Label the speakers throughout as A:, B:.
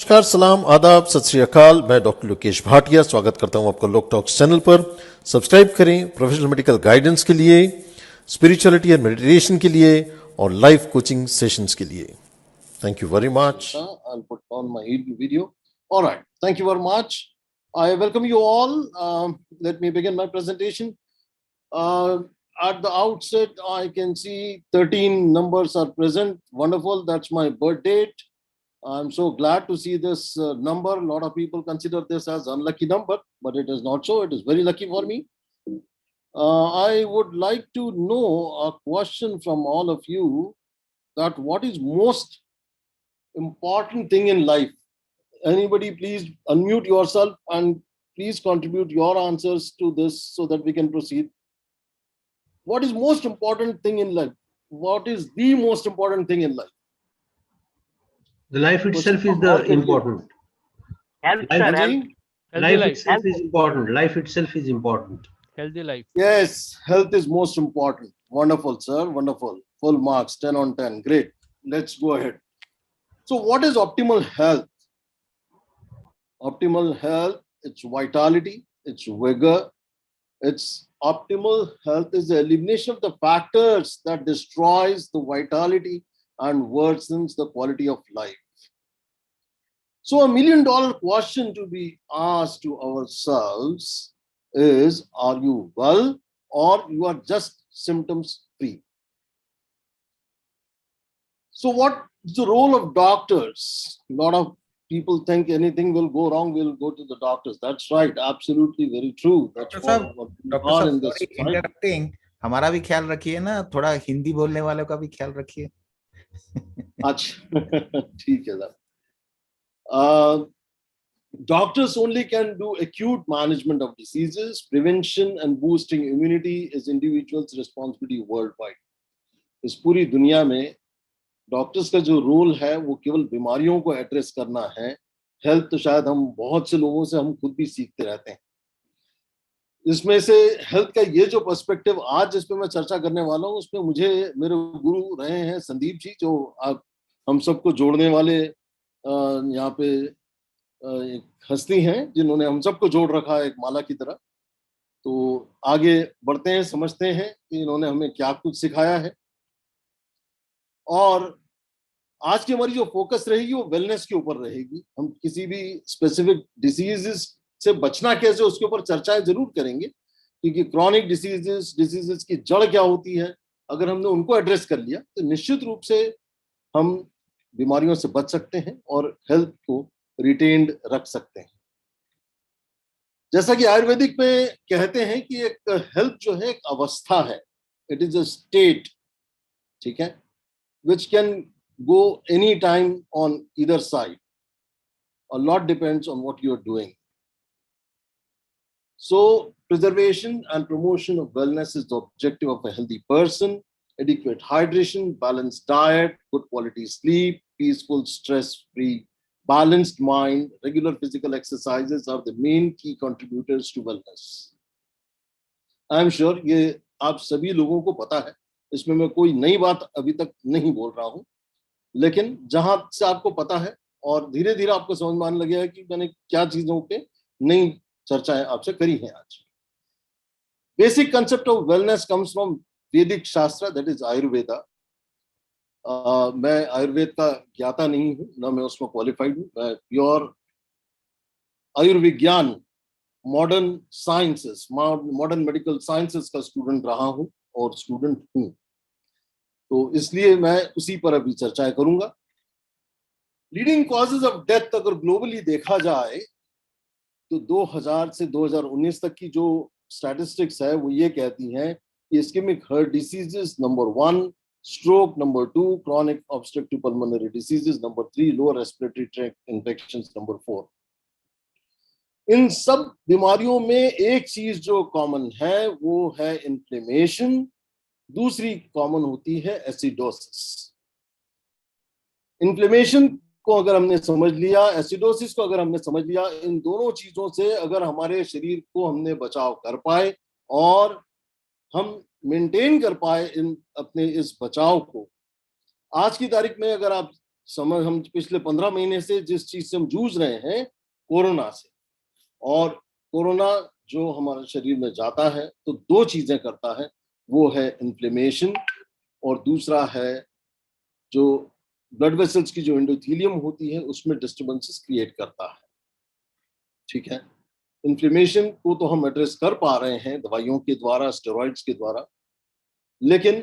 A: नमस्कार, सलाम, आदाब, सत श्री अकाल। मैं डॉक्टर लोकेश भाटिया स्वागत करता हूं आपका लोक टॉक्स चैनल पर। सब्सक्राइब करें प्रोफेशनल मेडिकल गाइडेंस के लिए, स्पिरिचुअलिटी एंड मेडिटेशन के लिए और लाइफ कोचिंग सेशंस के लिए। Thank you very much.
B: I'll put on my video. All right. Thank you very much. I welcome you all. Let me begin my presentation. At the outset, I can see 13 numbers are present. Wonderful. That's my birth date. I'm so glad to see this number. A lot of people consider this as unlucky number, but it is not so. It is very lucky for me. I would like to know a question from all of you, that what is most important thing in life? Anybody please unmute yourself and please contribute your answers to this so that we can proceed. What is most important thing in life? What is the most important thing in life?
C: The life itself is the important.
D: Health,
C: Life,
D: sir,
C: life,
D: health.
C: life itself is important. Life itself is important.
D: Healthy life.
B: Yes, health is most important. Wonderful, sir. Wonderful. Full marks, 10 on 10. Great. Let's go ahead. So what is optimal health? Optimal health, it's vitality, it's vigor, it's optimal health is the elimination of the factors that destroys the vitality and worsens the quality of life. So $1 million question to be asked to ourselves is, are you well or you are just symptoms free? So what is the role of doctors? A lot of people think anything will go wrong, we'll go to the doctors. That's right, absolutely very true. That's
E: doctor साहब sorry interrupting, हमारा भी ख्याल रखिए ना, थोड़ा हिंदी बोलने वालों का भी ख्याल रखिए।
B: अच्छा ठीक है sir. Doctors only can do acute management of diseases. Prevention and boosting immunity is individuals' responsibility worldwide. इस पूरी दुनिया में डॉक्टर्स का जो रोल है वो केवल बीमारियों को एड्रेस करना है। हेल्थ तो शायद हम बहुत से लोगों से हम खुद भी सीखते रहते हैं। इसमें से हेल्थ का ये जो पर्सपेक्टिव आज जिस पे मैं चर्चा करने वाला हूँ, उसमें मुझे मेरे गुरु रहे हैं संदीप जी, जो आप हम सबको जोड़ने वाले यहाँ पे एक हस्ती हैं जिन्होंने हम सबको जोड़ रखा है एक माला की तरह। तो आगे बढ़ते हैं, समझते हैं कि इन्होंने हमें क्या कुछ सिखाया है। और आज की हमारी जो फोकस रहेगी वो वेलनेस के ऊपर रहेगी। हम किसी भी स्पेसिफिक डिसीजेस से बचना कैसे उसके ऊपर चर्चाएं जरूर करेंगे, क्योंकि क्रॉनिक डिसीजेस की जड़ क्या होती है, अगर हमने उनको एड्रेस कर लिया तो निश्चित रूप से हम बीमारियों से बच सकते हैं और हेल्थ को रिटेन्ड रख सकते हैं। जैसा कि आयुर्वेदिक में कहते हैं कि एक हेल्थ जो है एक अवस्था है, इट इज अ स्टेट, ठीक है, which can go any time on either side. A lot depends on what you're doing. So preservation and promotion of wellness is the objective of a healthy person. Adequate hydration, balanced diet, good quality sleep, peaceful, stress-free, balanced mind, regular physical exercises are the main key contributors to wellness. I am sure ये आप सभी लोगों को पता है, इसमें मैं कोई नई बात अभी तक नहीं बोल रहा हूं, लेकिन जहां से आपको पता है और धीरे धीरे आपको समझ में आने लगे है कि मैंने क्या चीजों पे नई चर्चाएं आपसे करी हैं आज। Basic concept of wellness comes from वैदिक शास्त्र, दैट इज आयुर्वेदा। मैं आयुर्वेद का ज्ञाता नहीं हूं, ना मैं उसमें क्वालिफाइड हूं। मैं प्योर आयुर्विज्ञान, modern sciences, modern medical sciences का स्टूडेंट रहा हूं और स्टूडेंट हूं, तो इसलिए मैं उसी पर अभी चर्चाएं करूंगा। लीडिंग कॉजेज ऑफ डेथ अगर ग्लोबली देखा जाए तो 2000 से 2019 तक की जो स्टैटिस्टिक्स है वो ये कहती हैं कि ischemic heart diseases number 1, stroke number 2, chronic obstructive pulmonary diseases number 3, lower respiratory tract infections number 4। इन सब बीमारियों में एक चीज जो कॉमन है वो है इन्फ्लेमेशन, दूसरी कॉमन होती है एसिडोसिस। इन्फ्लेमेशन को अगर हमने समझ लिया, एसिडोसिस को अगर हमने समझ लिया, इन दोनों चीजों से अगर हमारे शरीर को हमने बचाव कर पाए और हम मेंटेन कर पाए इन अपने इस बचाव को, आज की तारीख में अगर आप समय हम पिछले 15 महीने से जिस चीज से हम जूझ रहे हैं, कोरोना से, और कोरोना जो हमारे शरीर में जाता है तो दो चीजें करता है, वो है इन्फ्लेमेशन, और दूसरा है जो ब्लड वेसल्स की जो एंडोथेलियम होती है उसमें डिस्टर्बेंसेस क्रिएट करता है। ठीक है, इन्फ्लेमेशन को तो हम एड्रेस कर पा रहे हैं दवाइयों के द्वारा, स्टेरॉइड्स के द्वारा, लेकिन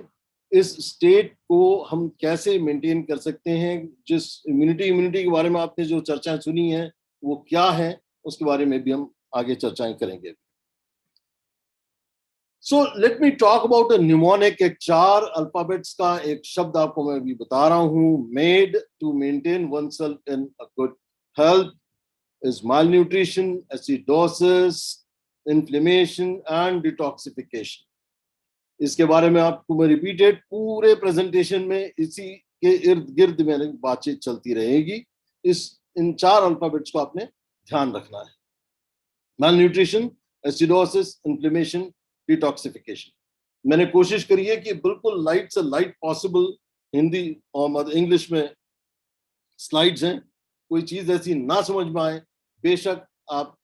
B: इस स्टेट को हम कैसे मेंटेन कर सकते हैं, जिस इम्यूनिटी के बारे में आपने जो चर्चाएं सुनी है वो क्या है, उसके बारे में भी हम आगे चर्चाएं करेंगे। So let me talk about a mnemonic. एक 4 अल्फाबेट्स का एक शब्द आपको मैं अभी बता रहा हूं, made to maintain oneself in a good health is malnutrition, acidosis, inflammation and detoxification. इसके बारे में आपको मैं रिपीटेड पूरे प्रेजेंटेशन में इसी के इर्द गिर्द मेरी बातचीत चलती रहेगी। इन 4 अल्फाबेट्स को आपने ध्यान रखना है, malnutrition, acidosis, inflammation, detoxification. मैंने कोशिश करी है कि बिल्कुल लाइट से लाइट पॉसिबल हिंदी और इंग्लिश में स्लाइड्स हैं, कोई चीज ऐसी ना समझ में आए बेशक आप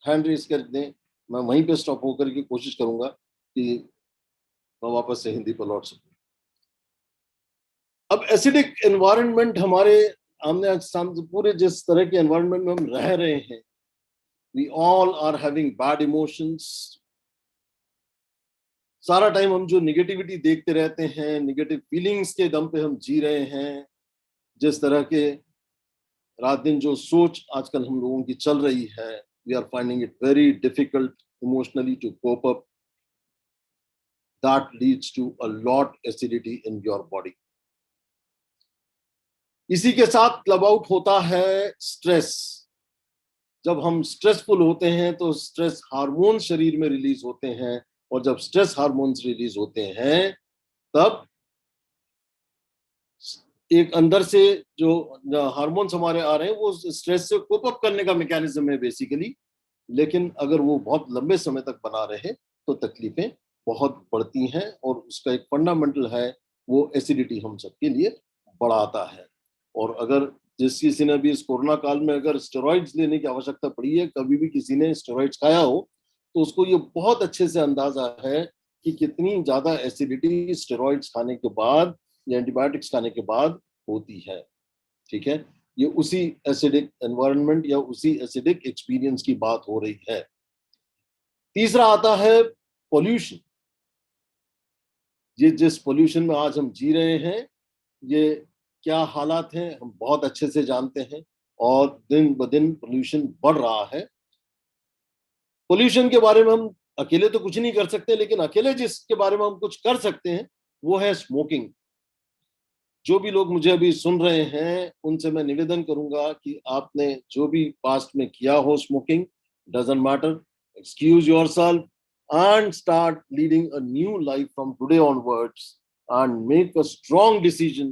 B: हैंड रेस कर दें, मैं वहीं पे स्टॉप होकर के कोशिश करूंगा कि मैं वापस से हिंदी पर लौट सकूं। अब एसिडिक एनवायरनमेंट हमारे आमने सामने, पूरे जिस तरह के एनवायरनमेंट में हम रह रहे हैं, we all are having bad emotions. सारा टाइम हम जो निगेटिविटी देखते रहते हैं, निगेटिव फीलिंग्स के दम पे हम जी रहे हैं। जिस तरह के रात दिन जो सोच आजकल हम लोगों की चल रही है, we are finding it very difficult emotionally to cope up. That leads to a lot acidity in your body. इसी के साथ क्लब आउट होता है स्ट्रेस। जब हम स्ट्रेसफुल होते हैं तो स्ट्रेस हार्मोन शरीर में रिलीज होते हैं, और जब स्ट्रेस हार्मोन्स रिलीज होते हैं तब एक अंदर से जो हार्मोन्स हमारे आ रहे हैं वो स्ट्रेस से कोप अप करने का मैकेनिज्म है बेसिकली। लेकिन अगर वो बहुत लंबे समय तक बना रहे तो तकलीफें बहुत बढ़ती हैं, और उसका एक फंडामेंटल है वो एसिडिटी हम सबके लिए बढ़ाता है। और अगर जिस किसी ने भी इस कोरोना काल में अगर स्टेरॉइड्स लेने की आवश्यकता पड़ी है, कभी भी किसी ने स्टेरॉइड्स खाया हो, तो उसको ये बहुत अच्छे से अंदाजा है कि कितनी ज्यादा एसिडिटी स्टेरॉइड्स खाने के बाद या एंटीबायोटिक्स खाने के बाद होती है। ठीक है, ये उसी एसिडिक एनवायरनमेंट या उसी एसिडिक एक्सपीरियंस की बात हो रही है। तीसरा आता है पोल्यूशन। ये जिस पोल्यूशन में आज हम जी रहे हैं, ये क्या हालात हैं हम बहुत अच्छे से जानते हैं, और दिन ब दिन पोल्यूशन बढ़ रहा है। पोल्यूशन के बारे में हम अकेले तो कुछ नहीं कर सकते, लेकिन अकेले जिसके बारे में हम कुछ कर सकते हैं वो है स्मोकिंग। जो भी लोग मुझे अभी सुन रहे हैं उनसे मैं निवेदन करूंगा कि आपने जो भी पास्ट में किया हो smoking, doesn't matter, excuse yourself and start leading a new life from today onwards, and make a strong decision,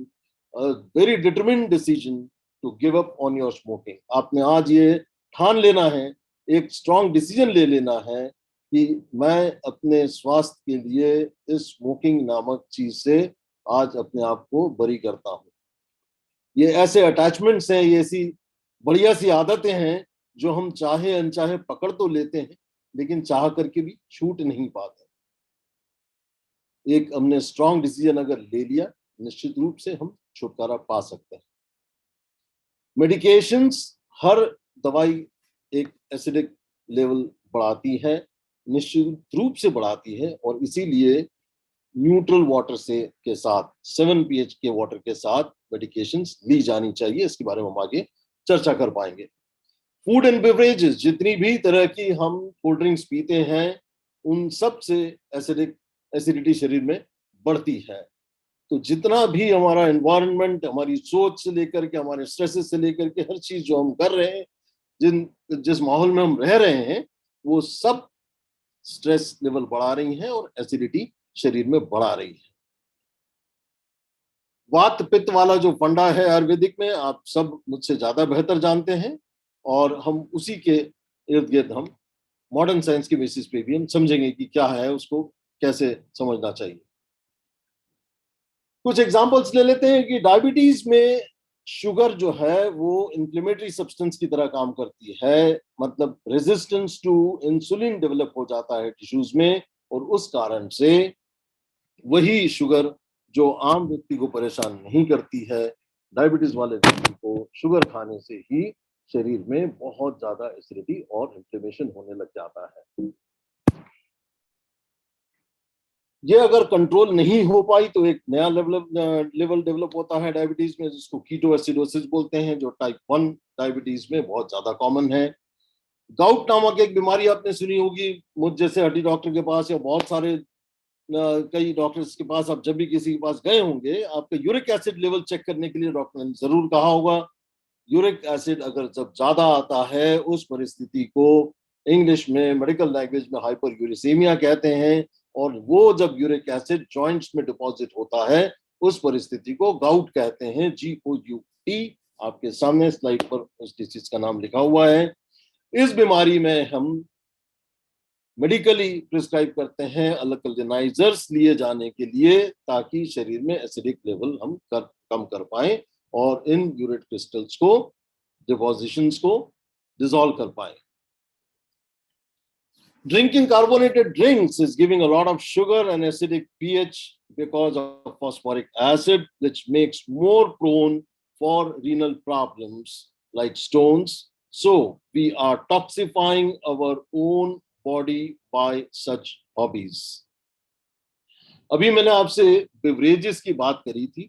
B: a very determined decision to give up on your smoking. आपने आज ये ठान लेना है, एक strong decision ले लेना है कि मैं अपने स्वास्थ्य के लिए इस स्मोकिंग नामक चीज से आज अपने आप को बरी करता हूं। ये ऐसे अटैचमेंट्स हैं, ये ऐसी बढ़िया सी आदतें हैं जो हम चाहे अनचाहे पकड़ तो लेते हैं, लेकिन चाह करके भी छूट नहीं पाते। एक हमने स्ट्रॉन्ग डिसीजन अगर ले लिया, निश्चित रूप से हम छुटकारा पा सकते हैं। मेडिकेशंस, हर दवाई एक एसिडिक लेवल बढ़ाती है, निश्चित रूप से बढ़ाती है, और इसीलिए न्यूट्रल वाटर से के साथ 7 pH के वाटर के साथ मेडिकेशंस ली जानी चाहिए। इसके बारे में हम आगे चर्चा कर पाएंगे। फूड एंड बेवरेजेस, जितनी भी तरह की हम कोल्ड ड्रिंक्स पीते हैं उन सब से एसिडिटी शरीर में बढ़ती है। तो जितना भी हमारा एनवायरनमेंट, हमारी सोच से लेकर के, हमारे स्ट्रेसेस से लेकर के, हर चीज जो हम कर रहे हैं, जिस माहौल में हम रह रहे हैं, वो सब स्ट्रेस लेवल बढ़ा रही हैं और एसिडिटी शरीर में बढ़ा रही है। वात पित्त वाला जो फंडा है आयुर्वेदिक में, आप सब मुझसे ज्यादा बेहतर जानते हैं, और हम उसी के इर्द गिर्द हम मॉडर्न साइंस के बेसिस पे भी हम समझेंगे कि क्या है, उसको कैसे समझना चाहिए। कुछ एग्जांपल्स ले लेते हैं कि डायबिटीज में शुगर जो है वो इन्फ्लेमेटरी सब्सटेंस की तरह काम करती है, मतलब रेजिस्टेंस टू इंसुलिन डेवलप हो जाता है टिश्यूज में, और उस कारण से वही शुगर जो आम व्यक्ति को परेशान नहीं करती है, डायबिटीज वाले व्यक्ति को शुगर खाने से ही शरीर में बहुत ज्यादा एसिडिटी और इन्फ्लेमेशन होने लग जाता है। ये अगर कंट्रोल नहीं हो पाई तो एक नया लेवल डेवलप होता है डायबिटीज में, जिसको कीटोएसिडोसिस बोलते हैं, जो टाइप 1 डायबिटीज में बहुत ज्यादा कॉमन है। गाउट नामक एक बीमारी आपने सुनी होगी, मुझ जैसे हड्डी डॉक्टर के पास या बहुत सारे कई डॉक्टर्स के पास आप जब भी किसी के पास गए होंगे, आपका यूरिक एसिड लेवल चेक करने के लिए डॉक्टर ने जरूर कहा होगा। यूरिक एसिड अगर जब ज्यादा आता है, उस परिस्थिति को इंग्लिश में मेडिकल लैंग्वेज में हाइपर यूरिसेमिया कहते हैं, और वो जब यूरिक एसिड जॉइंट्स में डिपॉजिट होता है, उस परिस्थिति को गाउट कहते हैं, GOUT। आपके सामने स्लाइड पर उस डिसीज का नाम लिखा हुआ है। इस बीमारी में हम मेडिकली प्रिस्क्राइब करते हैं अल्कलाइजर्स लिए जाने के लिए, ताकि शरीर में एसिडिक लेवल हम कम कर पाए और इन यूरिक क्रिस्टल्स को, डिपोजिशंस को डिसॉल्व कर पाए। Drinking carbonated drinks is giving a lot of sugar and acidic pH because of phosphoric acid, which makes more prone for renal problems like stones. So we are toxifying our own body by such hobbies. अभी मैंने आपसे beverages की बात करी थी,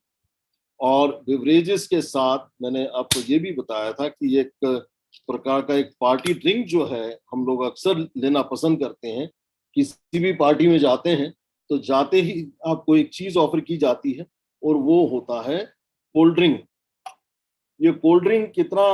B: और beverages के साथ मैंने आपको ये भी बताया था कि एक प्रकार का एक पार्टी ड्रिंक जो है हम लोग अक्सर लेना पसंद करते हैं। किसी भी पार्टी में जाते हैं तो जाते ही आपको एक चीज ऑफर की जाती है, और वो होता है कोल्ड ड्रिंक। ये कोल्ड ड्रिंक कितना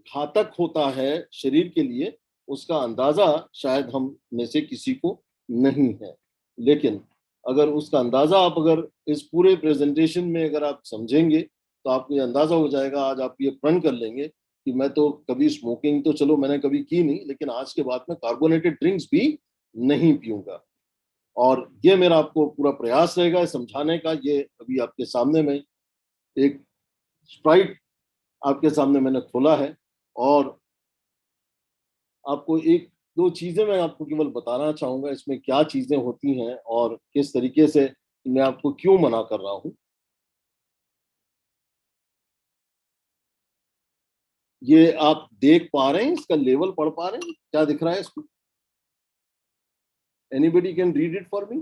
B: घातक होता है शरीर के लिए, उसका अंदाजा शायद हम में से किसी को नहीं है, लेकिन अगर उसका अंदाजा आप अगर इस पूरे प्रेजेंटेशन में अगर आप समझेंगे तो आपको ये अंदाजा हो जाएगा। आज आप ये प्रण कर लेंगे कि मैं तो कभी स्मोकिंग तो चलो मैंने कभी की नहीं, लेकिन आज के बाद में कार्बोनेटेड ड्रिंक्स भी नहीं पीऊंगा। और ये मेरा आपको पूरा प्रयास रहेगा समझाने का। ये अभी आपके सामने में एक स्प्राइट आपके सामने मैंने खोला है, और आपको एक दो चीजें मैं आपको केवल बताना चाहूंगा इसमें क्या चीजें होती हैं और किस तरीके से मैं आपको क्यों मना कर रहा हूं। ये आप देख पा रहे हैं, इसका लेवल पढ़ पा रहे हैं, क्या दिख रहा है इसको? Anybody can read it for me?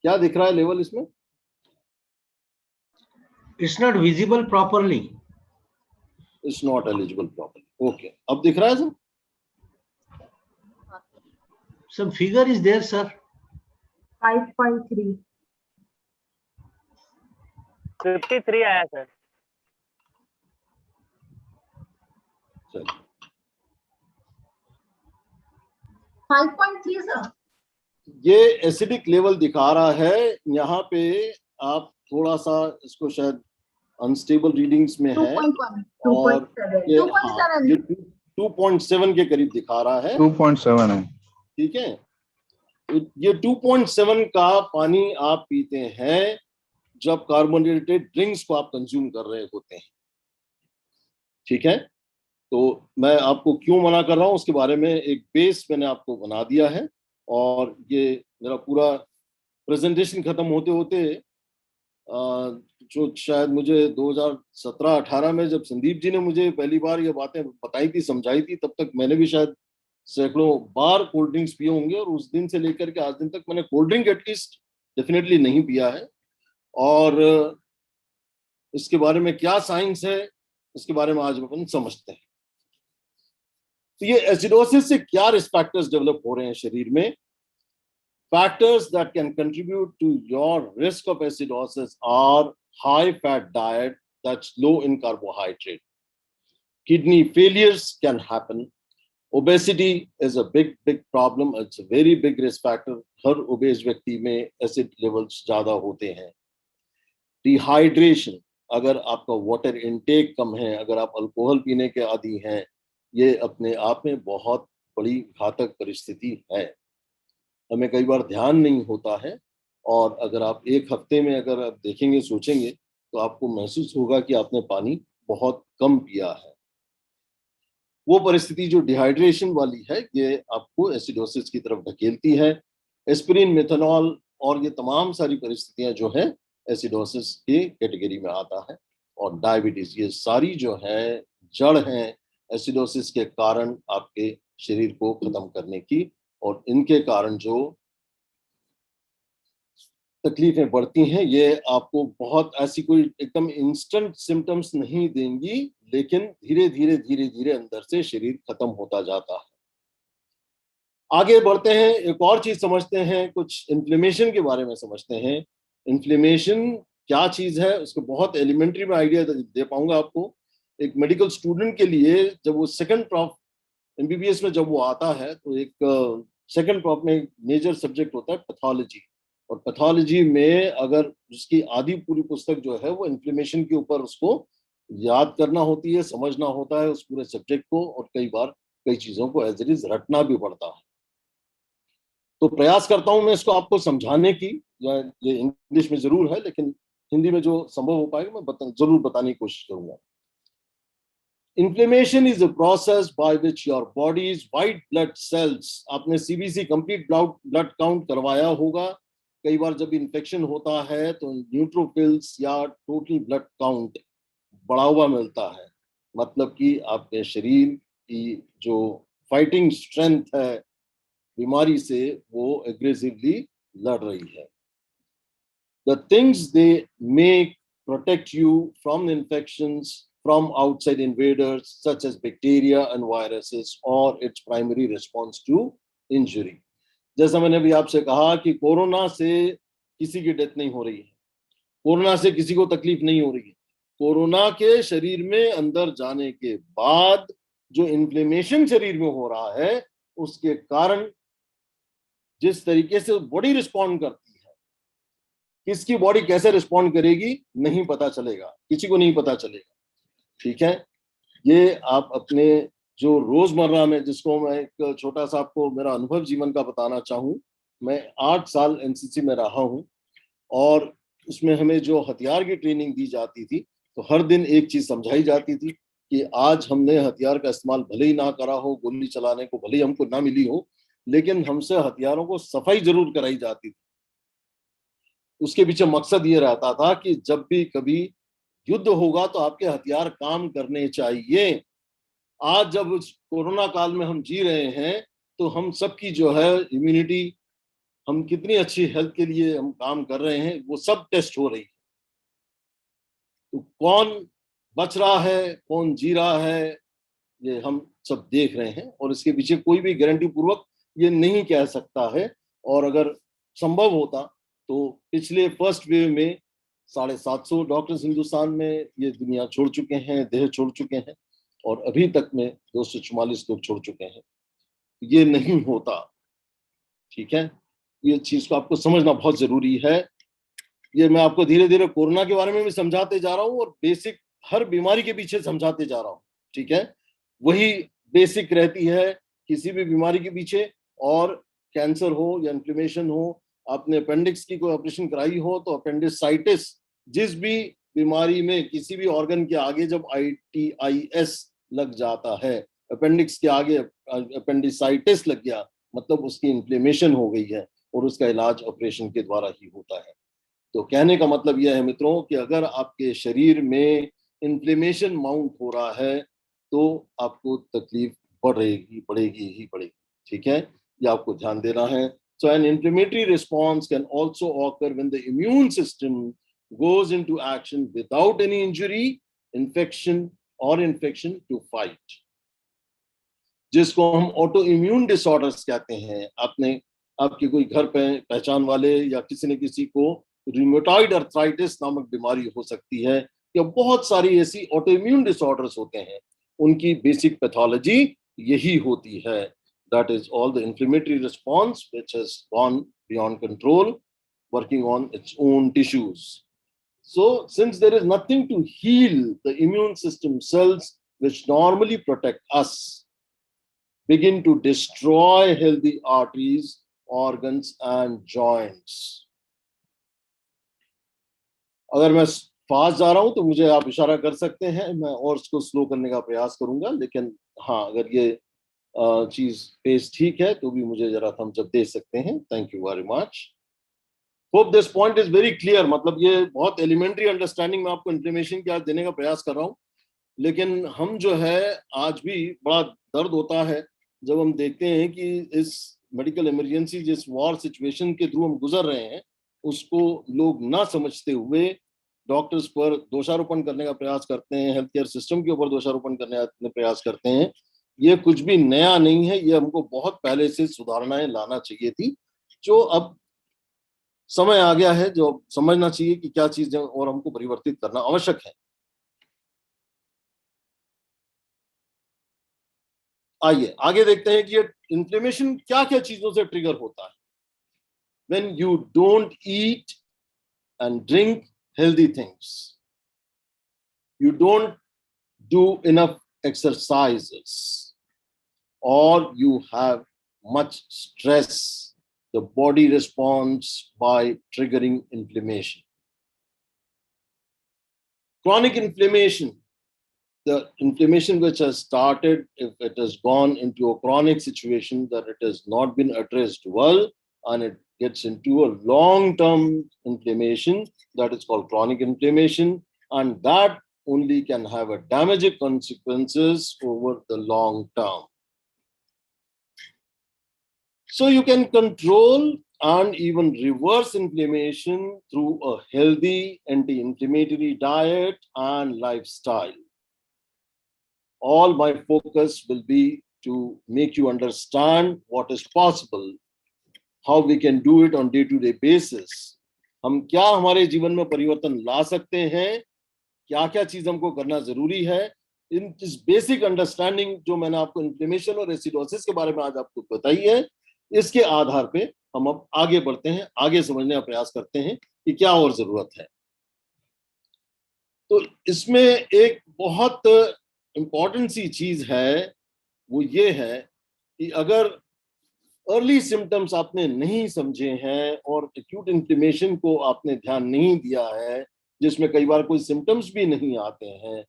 B: क्या दिख रहा है लेवल इसमें?
C: It's not visible properly.
B: It's not eligible properly. Okay, अब दिख रहा है sir?
C: Some figure is there, sir.
F: 5.3.
D: 53 आया सर।
B: चलिए,
F: 5.3 सर।
B: ये एसिडिक लेवल दिखा रहा है यहाँ पे। आप थोड़ा सा इसको शायद अनस्टेबल रीडिंग्स में है,
F: 2.1,
B: और
F: 2.7,
B: ये
F: 2.7।
B: 2.7 के करीब दिखा रहा है।
G: 2.7 है।
B: ठीक है, ये 2.7 का पानी आप पीते हैं जब कार्बोनेटेड ड्रिंक्स को आप कंज्यूम कर रहे होते हैं। ठीक है, तो मैं आपको क्यों मना कर रहा हूं उसके बारे में एक बेस मैंने आपको बना दिया है। और ये मेरा पूरा प्रेजेंटेशन खत्म होते होते जो शायद मुझे 2017-18 में जब संदीप जी ने मुझे पहली बार ये बातें बताई थी, समझाई थी, तब तक मैंने भी शायद सैकड़ों बार कोल्ड ड्रिंक्स पिए होंगे, और उस दिन से लेकर के आज दिन तक मैंने कोल्ड ड्रिंक एटलीस्ट डेफिनेटली नहीं पिया है। और इसके बारे में क्या साइंस है इसके बारे में आज अपन समझते हैं। तो ये एसिडोसिस से क्या रिस्क फैक्टर्स डेवलप हो रहे हैं शरीर में? Factors that can contribute to your risk of acidosis are high fat diet that's low in carbohydrate. Kidney failures can happen. Obesity is a big problem. It's a very big risk factor. Her obese व्यक्ति में acid levels ज़्यादा होते हैं। Dehydration, अगर आपका water intake कम है, अगर आप अल्कोहल पीने के आदी हैं, ये अपने आप में बहुत बड़ी घातक परिस्थिति है। हमें कई बार ध्यान नहीं होता है, और अगर आप एक हफ्ते में अगर आप देखेंगे, सोचेंगे, तो आपको महसूस होगा कि आपने पानी बहुत कम पिया है। वो परिस्थिति जो डिहाइड्रेशन वाली है, ये आपको एसिडोसिस की तरफ ढकेलती है। एस्पिरिन, मेथनॉल और ये तमाम सारी परिस्थितियां जो है एसिडोसिस की कैटेगरी में आता है। और डायबिटीज, ये सारी जो है जड़ हैं एसिडोसिस के कारण आपके शरीर को खत्म करने की, और इनके कारण जो तकलीफें बढ़ती हैं, ये आपको बहुत ऐसी कोई एकदम इंस्टेंट सिम्टम्स नहीं देंगी, लेकिन धीरे धीरे धीरे धीरे अंदर से शरीर खत्म होता जाता है। आगे बढ़ते हैं, एक और चीज समझते हैं, कुछ इन्फ्लेमेशन के बारे में समझते हैं। इन्फ्लेमेशन क्या चीज है, उसको बहुत एलिमेंट्री में आइडिया दे पाऊंगा आपको। एक मेडिकल स्टूडेंट के लिए जब वो सेकंड प्रॉफ एमबीबीएस में जब वो आता है, तो एक सेकंड प्रॉफ में मेजर सब्जेक्ट होता है पैथोलॉजी। और पैथोलॉजी में अगर उसकी आधी पूरी पुस्तक जो है वो इन्फ्लेमेशन के ऊपर उसको याद करना होती है, समझना होता है उस पूरे सब्जेक्ट को, और कई बार कई चीजों को एज इट इज रटना भी पड़ता है। तो प्रयास करता हूं मैं इसको आपको समझाने की, या ये इंग्लिश में जरूर है, लेकिन हिंदी में जो संभव हो पाएगा मैं जरूर बताने की कोशिश करूंगा। Inflammation is a process by which your body's white blood cells, आपने सीबीसी कंप्लीट ब्लड काउंट करवाया होगा। कई बार जब इन्फेक्शन होता है तो न्यूट्रोफिल्स या टोटल ब्लड काउंट बढ़ा हुआ मिलता है, मतलब कि आपके शरीर की जो फाइटिंग स्ट्रेंथ है बीमारी से, वो एग्रेसिवली लड़ रही है। The things they make protect you from infections from outside invaders such as bacteria and viruses, or its primary response to injury. जैसा मैंने अभी आपसे कहा कि कोरोना से किसी की डेथ नहीं हो रही है, कोरोना से किसी को तकलीफ नहीं हो रही है। कोरोना के शरीर में अंदर जाने के बाद जो इन्फ्लेमेशन शरीर में हो रहा है, उसके कारण जिस तरीके से बॉडी रिस्पॉन्ड करती है, किसकी बॉडी कैसे रिस्पॉन्ड करेगी नहीं पता चलेगा, किसी को नहीं पता चलेगा। ठीक है, ये आप अपने जो रोजमर्रा में, जिसको मैं एक छोटा सा आपको मेरा अनुभव जीवन का बताना चाहूँ। मैं 8 साल एनसीसी में रहा हूँ, और उसमें हमें जो हथियार की ट्रेनिंग दी जाती थी, तो हर दिन एक चीज समझाई जाती थी कि आज हमने हथियार का इस्तेमाल भले ही ना करा हो, गोली चलाने को भले ही हमको ना मिली हो, लेकिन हमसे हथियारों को सफाई जरूर कराई जाती थी। उसके पीछे मकसद ये रहता था कि जब भी कभी युद्ध होगा तो आपके हथियार काम करने चाहिए। आज जब कोरोना काल में हम जी रहे हैं, तो हम सबकी जो है इम्यूनिटी, हम कितनी अच्छी हेल्थ के लिए हम काम कर रहे हैं, वो सब टेस्ट हो रही है। तो कौन बच रहा है, कौन जी रहा है, ये हम सब देख रहे हैं, और इसके पीछे कोई भी गारंटी पूर्वक ये नहीं कह सकता है। और अगर संभव होता तो पिछले फर्स्ट वेव में 750 डॉक्टर्स हिंदुस्तान में ये दुनिया छोड़ चुके हैं, देह छोड़ चुके हैं, और अभी तक में 244 लोग छोड़ चुके हैं। ये नहीं होता। ठीक है, ये चीज को आपको समझना बहुत जरूरी है। ये मैं आपको धीरे धीरे कोरोना के बारे में भी समझाते जा रहा हूँ, और बेसिक हर बीमारी के पीछे समझाते जा रहा हूँ। ठीक है, वही बेसिक रहती है किसी भी बीमारी के पीछे। और कैंसर हो या इन्फ्लेमेशन हो, आपने अपेंडिक्स की कोई ऑपरेशन कराई हो, तो अपेंडिसाइटिस, जिस भी बीमारी में किसी भी ऑर्गन के आगे जब ITIS लग जाता है, अपेंडिक्स के आगे अपेंडिसाइटिस लग गया, मतलब उसकी इन्फ्लेमेशन हो गई है, और उसका इलाज ऑपरेशन के द्वारा ही होता है। तो कहने का मतलब यह है मित्रों कि अगर आपके शरीर में इन्फ्लेमेशन माउंट हो रहा है, तो आपको तकलीफ बढ़ेगी, बढ़ेगी ही बढ़ेगी। ठीक है, ये आपको ध्यान देना है। So an inflammatory response can also occur when the immune system goes into action without any injury, infection to fight, जिसको हम ऑटो इम्यून डिसऑर्डर्स कहते हैं। आपने आपके कोई घर पे पहचान वाले या किसी न किसी को रूमेटॉइड अर्थराइटिस नामक बीमारी हो सकती है, या बहुत सारी ऐसी ऑटो इम्यून डिसऑर्डर्स होते हैं, उनकी बेसिक पैथोलॉजी यही होती है। That is all the inflammatory response which has gone beyond control, working on its own tissues. So since there is nothing to heal, the immune system cells which normally protect us begin to destroy healthy arteries organs and joints. अगर मैं fast जा रहा हूं तो मुझे आप इशारा कर सकते हैं, मैं और इसको स्लो करने का प्रयास करूंगा, लेकिन हाँ, अगर ये चीज पेस ठीक है तो भी मुझे जरा थम्स अप दे सकते हैं. Thank you very much. Hope this point is very clear. मतलब ये बहुत एलिमेंट्री अंडरस्टैंडिंग में आपको इन्फॉर्मेशन की आज देने का प्रयास कर रहा हूँ, लेकिन हम जो है आज भी बड़ा दर्द होता है जब हम देखते हैं कि इस मेडिकल इमरजेंसी, जिस वॉर सिचुएशन के थ्रू हम गुजर रहे हैं, उसको लोग ना समझते हुए डॉक्टर्स पर दोषारोपण करने का प्रयास करते हैं, हेल्थ केयर सिस्टम के ऊपर दोषारोपण करने का प्रयास करते हैं. ये कुछ भी नया नहीं है, ये हमको बहुत पहले से सुधारणाएं लाना चाहिए थी, जो अब समय आ गया है, जो समझना चाहिए कि क्या चीजें और हमको परिवर्तित करना आवश्यक है. आइए आगे देखते हैं कि ये इन्फ्लेमेशन क्या क्या चीजों से ट्रिगर होता है. When you don't eat and drink healthy things, you don't do enough exercises, और you have much stress, the body responds by triggering inflammation. Chronic inflammation, the inflammation which has started, if it has gone into a chronic situation, that it has not been addressed well, and it gets into a long-term inflammation, that is called chronic inflammation, and that only can have a damaging consequences over the long term. So you can control and even reverse inflammation through a healthy anti-inflammatory diet and lifestyle. All my focus will be to make you understand what is possible, how we can do it on day-to-day basis. हम क्या हमारे जीवन में परिवर्तन ला सकते हैं, क्या क्या चीज हमको करना जरूरी है. इन इस बेसिक अंडरस्टैंडिंग जो मैंने आपको इन्फ्लेमेशन और एसिडोसिस के बारे में आज आपको बताई है, इसके आधार पे हम अब आगे बढ़ते हैं, आगे समझने का प्रयास करते हैं कि क्या और जरूरत है. तो इसमें एक बहुत इंपॉर्टेंट सी चीज है, वो ये है कि अगर अर्ली सिम्टम्स आपने नहीं समझे हैं और एक्यूट इन्फ्लेमेशन को आपने ध्यान नहीं दिया है, जिसमें कई बार कोई सिम्टम्स भी नहीं आते हैं,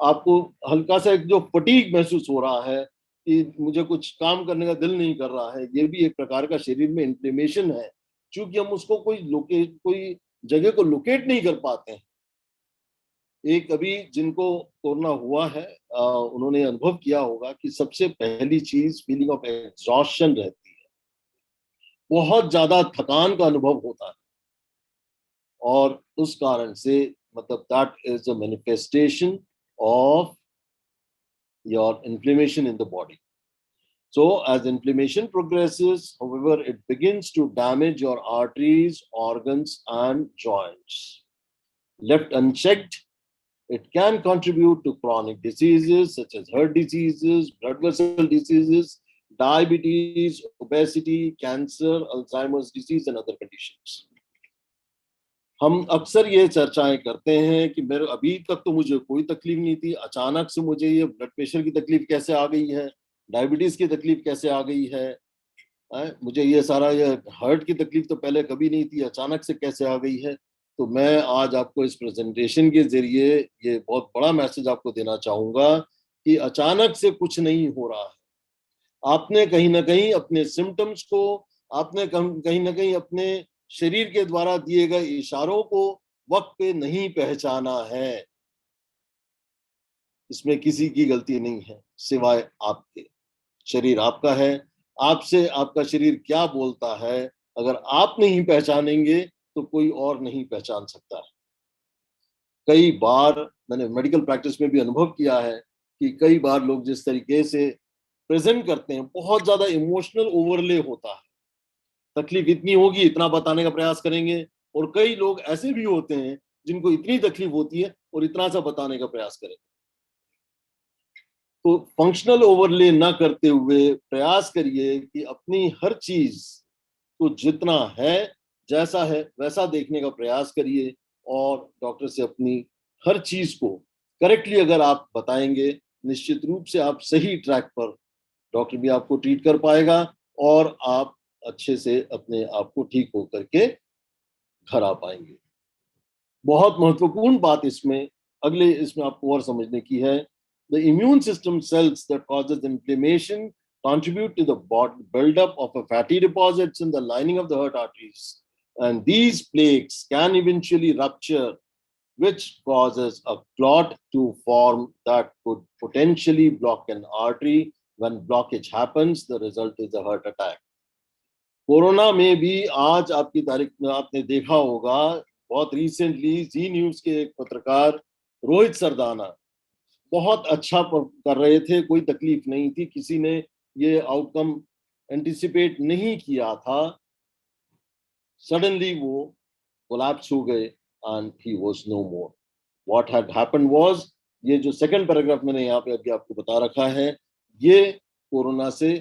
B: आपको हल्का सा एक जो फटीग महसूस हो रहा है कि मुझे कुछ काम करने का दिल नहीं कर रहा है, ये भी एक प्रकार का शरीर में इन्फ्लेमेशन है, क्योंकि हम उसको कोई जगह को लोकेट नहीं कर पाते हैं. एक अभी जिनको कोरोना हुआ है, उन्होंने अनुभव किया होगा कि सबसे पहली चीज फीलिंग ऑफ एग्जॉस्शन रहती है, बहुत ज्यादा थकान का अनुभव होता है, और उस कारण से मतलब that is a manifestation of your inflammation in the body. So as inflammation progresses, however, it begins to damage your arteries, organs and joints. Left unchecked, it can contribute to chronic diseases such as heart diseases, blood vessel diseases, diabetes, obesity, cancer, Alzheimer's disease and other conditions. हम अक्सर ये चर्चाएं करते हैं कि मेरे अभी तक तो मुझे कोई तकलीफ नहीं थी, अचानक से मुझे ये ब्लड प्रेशर की तकलीफ कैसे आ गई है, डायबिटीज की तकलीफ कैसे आ गई है, मुझे ये सारा ये हार्ट की तकलीफ तो पहले कभी नहीं थी, अचानक से कैसे आ गई है. तो मैं आज आपको इस प्रेजेंटेशन के जरिए ये बहुत बड़ा मैसेज आपको देना चाहूंगा कि अचानक से कुछ नहीं हो रहा है. आपने कहीं ना कहीं अपने सिम्टम्स को, आपने कहीं ना कहीं अपने शरीर के द्वारा दिए गए इशारों को वक्त पे नहीं पहचाना है. इसमें किसी की गलती नहीं है सिवाय आपके. शरीर आपका है, आपसे आपका शरीर क्या बोलता है, अगर आप नहीं पहचानेंगे तो कोई और नहीं पहचान सकता है. कई बार मैंने मेडिकल प्रैक्टिस में भी अनुभव किया है कि कई बार लोग जिस तरीके से प्रेजेंट करते हैं, बहुत ज्यादा इमोशनल ओवरले होता है. तकलीफ इतनी होगी, इतना बताने का प्रयास करेंगे, और कई लोग ऐसे भी होते हैं जिनको इतनी तकलीफ होती है और इतना सा बताने का प्रयास करेंगे. तो फंक्शनल ओवरले ना करते हुए प्रयास करिए कि अपनी हर चीज को जितना है, जैसा है वैसा देखने का प्रयास करिए, और डॉक्टर से अपनी हर चीज को करेक्टली अगर आप बताएंगे, निश्चित रूप से आप सही ट्रैक पर, डॉक्टर भी आपको ट्रीट कर पाएगा और आप अच्छे से अपने आप को ठीक हो करके घर आ पाएंगे। बहुत महत्वपूर्ण बात इसमें आपको और समझने की है, the immune system cells that causes inflammation contribute to the buildup of a fatty deposits in the lining of the heart arteries, and these plaques can eventually rupture, which causes a clot to form that could potentially block an artery. When blockage happens, the result is a heart attack. Corona में भी आज आपकी तारीख में आपने देखा होगा, बहुत रिसेंटली जी न्यूज के एक पत्रकार रोहित सरदाना बहुत अच्छा कर रहे थे, कोई तकलीफ नहीं थी, किसी ने ये आउटकम एंटिसिपेट नहीं किया था, सडनली वो कोलैप्स हो गए and he was no more. What had happened was, ये जो सेकंड पैराग्राफ मैंने यहाँ पे अभी आपको बता रखा है, ये कोरोना से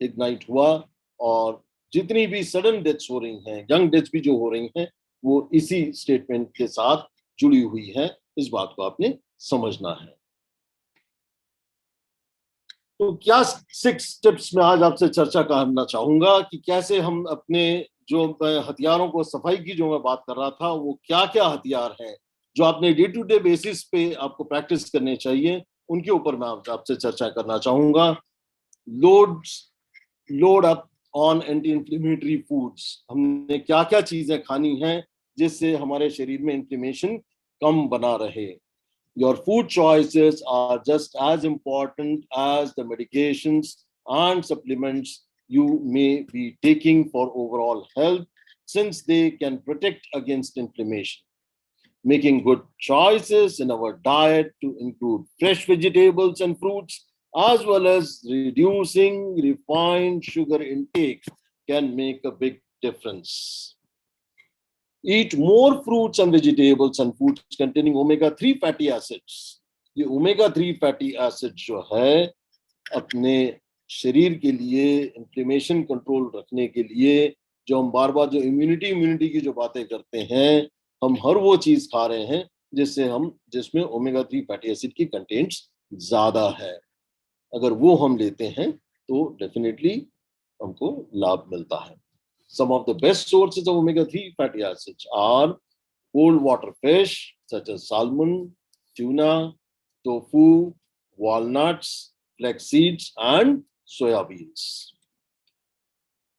B: इग्नाइट हुआ, और जितनी भी सडन डेथ्स हो रही हैं, यंग डेथ्स भी जो हो रही हैं, वो इसी स्टेटमेंट के साथ जुड़ी हुई है। इस बात को आपने समझना है। तो क्या 6 स्टेप्स में आज आपसे चर्चा करना चाहूंगा कि कैसे हम अपने जो हथियारों को, सफाई की जो मैं बात कर रहा था, वो क्या क्या हथियार हैं जो आपने डे टू डे बेसिस पे आपको प्रैक्टिस करने चाहिए, उनके ऊपर मैं आपसे चर्चा करना चाहूंगा। Load up on anti inflammatory foods, हमने क्या क्या चीजें खानी हैं जिससे हमारे शरीर में इंफ्लेमेशन कम बना रहे। Your food choices are just as important as the medications and supplements you may be taking for overall health, since they can protect against inflammation. Making good choices in our diet to include fresh vegetables and fruits, as well as reducing refined sugar intake, can make a big difference. Eat more fruits and vegetables and foods containing omega-3 fatty acids. ये omega-3 fatty acids जो है, अपने शरीर के लिए inflammation control रखने के लिए, जो हम बार बार जो इम्यूनिटी की जो बातें करते हैं, हम हर वो चीज खा रहे हैं जिसमें omega-3 फैटी एसिड की कंटेंट्स ज्यादा है। अगर वो हम लेते हैं तो डेफिनेटली हमको लाभ मिलता है। Some of the best sources of omega-3 fatty acids are cold water fish such as salmon, tuna, tofu, walnuts, flax seeds and soya beans.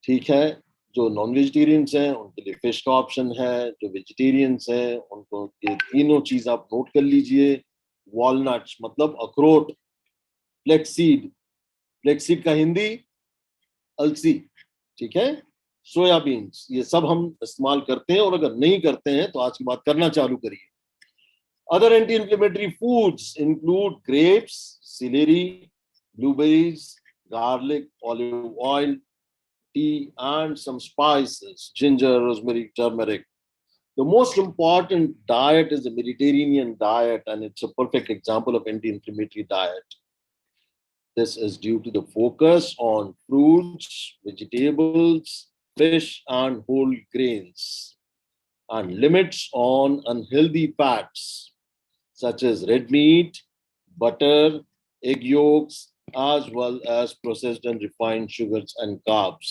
B: ठीक है, जो नॉन वेजिटेरियंस हैं उनके लिए फिश का ऑप्शन है, जो वेजिटेरियंस हैं उनको ये तीनों चीज आप नोट कर लीजिए। वॉलनट्स मतलब अखरोट, फ्लेक्सीड का हिंदी अलसी, ठीक है, सोयाबीन्स, ये सब हम इस्तेमाल करते हैं, और अगर नहीं करते हैं तो आज की बात करना चालू करिए। Other anti inflammatory foods include grapes, celery, blueberries, garlic, olive oil, tea and some spices, ginger, rosemary, turmeric. The most important diet is the Mediterranean diet, and it's a perfect example of anti-inflammatory diet. This is due to the focus on fruits, vegetables, fish and whole grains, and limits on unhealthy fats such as red meat, butter, egg yolks, as well as processed and refined sugars and carbs.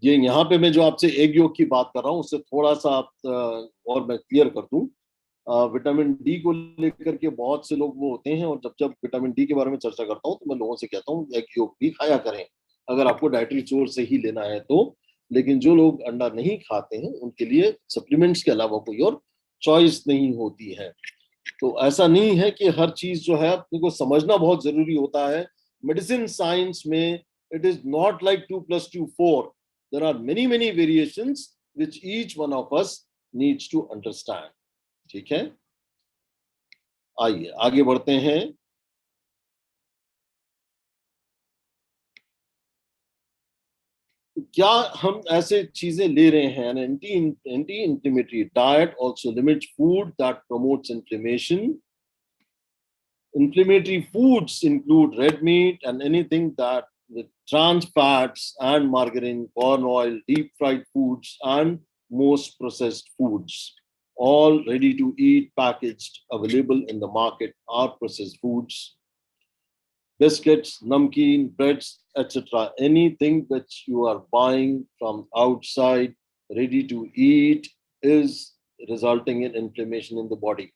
B: ये यहाँ पे मैं जो आपसे egg yolk की बात कर रहा हूँ उससे थोड़ा सा और मैं क्लियर कर दूं। विटामिन डी को लेकर के बहुत से लोग वो होते हैं, और जब विटामिन डी के बारे में चर्चा करता हूँ तो मैं लोगों से कहता हूँ एग योग भी खाया करें अगर आपको डाइटरी सोर्स से ही लेना है तो। लेकिन जो लोग अंडा नहीं खाते हैं उनके लिए सप्लीमेंट्स के अलावा कोई और चॉइस नहीं होती है। तो ऐसा नहीं है कि हर चीज जो है अपने को समझना बहुत जरूरी होता है। मेडिसिन साइंस में it is not like 2 + 2 4। There are many variations which each one of us needs to understand. ठीक है, आइए आगे बढ़ते हैं। क्या हम ऐसे चीजें ले रहे हैं? Anti-inflammatory diet also limits food that promotes inflammation. Inflammatory foods include red meat and anything that with trans fats and margarine, corn oil, deep fried foods, and most processed foods. All ready to eat packaged available in the market are processed foods. Biscuits, namkeen, breads, etc. Anything which you are buying from outside, ready to eat, is resulting in inflammation in the body.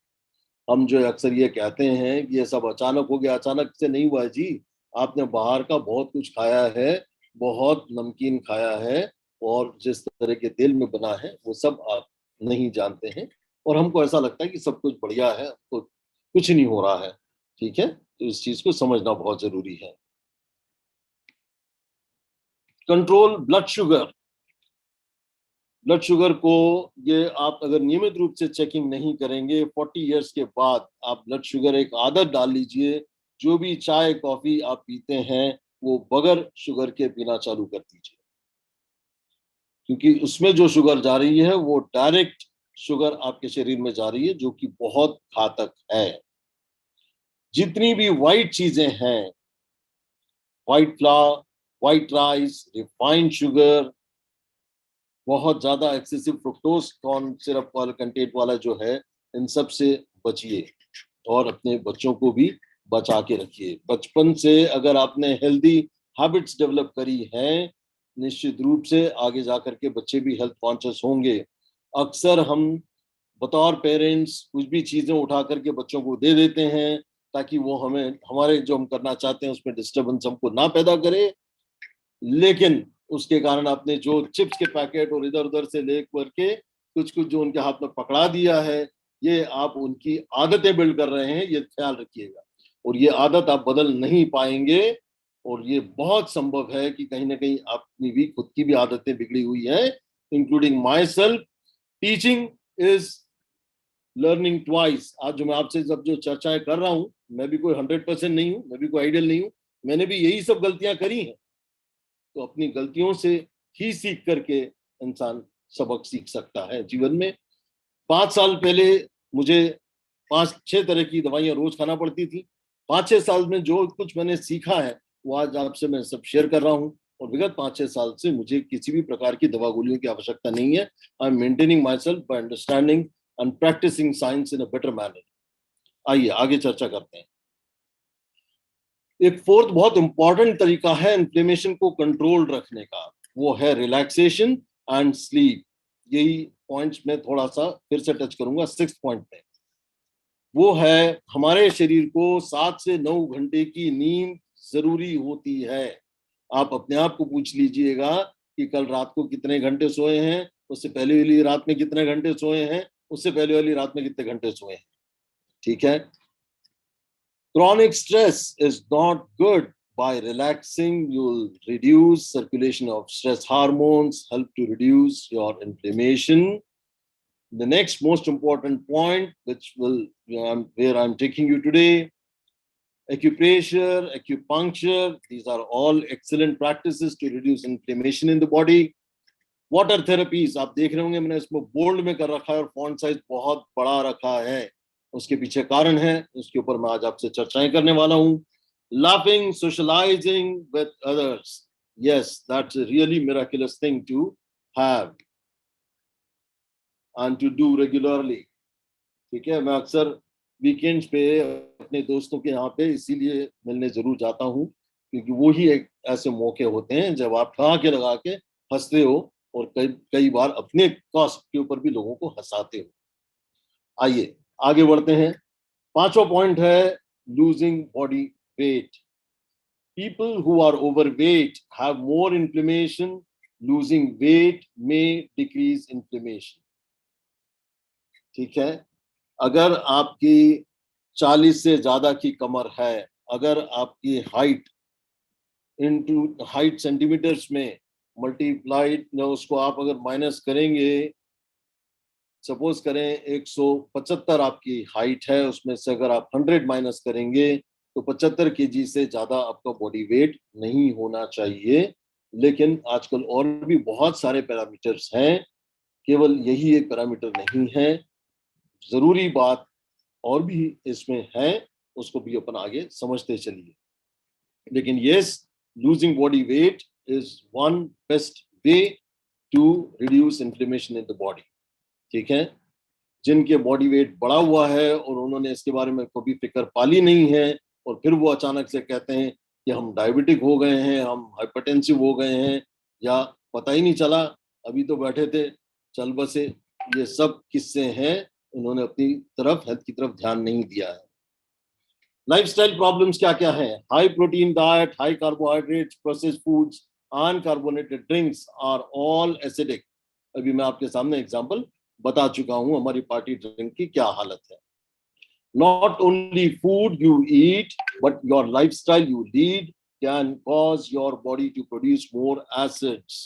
B: हम जो अक्सर ये कहते हैं कि ये सब अचानक हो गया, अचानक से नहीं हुआ है जी। आपने बाहर का बहुत कुछ खाया है, बहुत नमकीन खाया है, और जिस तरह के तेल में बना है वो सब आप नहीं जानते हैं, और हमको ऐसा लगता है कि सब कुछ बढ़िया है, तो कुछ नहीं हो रहा है। ठीक है, तो इस चीज को समझना बहुत जरूरी है। Control blood sugar. Blood sugar को ये आप अगर नियमित रूप से चेकिंग नहीं करेंगे, 40 इयर्स के बाद आप ब्लड शुगर एक आदत डाल लीजिए। जो भी चाय कॉफी आप पीते हैं वो बगैर शुगर के पीना चालू कर दीजिए, क्योंकि उसमें जो शुगर जा रही है वो डायरेक्ट शुगर आपके शरीर में जा रही है, जो कि बहुत घातक है। जितनी भी वाइट चीजें हैं, white flower, white rice, refined sugar, बहुत ज्यादा एक्सेसिव फ्रुक्टोज कॉर्न सिरप वाला कंटेंट वाला जो है, इन सब से बचिए और अपने बच्चों को भी बचा के रखिए। बचपन से अगर आपने हेल्दी हैबिट्स डेवलप करी हैं, निश्चित रूप से आगे जाकर के बच्चे भी हेल्थ कॉन्शियस होंगे। अक्सर हम बतौर पेरेंट्स कुछ भी चीजें उठा करके बच्चों को दे देते हैं ताकि वो हमें हमारे जो हम करना चाहते हैं उसमें डिस्टर्बेंस हमको ना पैदा करे, लेकिन उसके कारण आपने जो चिप्स के पैकेट और इधर उधर से ले करके कुछ कुछ जो उनके हाथ में पकड़ा दिया है, ये आप उनकी आदतें बिल्ड कर रहे हैं, ये ख्याल रखिएगा। और ये आदत आप बदल नहीं पाएंगे, और ये बहुत संभव है कि कहीं ना कहीं अपनी भी खुद की भी आदतें बिगड़ी हुई है, including my self. Teaching is learning twice. आज जो मैं आपसे सब जो चर्चाएं कर रहा हूं, मैं भी कोई 100% नहीं हूं, मैं भी कोई आइडियल नहीं हूं, मैंने भी यही सब गलतियां करी हैं। तो अपनी गलतियों से ही सीख करके इंसान सबक सीख सकता है जीवन में। 5 साल पहले मुझे 5-6 तरह की दवाइयां रोज खाना पड़ती थी। 5-6 साल में जो कुछ मैंने सीखा है वो आज आपसे मैं सब शेयर कर रहा हूं, और विगत 5-6 साल से मुझे किसी भी प्रकार की दवा गोलियों की आवश्यकता नहीं है। I am maintaining my self by understanding and practicing science in a better manner. आइए आगे चर्चा करते हैं। एक फोर्थ बहुत इंपॉर्टेंट तरीका है इन्फ्लेमेशन को कंट्रोल रखने का, वो है रिलैक्सेशन एंड स्लीप। यही पॉइंट्स में थोड़ा सा फिर से टच करूंगा 6th पॉइंट में। वो है हमारे शरीर को 7 से 9 घंटे की नींद जरूरी होती है। आप अपने आप को पूछ लीजिएगा कि कल रात को कितने घंटे सोए हैं, उससे पहले वाली रात में कितने घंटे सोए हैं, उससे पहले वाली रात में कितने घंटे सोए हैं। ठीक है। Chronic stress is not good. By relaxing, you'll reduce circulation of stress hormones, help to reduce your inflammation. The next most important point, which where I'm taking you today, acupressure, acupuncture, these are all excellent practices to reduce inflammation in the body. Water therapies, आप देख रहे होंगे मैंने इसमें bold में कर रखा है और फॉन्ट साइज बहुत बड़ा रखा है। उसके पीछे कारण है, उसके ऊपर मैं आज आपसे चर्चाएं करने वाला हूं। Laughing, socializing with others, yes, that's a really miraculous thing to have and to do regularly. ठीक है, मैं अक्सर वीकेंड्स पे अपने दोस्तों के यहाँ पे इसीलिए मिलने जरूर जाता हूँ, क्योंकि वो ही एक ऐसे मौके होते हैं जब आप ठहाके लगा के हंसते हो और कई बार अपने कॉस्ट के ऊपर भी लोगों को हंसाते हो। आइए आगे बढ़ते हैं। 5वां पॉइंट है losing body wait. People who are overweight have more inflammation. Losing weight may decrease inflammation. ठीक है, अगर आपकी 40 से ज्यादा की कमर है, अगर आपकी हाइट इनटू हाइट सेंटीमीटर्स में मल्टीप्लाइड, उसको आप अगर माइनस करेंगे, सपोज करें 175 आपकी हाइट है, उसमें से अगर आप 100 माइनस करेंगे तो 75 केजी से ज्यादा आपका बॉडी वेट नहीं होना चाहिए। लेकिन आजकल और भी बहुत सारे पैरामीटर्स हैं, केवल यही एक पैरामीटर नहीं है। जरूरी बात और भी इसमें है, उसको भी अपन आगे समझते चलिए। लेकिन yes, losing body weight is one best way to reduce inflammation in the body. ठीक है, जिनके बॉडी वेट बढ़ा हुआ है और उन्होंने इसके बारे में कभी फिक्र पाली नहीं है, और फिर वो अचानक से कहते हैं कि हम डायबिटिक हो गए हैं, हम हाइपरटेंसिव हो गए हैं, या पता ही नहीं चला, अभी तो बैठे थे, चल बसे। ये सब किस्से हैं, उन्होंने अपनी तरफ, हेल्थ की तरफ ध्यान नहीं दिया है। लाइफस्टाइल प्रॉब्लम्स क्या क्या है? High protein diet, high carbohydrates, processed foods, uncarbonated drinks are all acidic. अभी मैं आपके सामने एग्जांपल बता चुका हूं हमारी पार्टी ड्रिंक की क्या हालत है। Not only food you eat, but your lifestyle you lead can cause your body to produce more acids.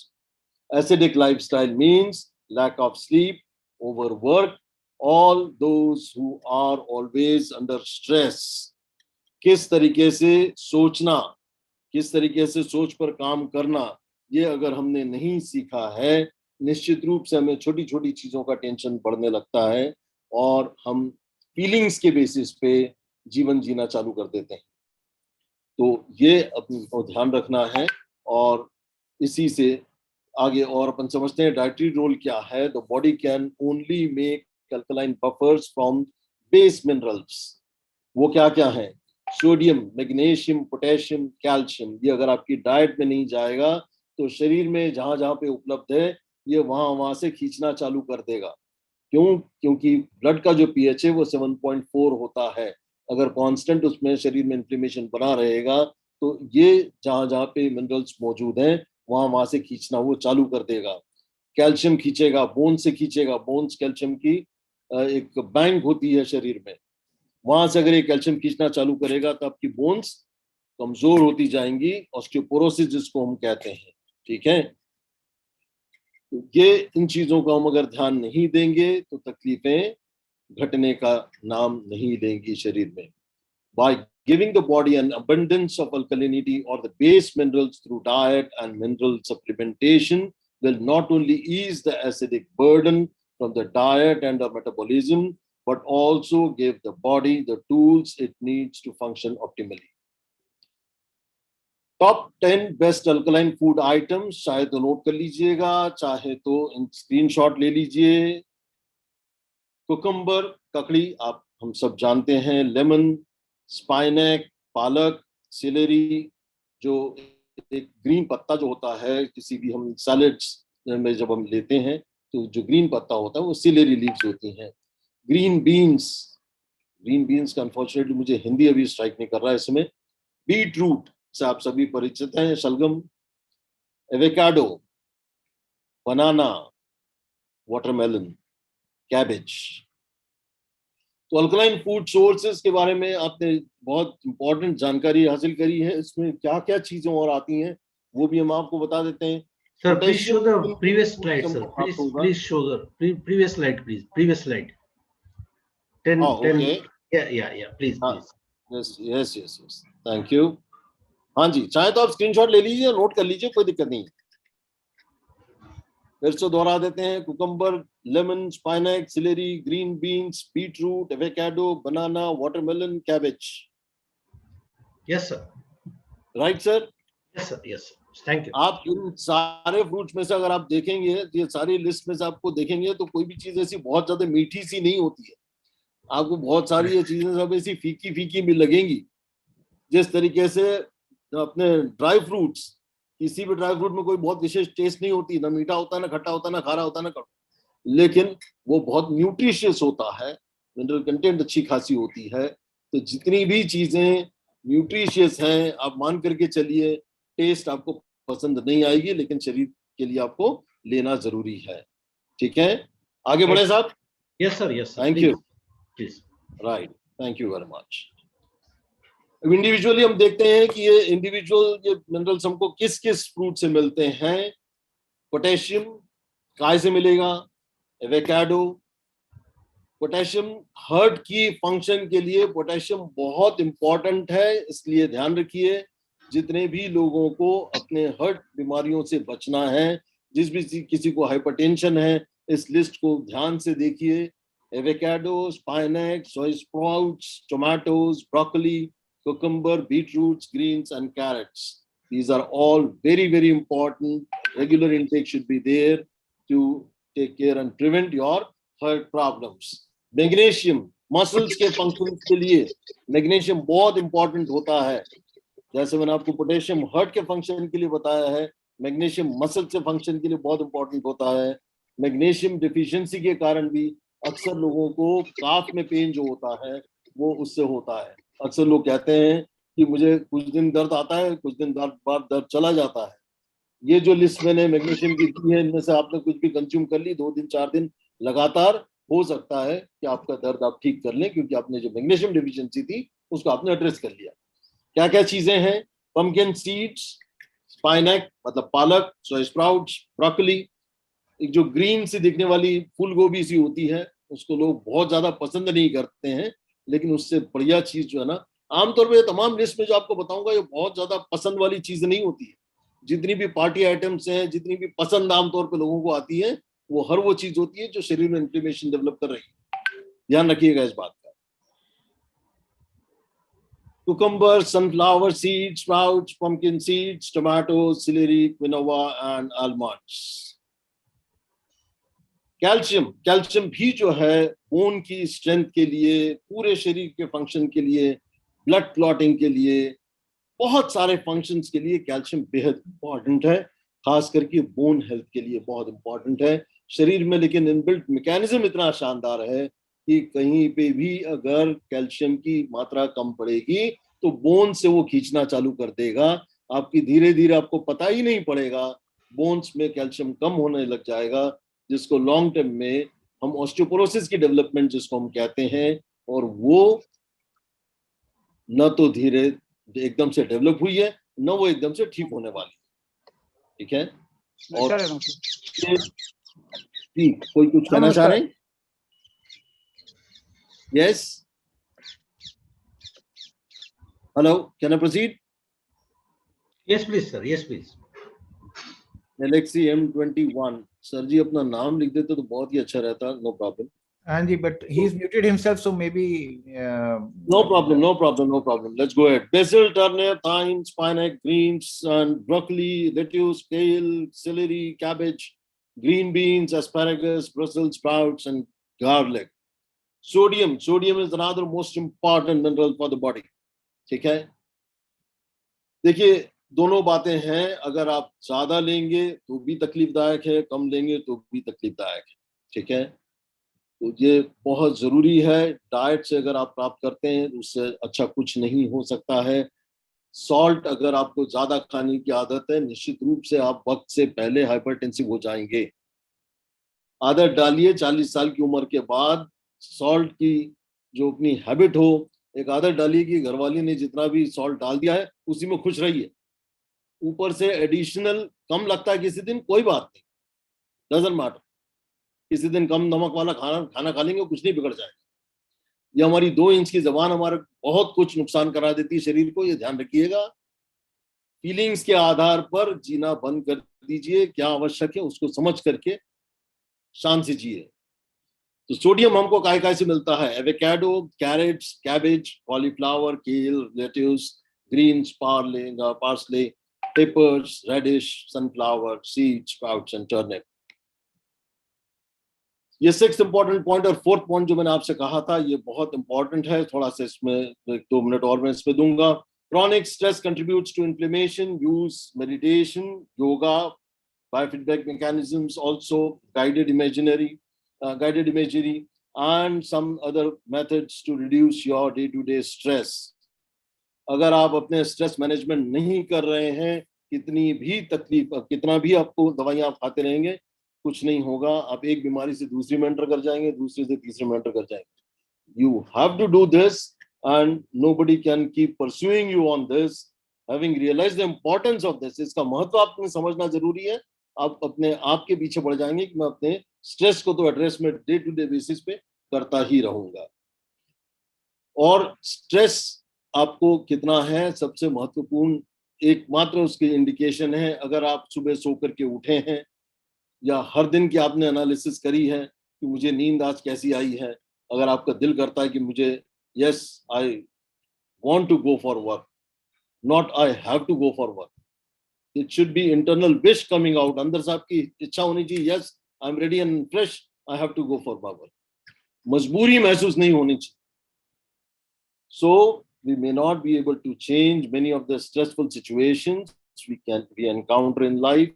B: Acidic lifestyle means lack of sleep, overwork, all those who are always under stress. किस तरीके से सोचना, किस तरीके से सोच पर काम करना, ये अगर हमने नहीं सीखा है, निश्चित रूप से हमें छोटी छोटी चीजों का टेंशन बढ़ने लगता है और हम फीलिंग्स के बेसिस पे जीवन जीना चालू कर देते हैं। तो ये अपने को ध्यान रखना है। और इसी से आगे और अपन समझते हैं डाइटरी रोल क्या है। The body can only make alkaline buffers from base minerals. वो क्या क्या है? Sodium, magnesium, potassium, calcium. ये अगर आपकी डाइट में नहीं जाएगा तो शरीर में जहां जहां पे उपलब्ध है ये वहां से खींचना चालू कर देगा। क्यों? क्योंकि ब्लड का जो पीएच है वो 7.4 होता है। अगर कांस्टेंट उसमें शरीर में इन्फ्लेमेशन बना रहेगा तो ये जहां जहां पे मिनरल्स मौजूद हैं वहां से खींचना वो चालू कर देगा। कैल्शियम खींचेगा, बोन से खींचेगा। बोन्स कैल्शियम की एक बैंक होती है शरीर में, वहां से अगर ये कैल्शियम खींचना चालू करेगा तो आपकी बोन्स कमजोर होती जाएंगी, ऑस्टियोपोरोसिस जिसको हम कहते हैं। ठीक है, तो ये इन चीजों को हम अगर ध्यान नहीं देंगे तो तकलीफें घटने का नाम नहीं लेंगी शरीर में। By giving the body an abundance of alkalinity or the base minerals through diet and mineral supplementation will not only ease the acidic burden from the diet and the metabolism, but also give the body the tools it needs to function optimally. Top 10 best alkaline food items, चाहे तो note कर लीजिएगा, चाहे तो screenshot ले लीजिए। Cucumber, ककड़ी, आप हम सब जानते हैं। लेमन, स्पाइनैक, पालक, सिलेरी, जो एक ग्रीन पत्ता जो होता है किसी भी हम सैलेड्स में जब हम लेते हैं तो जो ग्रीन पत्ता होता है वो सिलेरी लीव्स होती हैं। ग्रीन बीन्स, ग्रीन बीन्स का अनफॉर्चुनेटली मुझे हिंदी अभी स्ट्राइक नहीं कर रहा है इसमें। बीट रूट से आप सभी परिचित हैं। शलगम, एवोकाडो, बनाना, वाटरमेलन, कैबेज। तो अल्कलाइन फूड सोर्सेज के बारे में आपने बहुत इंपॉर्टेंट जानकारी हासिल करी है। इसमें क्या क्या चीजें और आती हैं वो भी हम आपको बता देते हैं।
C: Sir, please show the previous slide, sir. Please show the previous slide, please. Previous slide. 10,
B: Oh,
C: 10.
B: okay.
C: Yeah. Please, please.
B: Yes. Thank you. हाँ जी, चाहे तो आप स्क्रीनशॉट ले लीजिए, नोट कर लीजिए, कोई दिक्कत नहीं। फिर से दोहरा देते हैं। Cucumber, lemon, spinach, celery, green beans, beet root, avocado, banana, watermelon, cabbage.
C: Yes, sir.
B: Right sir?
C: Yes, sir. Thank you.
B: आप इन सारे फ्रूट्स में से अगर आप देखेंगे, ये सारी लिस्ट में से आपको देखेंगे तो कोई भी चीज ऐसी बहुत ज्यादा मीठी सी नहीं होती है। आपको बहुत सारी ये चीजें सब ऐसी फीकी फीकी भी लगेंगी। जिस तरीके से अपने ड्राई फ्रूट्स, किसी भी ड्राई फ्रूट में कोई बहुत विशेष टेस्ट नहीं होती, ना मीठा होता है, ना खट्टा होता है, ना खारा होता है, ना कड़वा, लेकिन वो बहुत न्यूट्रिशियस होता है। मिनरल कंटेंट अच्छी खासी होती है। तो जितनी भी चीजें न्यूट्रिशियस हैं, आप मान करके चलिए, टेस्ट आपको पसंद नहीं आएगी, लेकिन शरीर के लिए आपको लेना जरूरी है। ठीक है, आगे बढ़े साहब।
C: Yes, sir.
B: Thank you.
C: Please.
B: Right, thank you very much. Individually हम देखते हैं कि ये इंडिविजुअल ये मिनरल्स हमको किस किस फ्रूट से मिलते हैं। पोटेशियम काय से मिलेगा? एवोकाडो। पोटेशियम हार्ट की फंक्शन के लिए पोटेशियम बहुत इंपॉर्टेंट है, इसलिए ध्यान रखिए। जितने भी लोगों को अपने हार्ट बीमारियों से बचना है, जिस भी किसी को हाइपरटेंशन है, इस लिस्ट को ध्यान से देखिए। Avocado, spinach, soya sprouts, tomatoes, broccoli, cucumber, beetroots, greens, and carrots. These are all very, very important. Regular intake should be there to take care and prevent your heart problems. Magnesium, muscles के functions के लिए magnesium बहुत important होता है। जैसे मैंने आपको potassium heart के फंक्शन के लिए बताया है, मैग्नीशियम मसल से फंक्शन के लिए बहुत इंपॉर्टेंट होता है। मैग्नीशियम डिफिशियंसी के कारण भी अक्सर लोगों को काफ में पेन जो होता है वो उससे होता है। अक्सर लोग कहते हैं कि मुझे कुछ दिन दर्द आता है, कुछ दिन बाद दर्द चला जाता है। ये जो लिस्ट मैंने मैग्नीशियम की दी है, इनमें से आपने कुछ भी कंज्यूम कर ली 2 दिन 4 दिन लगातार, हो सकता है कि आपका दर्द आप ठीक कर लें, क्योंकि आपने जो मैग्नीशियम डिफिशियंसी थी उसको आपने एड्रेस कर लिया। क्या क्या चीजें हैं? पंपकिन सीड्स, स्पाइनैक मतलब पालक, सोया स्प्राउट्स, ब्रोकली, एक जो ग्रीन सी दिखने वाली फूल गोभी सी होती है उसको लोग बहुत ज्यादा पसंद नहीं करते हैं, लेकिन उससे बढ़िया चीज जो है ना, आमतौर पर तमाम लिस्ट में जो आपको बताऊंगा ये बहुत ज्यादा पसंद वाली चीज नहीं होती है। जितनी भी पार्टी आइटम्स हैं, जितनी भी पसंद आमतौर पर लोगों को आती है, वो हर वो चीज होती है जो शरीर में इन्फ्लेमेशन डेवलप कर रही है। ध्यान रखिएगा इस बात का। Cucumber, sunflower seeds, sprouts, pumpkin seeds, tomatoes, celery, quinoa and almonds. Calcium भी जो है बोन की स्ट्रेंथ के लिए, पूरे शरीर के फंक्शन के लिए, ब्लड क्लॉटिंग के लिए, बहुत सारे फंक्शंस के लिए कैल्शियम बेहद इंपॉर्टेंट है, खास करके बोन हेल्थ के लिए बहुत इंपॉर्टेंट है शरीर में। लेकिन इनबिल्ट मैकेनिज्म इतना शानदार है कि कहीं पे भी अगर कैल्शियम की मात्रा कम पड़ेगी तो बोन से वो खींचना चालू कर देगा। आपकी धीरे धीरे आपको पता ही नहीं पड़ेगा बोन्स में कैल्शियम कम होने लग जाएगा, जिसको लॉन्ग टर्म में हम ऑस्टियोपोरोसिस की डेवलपमेंट जिसको हम कहते हैं, और वो न तो धीरे एकदम से डेवलप हुई है, न वो एकदम से ठीक होने वाली है। ठीक है? और ठीक, कोई कुछ कहना चाह रहे हैं? Yes, hello, can I proceed?
C: Yes, please, sir. Yes, please.
B: Alexi M21 sir ji अपना नाम लिख देते तो बहुत ही अच्छा रहता। No problem.
E: हाँ जी, but he's muted himself, so maybe
B: no problem. Let's go ahead. Basil, turnip, thyme, spinach, greens and broccoli, lettuce, kale, celery, cabbage, green beans, asparagus, Brussels sprouts and garlic. Sodium is another most important mineral for the body. ठीक है? देखिए दोनों बातें हैं, अगर आप ज्यादा लेंगे तो भी तकलीफदायक है, कम लेंगे तो भी तकलीफदायक है। ठीक है? तो ये बहुत जरूरी है। डाइट से अगर आप प्राप्त करते हैं तो उससे अच्छा कुछ नहीं हो सकता है। सॉल्ट अगर आपको ज्यादा खाने की आदत है, निश्चित रूप से आप वक्त से पहले हाइपरटेंसिव हो जाएंगे। आदत डालिए 40 साल की उम्र के बाद, सॉल्ट की जो अपनी हैबिट हो, एक आदत डालिए कि घरवाली ने जितना भी सॉल्ट डाल दिया है उसी में खुश रहिए। ऊपर से एडिशनल कम लगता है किसी दिन, कोई बात नहीं, डजंट मैटर। किसी दिन कम नमक वाला खाना खा लेंगे, कुछ नहीं बिगड़ जाएगा। ये हमारी 2 इंच की जबान हमारे बहुत कुछ नुकसान करा देती है शरीर को, ये ध्यान रखिएगा। फीलिंग्स के आधार पर जीना बंद कर दीजिए, क्या आवश्यक है उसको समझ करके शांत से जिए। तो सोडियम हमको काय से मिलता है? Avocado, carrots, cabbage, cauliflower, kale, lettuce, greens, parsley, peppers, radish, sunflower, seeds, sprouts and turnip. ये 6th इंपॉर्टेंट पॉइंट। और 4th पॉइंट जो मैंने आपसे कहा था ये बहुत इंपॉर्टेंट है, थोड़ा सा इसमें 2 मिनट और मैं इसमें दूंगा। Chronic stress contributes to inflammation. Use meditation, yoga, biofeedback mechanisms, also guided imagery, and some other methods to reduce your day-to-day stress. अगर आप अपने स्ट्रेस मैनेजमेंट नहीं कर रहे हैं, कितनी भी तकलीफ, कितना भी आपको दवाइयां आप खाते रहेंगे, कुछ नहीं होगा। आप एक बीमारी से दूसरी में एंटर कर जाएंगे, दूसरे से तीसरे में एंटर कर जाएंगे। You have to do this and nobody can keep pursuing you on this. Having realized the importance of this, इसका महत्व आपने समझना जरूरी है। आप अपने आप के पीछे पड़ जाएंगे कि मैं अपने स्ट्रेस को तो एड्रेस में डे टू डे बेसिस पे करता ही रहूंगा। और स्ट्रेस आपको कितना है, सबसे महत्वपूर्ण एकमात्र उसकी इंडिकेशन है, अगर आप सुबह सो करके उठे हैं या हर दिन की आपने एनालिसिस करी है कि मुझे नींद आज कैसी आई है। अगर आपका दिल करता है कि मुझे yes I want to go for work, not I have to go for work, it should be internal wish coming out. अंदर से आपकी इच्छा होनी चाहिए, yes I am ready and fresh, I have to go for my work. मजबूरी महसूस नहीं होनी चाहिए। सो we may not be able to change many of the stressful situations we encounter in life,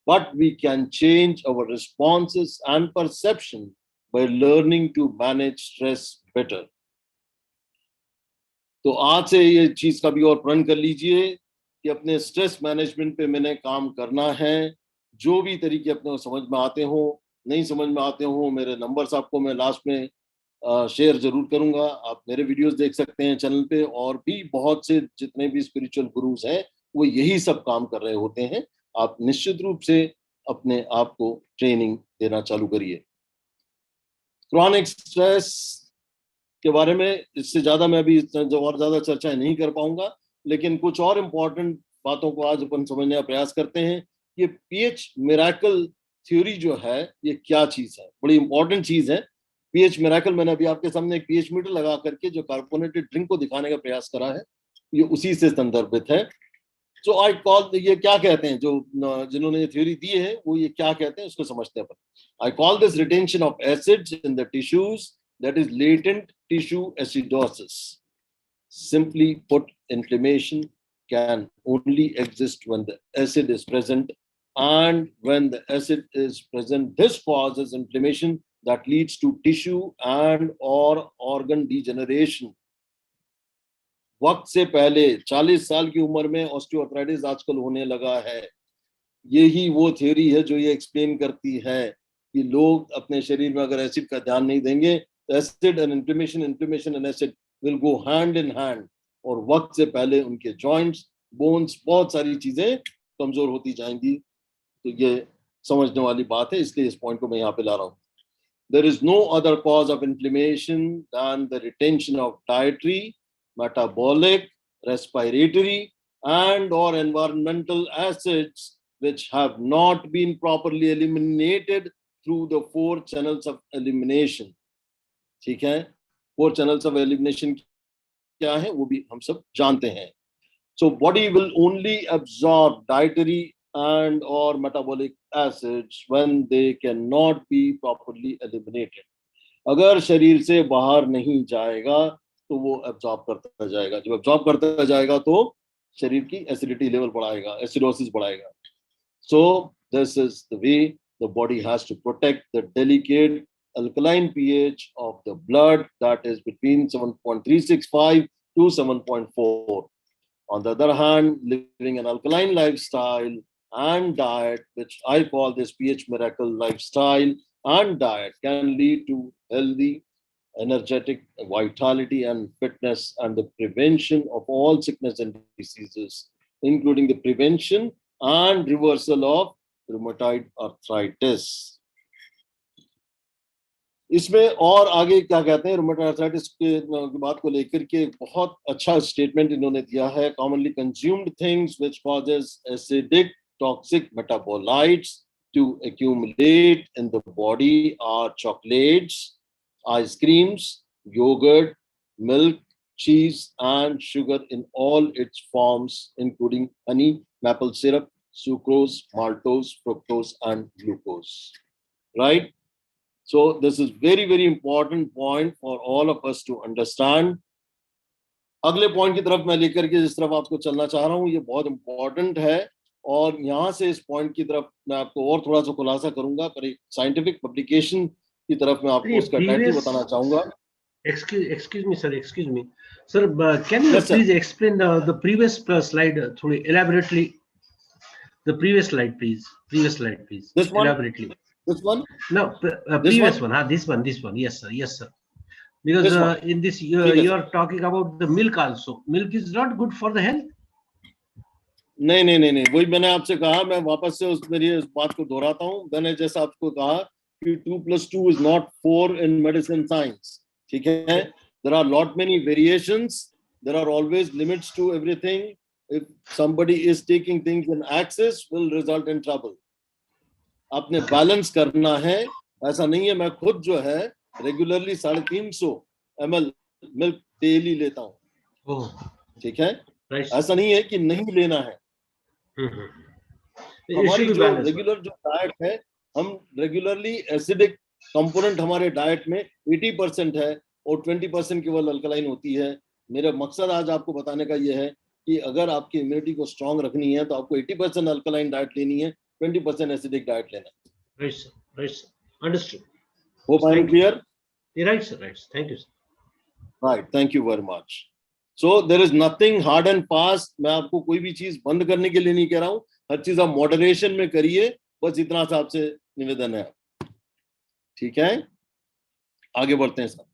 B: but we can change our responses and perception by learning to manage stress better. तो आज से ये चीज का भी और प्रण कर लीजिए कि अपने स्ट्रेस मैनेजमेंट पे मैंने काम करना है। जो भी तरीके अपने को समझ में आते हो, नहीं समझ में आते हो, मेरे नंबर्स आपको मैं लास्ट में शेयर जरूर करूंगा। आप मेरे वीडियोस देख सकते हैं चैनल पे, और भी बहुत से जितने भी स्पिरिचुअल गुरुज हैं वो यही सब काम कर रहे होते हैं। आप निश्चित रूप से अपने आप को ट्रेनिंग देना चालू करिए। क्रॉनिक स्ट्रेस के बारे में इससे ज्यादा मैं अभी और ज्यादा चर्चाएं नहीं कर पाऊंगा, लेकिन कुछ और इम्पोर्टेंट बातों को आज अपन समझने का प्रयास करते हैं। ये पीएच मिरेकल थ्योरी जो है ये क्या चीज है, बड़ी इंपॉर्टेंट चीज है। पीएच मिरेकल मैंने अभी आपके सामने एक पीएच मीटर लगा करके जो कार्बोनेटेड ड्रिंक को दिखाने का प्रयास करा है, ये उसी से संदर्भित है। सो आई कॉल, ये क्या कहते हैं, जो जिन्होंने ये थ्योरी दी है वो ये क्या कहते हैं उसको समझते हैं अपन। I call this retention of acids in the tissues, that is latent tissue acidosis. Simply put, inflammation can only exist when the acid is present, and when the acid is present, this causes inflammation that leads to tissue and or organ degeneration. वक्त से पहले 40 साल की उम्र में osteoarthritis आजकल होने लगा है। यही वो थ्योरी है जो ये एक्सप्लेन करती है कि लोग अपने शरीर में अगर एसिड का ध्यान नहीं देंगे, acid and inflammation and acid will go hand in hand, और वक्त से पहले उनके joints, bones, बहुत सारी चीजें कमजोर होती जाएंगी। तो ये समझने वाली बात है, इसलिए इस पॉइंट को मैं यहाँ पे ला रहा हूँ। There is no other cause of inflammation than the retention of dietary, metabolic, respiratory, and or environmental acids which have not been properly eliminated through the 4 channels of elimination. ठीक है, 4 channels of elimination क्या है वो भी हम सब जानते हैं। So body will only absorb dietary and or metabolic acids when they cannot be properly eliminated. अगर शरीर से बाहर नहीं जाएगा तो वो एब्जॉर्ब करता जाएगा। जब एब्जॉर्ब करता जाएगा तो शरीर की एसिडिटी लेवल बढ़ाएगा, एसिडोसिस बढ़ाएगा। So this is the way the body has to protect the delicate alkaline pH of the blood, that is between 7.365 to 7.4. On the other hand, living an alkaline lifestyle and diet, which I call this pH miracle lifestyle and diet, can lead to healthy, energetic vitality and fitness, and the prevention of all sickness and diseases, including the prevention and reversal of rheumatoid arthritis. इसमें और आगे क्या कहते हैं, rheumatoid arthritis के बात को लेकर के बहुत अच्छा स्टेटमेंट इन्होंने दिया है। Commonly consumed things which causes acidic toxic metabolites to accumulate in the body are chocolates, ice creams, yogurt, milk, cheese, and sugar in all its forms, including honey, maple syrup, sucrose, maltose, fructose, and glucose. Right? So this is very important point for all of us to understand. अगले point की तरफ मैं लेकर के जिस तरफ आपको चलना चाह रहा हूँ ये बहुत इंपॉर्टेंट है, और यहाँ से इस पॉइंट की तरफ मैं आपको और थोड़ा सा खुलासा करूंगा, पर एक साइंटिफिक पब्लिकेशन की तरफ मैं आपको उसका टाइटल बताना चाहूंगा।
C: Excuse me, sir. Can you please explain the previous slide थोड़ी elaborately? The previous slide, please.
B: This one?
C: Elaborately.
B: This one?
C: No, previous one. This one. Yes, sir. Because in this you are talking about the milk also. Milk is not good for the health.
B: नहीं, वही मैंने आपसे कहा, मैं वापस से मेरी इस बात को दोहराता हूँ। मैंने जैसा आपको कहा कि 2 + 2 is not 4 in medicine science. ठीक है, there are lot many variations, there are always limits to everything. If somebody is taking things in excess, will result in trouble. आपने बैलेंस करना है, ऐसा नहीं है। मैं खुद जो है रेगुलरली 350 ml मिल्क डेली लेता हूँ। ठीक है, ऐसा नहीं है कि नहीं लेना है। हमारी जो रेगुलर जो डाइट है, हम रेगुलरली एसिडिक कंपोनेंट हमारे डाइट में 80% है और 20% केवल अल्कलाइन होती है। मेरा मकसद आज आपको बताने का ये है कि अगर आपकी इम्यूनिटी को स्ट्रांग रखनी है तो आपको 80% अल्कलाइन डाइट लेनी है, 20% एसिडिक डाइट लेना है.
C: Right, sir. Right, sir. Understood.
B: Hope I am
C: Thank you.
B: clear.
C: Right, sir. Right. Thank you, sir.
B: Right. Thank you very much. So there is nothing hard and fast. मैं आपको कोई भी चीज बंद करने के लिए नहीं कह रहा हूँ. हर चीज आप मॉडरेशन में करिए. बस इतना सा आपसे निवेदन है. ठीक है, आगे बढ़ते हैं sir.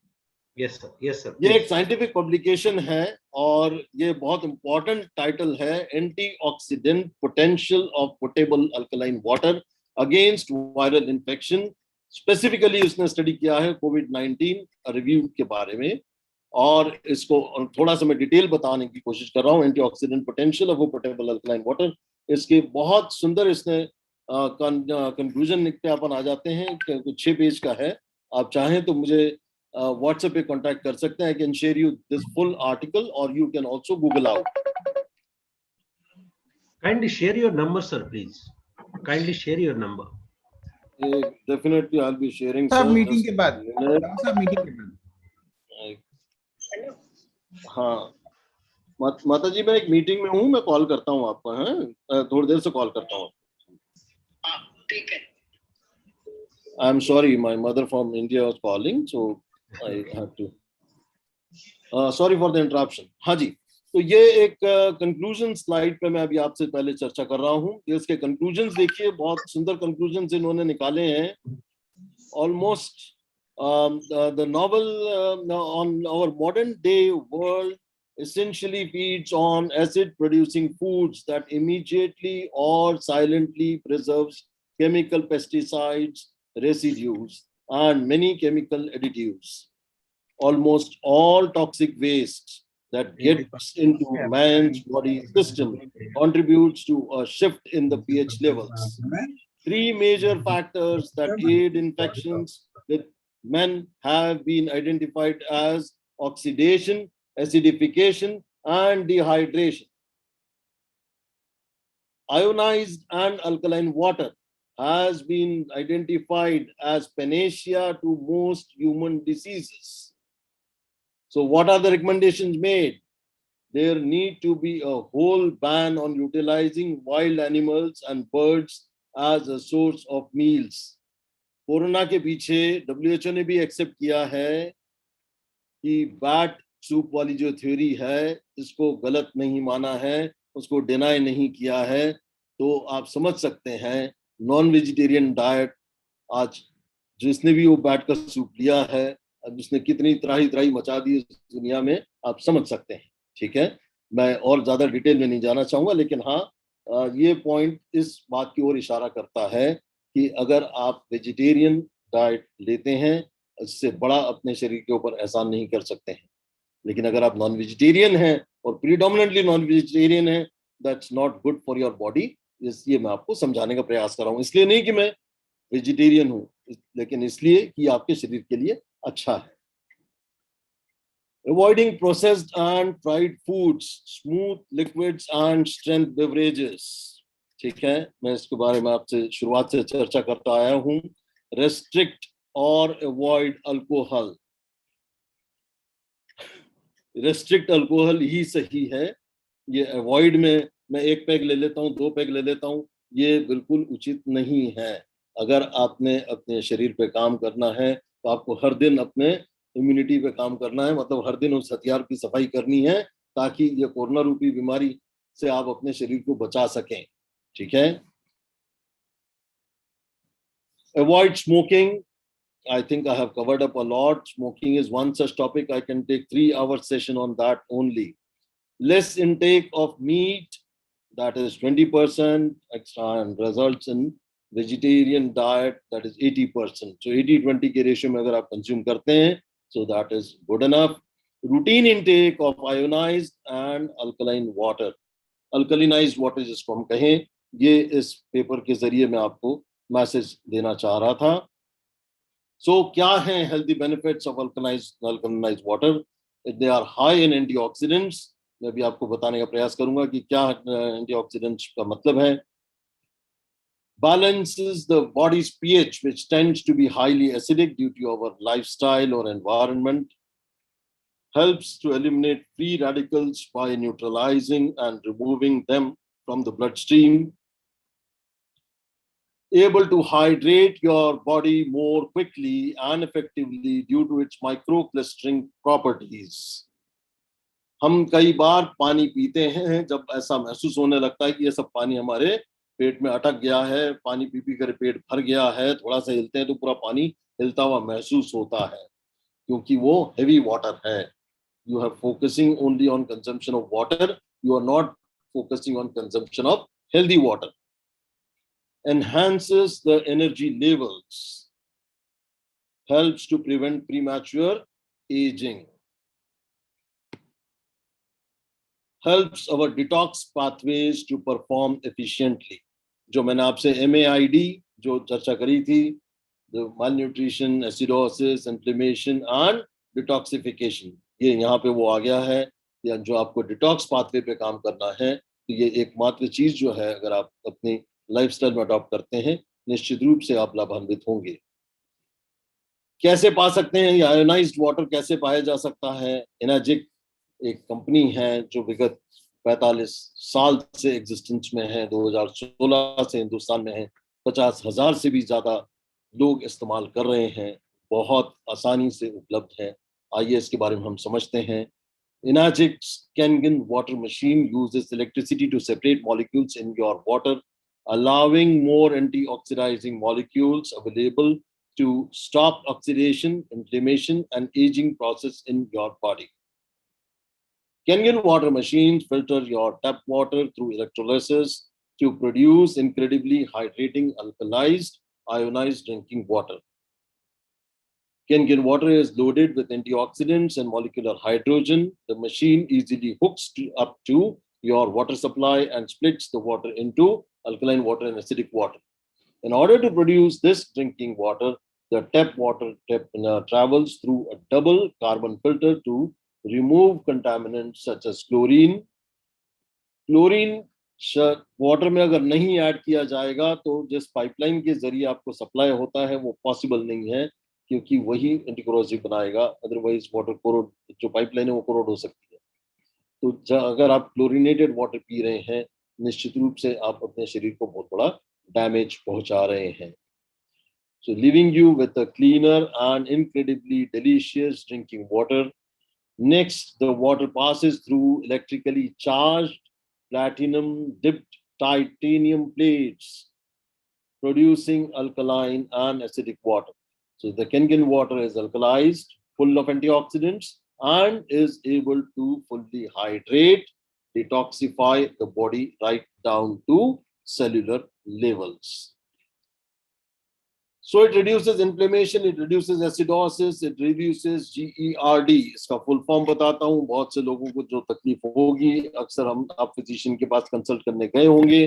C: Yes, sir. Yes, sir.
B: ये
C: Please.
B: एक साइंटिफिक पब्लिकेशन है और ये बहुत इंपॉर्टेंट टाइटल है, antioxidant potential of potable alkaline water against viral infection. Specifically उसने स्टडी किया है कोविड-19 रिव्यू के बारे में और इसको थोड़ा सा मैं डिटेल बताने की कोशिश कर रहा हूँ. Antioxidant potential of potable alkaline water, इसके बहुत सुंदर इसने कंक्लूजन पे अपन आ जाते हैं. कुछ 6 पेज का है. आप चाहें तो मुझे WhatsApp पे कांटेक्ट कर सकते हैं. I can share you this full article or you can also Google out.
C: Kindly share your number, sir, please. Kindly share your number.
B: Definitely I'll be sharing.
E: सब
B: sir.
E: मीटिंग
B: Just
E: के बाद,
B: a minute.
E: सब meeting के बाद.
B: हाँ माता जी, मैं एक मीटिंग में हूँ, मैं कॉल करता हूँ आपको. हैं, थोड़ी देर से कॉल करता हूँ.
F: ठीक है.
B: I'm sorry, my mother from India was calling, so I had to. Sorry for the interruption. हाँ जी, तो ये एक कंक्लूजन स्लाइड पे मैं अभी आपसे पहले चर्चा कर रहा हूँ. इसके कंक्लूजन्स देखिए, बहुत सुंदर कंक्लूजन्स इन्होंने निकाले हैं. Almost the novel on our modern day world essentially feeds on acid producing foods that immediately or silently preserves chemical pesticides, residues, and many chemical additives. Almost all toxic waste that gets into man's body system contributes to a shift in the pH levels. 3 major factors that aid infections with men have been identified as oxidation, acidification, and dehydration. Ionized and alkaline water has been identified as panacea to most human diseases. So what are the recommendations made? There need to be a whole ban on utilizing wild animals and birds as a source of meals. Corona के पीछे WHO ने भी accept किया है कि bat soup वाली जो theory है, इसको गलत नहीं माना है, उसको डिनाई नहीं किया है. तो आप समझ सकते हैं नॉन वेजिटेरियन डाइट, आज जिसने भी वो बैट का सूप लिया है, अब उसने कितनी त्राही मचा दी इस दुनिया में, आप समझ सकते हैं. ठीक है, मैं और ज्यादा डिटेल में नहीं जाना चाहूंगा, लेकिन हाँ, ये पॉइंट इस बात की ओर इशारा करता है कि अगर आप वेजिटेरियन डाइट लेते हैं, इससे बड़ा अपने शरीर के ऊपर एहसान नहीं कर सकते हैं. लेकिन अगर आप नॉन वेजिटेरियन हैं और प्रीडोमिनेंटली नॉन वेजिटेरियन हैं, that's not good for your body. इसलिए मैं आपको समझाने का प्रयास कर रहा हूँ. इसलिए नहीं कि मैं वेजिटेरियन हूँ, लेकिन इसलिए कि आपके शरीर के लिए अच्छा है. Avoiding processed and fried foods, smooth liquids and strength beverages. ठीक है, मैं इसके बारे में आपसे शुरुआत से चर्चा करता आया हूँ. Restrict or avoid alcohol. Restrict alcohol ही सही है. ये avoid में मैं 1 पैग ले लेता हूँ, 2 पैग ले लेता हूँ, ये बिल्कुल उचित नहीं है. अगर आपने अपने शरीर पे काम करना है तो आपको हर दिन अपने इम्यूनिटी पे काम करना है. मतलब हर दिन उस हथियार की सफाई करनी है ताकि ये कोरोना रूपी बीमारी से आप अपने शरीर को बचा सकें. ठीक है. Avoid smoking. I think I have covered up a lot. Smoking is one such topic. I can take 3-hour session on that only. Less intake of meat, that is 20% extra, and results in vegetarian diet, that is 80%. So 80-20 के ratio में अगर आप consume करते हैं, so that is good enough. Routine intake of ionized and alkaline water. Alkalinized water जिसको हम कहें, ये इस पेपर के जरिए मैं आपको मैसेज देना चाह रहा था. So क्या हैं healthy benefits of alkalinized water? They are high in antioxidants. मैं भी आपको बताने का प्रयास करूंगा कि क्या एंटीऑक्सीडेंट्स का मतलब है. Balances the body's pH, which tends to be highly acidic due to our lifestyle or environment. helps to eliminate free radicals by neutralizing and removing them from the bloodstream, able to hydrate your body more quickly and effectively due to its microclustering properties. हम कई बार पानी पीते हैं जब ऐसा महसूस होने लगता है कि ये सब पानी हमारे पेट में अटक गया है, पानी पी पी कर पेट भर गया है, थोड़ा सा हिलते हैं तो पूरा पानी हिलता हुआ महसूस होता है, क्योंकि वो हेवी वाटर है. You are focusing only on consumption of water. You are not focusing on consumption of healthy water. Enhances the energy levels. Helps to prevent premature aging. Helps our detox pathways to perform efficiently. जो मैंने आपसे MAID जो चर्चा करी थी, the malnutrition, acidosis, inflammation and detoxification. ये यहाँ पे वो आ गया है, या जो आपको डिटॉक्स पाथवे पे काम करना है, तो ये एकमात्र चीज जो है अगर आप अपनी लाइफस्टाइल में अडॉप्ट करते हैं, निश्चित रूप से आप लाभान्वित होंगे. कैसे पा सकते हैं ये आयोनाइज्ड वाटर, कैसे पाया जा सकता है? एनर्जिक एक कंपनी है जो विगत 45 साल से एग्जिस्टेंस में है, 2016 से हिंदुस्तान में है, 50,000 से भी ज्यादा लोग इस्तेमाल कर रहे हैं, बहुत आसानी से उपलब्ध है. आइए इसके बारे में हम समझते हैं. Enagic Kangen water machine uses electricity to separate molecules in your water, allowing more antioxidizing molecules available to stop oxidation, inflammation, and aging process in your body. Kangen water machines filter your tap water through electrolysis to produce incredibly hydrating, alkalized, ionized drinking water. Kangen water is loaded with antioxidants and molecular hydrogen. The machine easily hooks up to your water supply and splits the water into alkaline water and acidic water. In order to produce this drinking water, the tap water travels through a double carbon filter to remove contaminants such as chlorine. Chlorine water में अगर नहीं add किया जाएगा तो जिस pipeline के जरिए आपको सप्लाई होता है वो पॉसिबल नहीं है, क्योंकि वही एंटीकोरोसिव बनाएगा, अदरवाइज वाटर कोरोड, जो पाइपलाइन है वो कोरोड हो सकती है. तो अगर आप क्लोरीनेटेड वाटर पी रहे हैं, निश्चित रूप से आप अपने शरीर को बहुत बड़ा डैमेज पहुंचा रहे हैं. So leaving you with a cleaner and incredibly delicious drinking water. Next, the water passes through electrically charged platinum dipped titanium plates, producing alkaline and acidic water. So the Kangen water is alkalized, full of antioxidants, and is able to fully hydrate, detoxify the body right down to cellular levels. So it reduces inflammation, it reduces acidosis, it reduces GERD. इसका full form बताता हूँ, बहुत से लोगों को जो तकलीफ होगी, अक्सर आप फिजिशियन के पास कंसल्ट करने गए होंगे.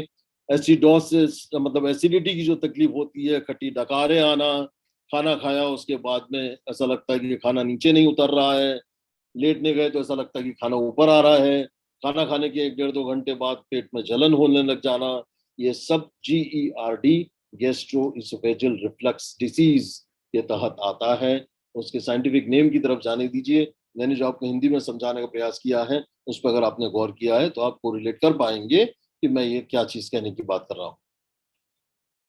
B: एसिडोसिस मतलब एसिडिटी की जो तकलीफ होती है, खट्टी डकारें आना, खाना खाया उसके बाद में ऐसा लगता है कि खाना नीचे नहीं उतर रहा है, लेटने गए तो ऐसा लगता है कि खाना ऊपर आ रहा है, खाना खाने के 1-1.5-2 घंटे बाद पेट में जलन होने लग जाना, ये सब GERD गैस्ट्रोइसोफेजियल रिफ्लक्स डिसीज के तहत आता है. उसके साइंटिफिक नेम की तरफ जाने दीजिए. मैंने जो आपको हिंदी में समझाने का प्रयास किया है उस पर अगर आपने गौर किया है तो आपको रिलेट कर पाएंगे कि मैं ये क्या चीज कहने की बात कर रहा हूँ.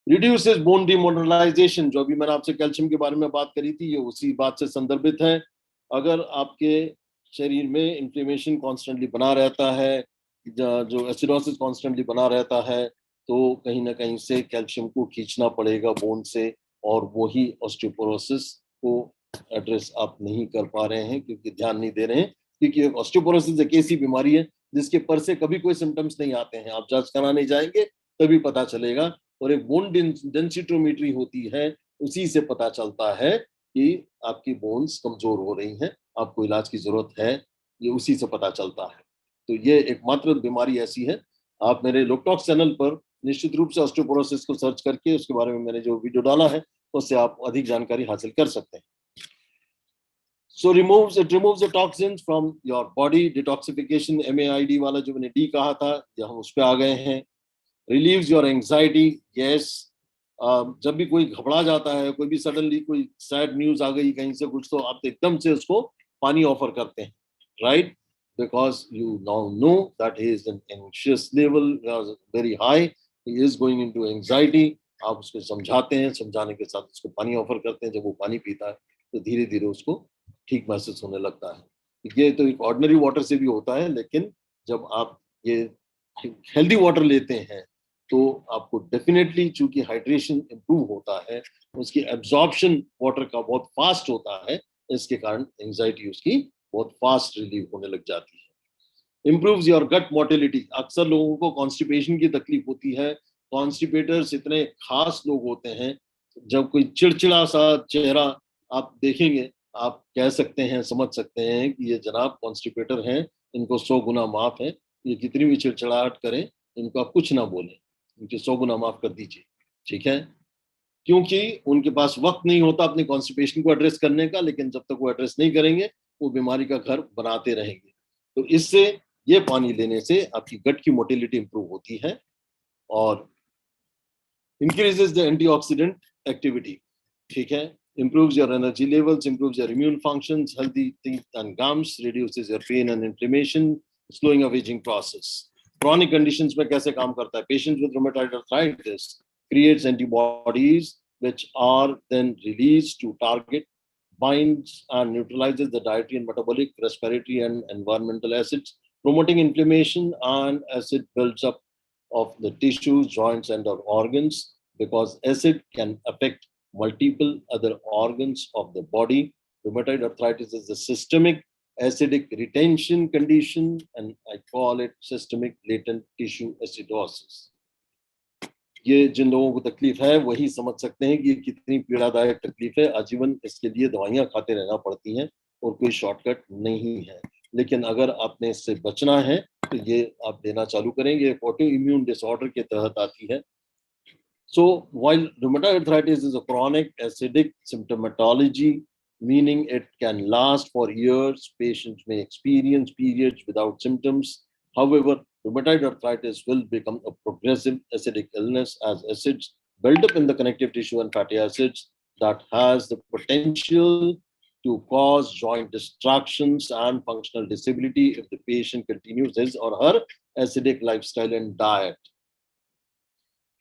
B: रिड्यूसेस बोन डिमिनरलाइजेशन, जो अभी मैंने आपसे कैल्शियम के बारे में बात करी थी, ये उसी बात से संदर्भित है. अगर आपके शरीर में इन्फ्लेमेशन कॉन्स्टेंटली बना रहता है, जो एसिडोसिस कॉन्स्टेंटली बना रहता है, तो कहीं ना कहीं से कैल्शियम को खींचना पड़ेगा बोन से, और वही ऑस्टियोपोरोसिस को एड्रेस आप नहीं कर पा रहे हैं क्योंकि ध्यान नहीं दे रहे हैं. क्योंकि ऑस्टियोपोरोसिस एक ऐसी बीमारी है जिसके पर से कभी कोई सिम्टम्स नहीं आते हैं, आप जांच कराने जाएंगे तभी पता चलेगा. और एक बोन डेंसिटोमेट्री होती है, उसी से पता चलता है कि आपकी बोन्स कमजोर हो रही हैं, आपको इलाज की जरूरत है, ये उसी से पता चलता है. तो ये एकमात्र बीमारी ऐसी है. आप मेरे लोकटॉक्स चैनल पर निश्चित रूप से ऑस्टियोपोरोसिस को सर्च करके उसके बारे में मैंने जो वीडियो डाला है उससे आप अधिक जानकारी हासिल कर सकते हैं. So it removes the toxins from your body. Detoxification, MAID वाला जो मैंने D कहा था, हम उस पे आ गए हैं. Relieves your anxiety. Yes, जब भी कोई घबरा जाता है, कोई भी सडनली कोई सैड न्यूज आ गई कहीं से कुछ, तो आप एकदम से उसको पानी ऑफर करते हैं. right? Because you now know that his anxious level was very high, he is going into anxiety. आप उसको समझाते हैं, समझाने के साथ उसको पानी ऑफर करते हैं. जब वो पानी पीता है तो धीरे धीरे उसको ठीक महसूस होने लगता है. ये तो एक ऑर्डिनरी वाटर से भी होता है, लेकिन जब आप ये हेल्दी वाटर लेते हैं तो आपको डेफिनेटली, चूंकि हाइड्रेशन इंप्रूव होता है, उसकी एब्जॉर्प्शन वाटर का बहुत फास्ट होता है, इसके कारण एंजाइटी उसकी बहुत फास्ट रिलीव होने लग जाती है. Improves your gut motility. अक्सर लोगों को कॉन्स्टिपेशन की तकलीफ होती है. कॉन्स्टिपेटर्स इतने खास लोग होते हैं, जब कोई चिड़चिड़ा सा चेहरा आप देखेंगे, आप कह सकते हैं, समझ सकते हैं कि ये जनाब कॉन्स्टिपेटर हैं, इनको 100 गुना माफ है. ये कितनी भी चिड़चिड़ाहट करें, इनको आप कुछ ना बोलें, इनके 100 गुना माफ कर दीजिए, ठीक है? क्योंकि उनके पास वक्त नहीं होता अपनी कॉन्स्टिपेशन को एड्रेस करने का, लेकिन जब तक वो एड्रेस नहीं करेंगे, वो बीमारी का घर बनाते रहेंगे. तो इससे, ये पानी लेने से आपकी गट की मोटिलिटी इंप्रूव होती है और increases the antioxidant activity, ठीक है? Improves your energy levels, improves your immune functions, healthy teeth and gums, reduces your pain and inflammation, slowing of aging process. Chronic conditions में कैसे काम करता है? Patients with rheumatoid arthritis creates antibodies which are then released to target, binds and neutralizes the dietary and metabolic, respiratory and environmental acids, promoting inflammation, and acid builds up of the tissues, joints, and or organs, because acid can affect multiple other organs of the body. Rheumatoid arthritis is a systemic acidic retention condition, and I call it systemic latent tissue acidosis. ये जिन लोगों को तकलीफ है वही समझ सकते हैं कि ये कितनी पीड़ादायक तकलीफ है. आजीवन इसके लिए दवाइयां खाते रहना पड़ती हैं और कोई शॉर्टकट नहीं है. लेकिन अगर आपने इससे बचना है तो ये आप लेना चालू करेंगे. ऑटो इम्यून डिसऑर्डर के तहत आती है. So while rheumatoid arthritis is a chronic acidic symptomatology, meaning it can last for years, patients may experience periods without symptoms. However, rheumatoid arthritis will become a progressive acidic illness as acids build up in the connective tissue and fatty acids that has the potential to cause joint destructions and functional disability if the patient continues his or her acidic lifestyle and diet.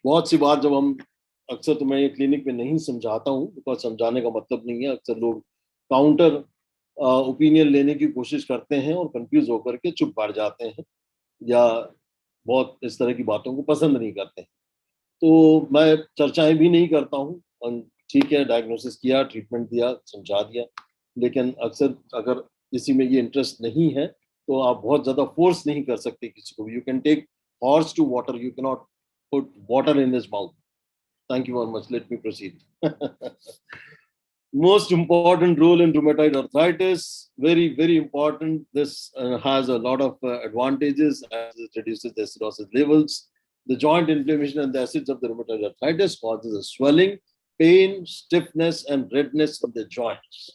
B: बहुत सी बार जब हम, अक्सर तो मैं ये clinic में नहीं समझाता हूँ, बिकॉज समझाने का मतलब नहीं है. अक्सर लोग काउंटर ओपिनियन लेने की कोशिश करते हैं और कंफ्यूज होकर के चुप बैठ जाते हैं या बहुत इस तरह की बातों को पसंद नहीं करते हैं. तो मैं चर्चाएं भी नहीं करता हूँ. ठीक है, डायग्नोसिस किया, ट्रीटमेंट दिया, समझा दिया, लेकिन अक्सर अगर किसी में ये इंटरेस्ट नहीं है तो आप बहुत ज़्यादा फोर्स नहीं कर सकते किसी को भी. You can take horse to water, you can not put water in his mouth. Thank you very much. Let me proceed. Most important role in rheumatoid arthritis, very, very important. This has a lot of advantages as it reduces the acidosis levels. The joint inflammation and the acids of the rheumatoid arthritis causes a swelling, pain, stiffness, and redness of the joints.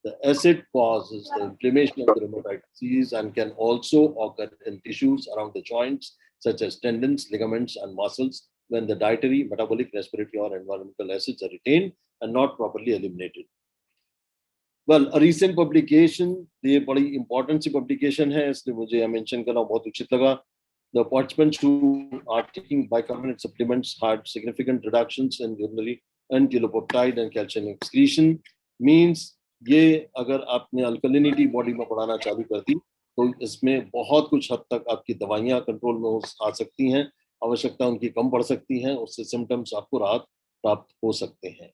B: The acid causes the inflammation of the rheumatoid disease and can also occur in tissues around the joints, such as tendons, ligaments, and muscles, when the dietary, metabolic, respiratory, or environmental acids are retained and not properly eliminated. Well, a recent publication, ये बड़ी important सी publication है, इसलिए मुझे यह mention करना बहुत उचित लगा. The participants who are taking bicarbonate supplements had significant reductions in urinary antilopeptide and calcium excretion. Means ये अगर आपने alkalinity body में बढ़ाना चालू कर दी तो इसमें बहुत कुछ हद तक आपकी दवाइयां कंट्रोल में आ सकती हैं, आवश्यकता उनकी कम पड़ सकती हैं, उससे सिम्टम्स आपको राहत प्राप्त हो सकते हैं.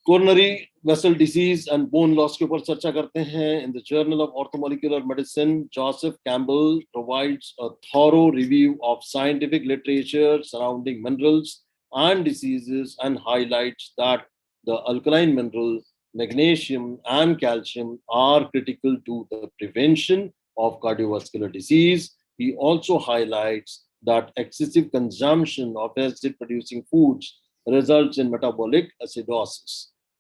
B: Coronary vessel disease and bone loss के ऊपर चर्चा करते हैं. In the journal of orthomolecular medicine, Joseph Campbell provides a thorough review of scientific literature surrounding minerals and diseases and highlights that the alkaline mineral magnesium and calcium are critical to the prevention of cardiovascular disease. He also highlights that excessive consumption of acid-producing foods results in metabolic acidosis.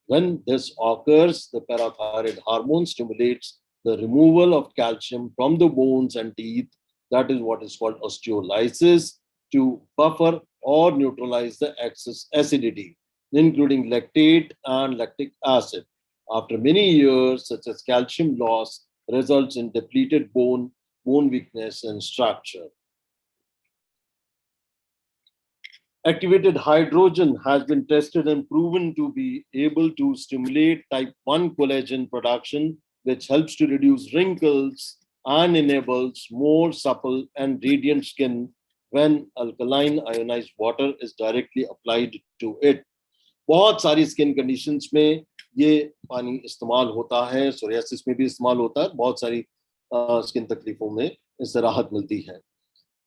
B: When this occurs, the parathyroid hormone stimulates the removal of calcium from the bones and teeth. That is what is called osteolysis, to buffer or neutralize the excess acidity, including lactate and lactic acid. after many years, such as calcium loss, results in depleted bone, bone weakness, and structure. Activated hydrogen has been tested and proven to be able to stimulate type 1 collagen production, which helps to reduce wrinkles and enables more supple and radiant skin when alkaline ionized water is directly applied to it. बहुत सारी skin conditions में ये पानी इस्तेमाल होता है, psoriasis में भी इस्तेमाल होता है, बहुत सारी स्किन तकलीफों में इससे राहत मिलती है.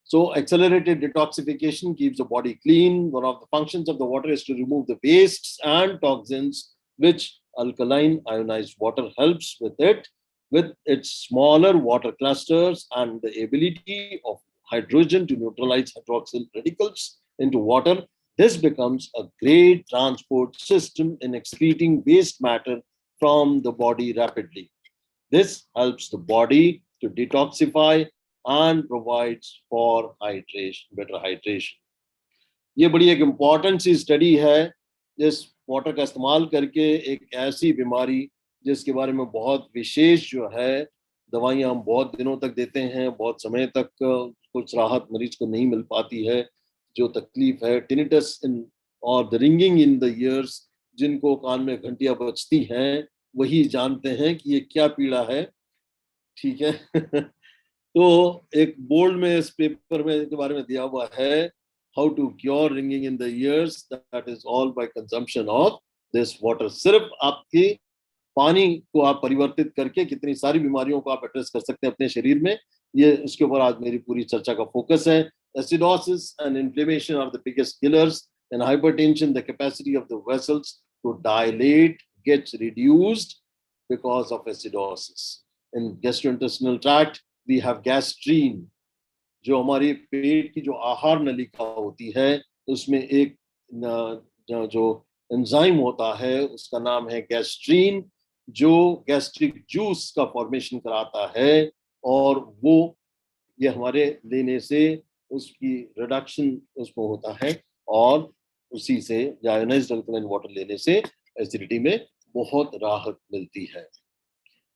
B: So accelerated detoxification keeps the body clean. One of the functions of the water is to remove the wastes and toxins, which alkaline ionized water helps with it, with its smaller water clusters and the ability of hydrogen to neutralize hydroxyl radicals into water. This becomes a great transport system in excreting waste matter from the body rapidly. This helps the body to detoxify and provides for hydration, better hydration. ये बड़ी एक important सी study है जिस water का इस्तेमाल करके एक ऐसी बीमारी जिसके बारे में बहुत विशेष जो है दवाइयाँ हम बहुत दिनों तक देते हैं, बहुत समय तक कुछ राहत मरीज को नहीं मिल पाती है. जो तकलीफ है टिनिटस इन और the ringing in the years, जिनको कान में घंटियां बजती हैं वही जानते हैं कि ये क्या पीड़ा है. ठीक है. तो एक बोर्ड में इस पेपर में के बारे में दिया हुआ है, how to cure ringing in the ears, that is all by consumption of this water. सिर्फ आपके पानी को आप परिवर्तित करके कितनी सारी बीमारियों को आप एड्रेस कर सकते हैं अपने शरीर में, ये इसके ऊपर आज मेरी पूरी चर्चा का फोकस है. Acidosis and inflammation are the biggest killers. In hypertension, the capacity of the vessels to dilate gets reduced because of acidosis. In gastrointestinal tract, we have gastrine, जो हमारी पेट की जो आहार नलिका होती है उसमें एक जो एंजाइम होता है उसका नाम है गैस्ट्रीन, जो गैस्ट्रिक जूस का फॉर्मेशन कराता है, और वो ये हमारे लेने से उसकी रिडक्शन उसमें होता है, और उसी से आयोनाइज्ड अल्कलाइन वाटर लेने से एसिडिटी में बहुत राहत मिलती है.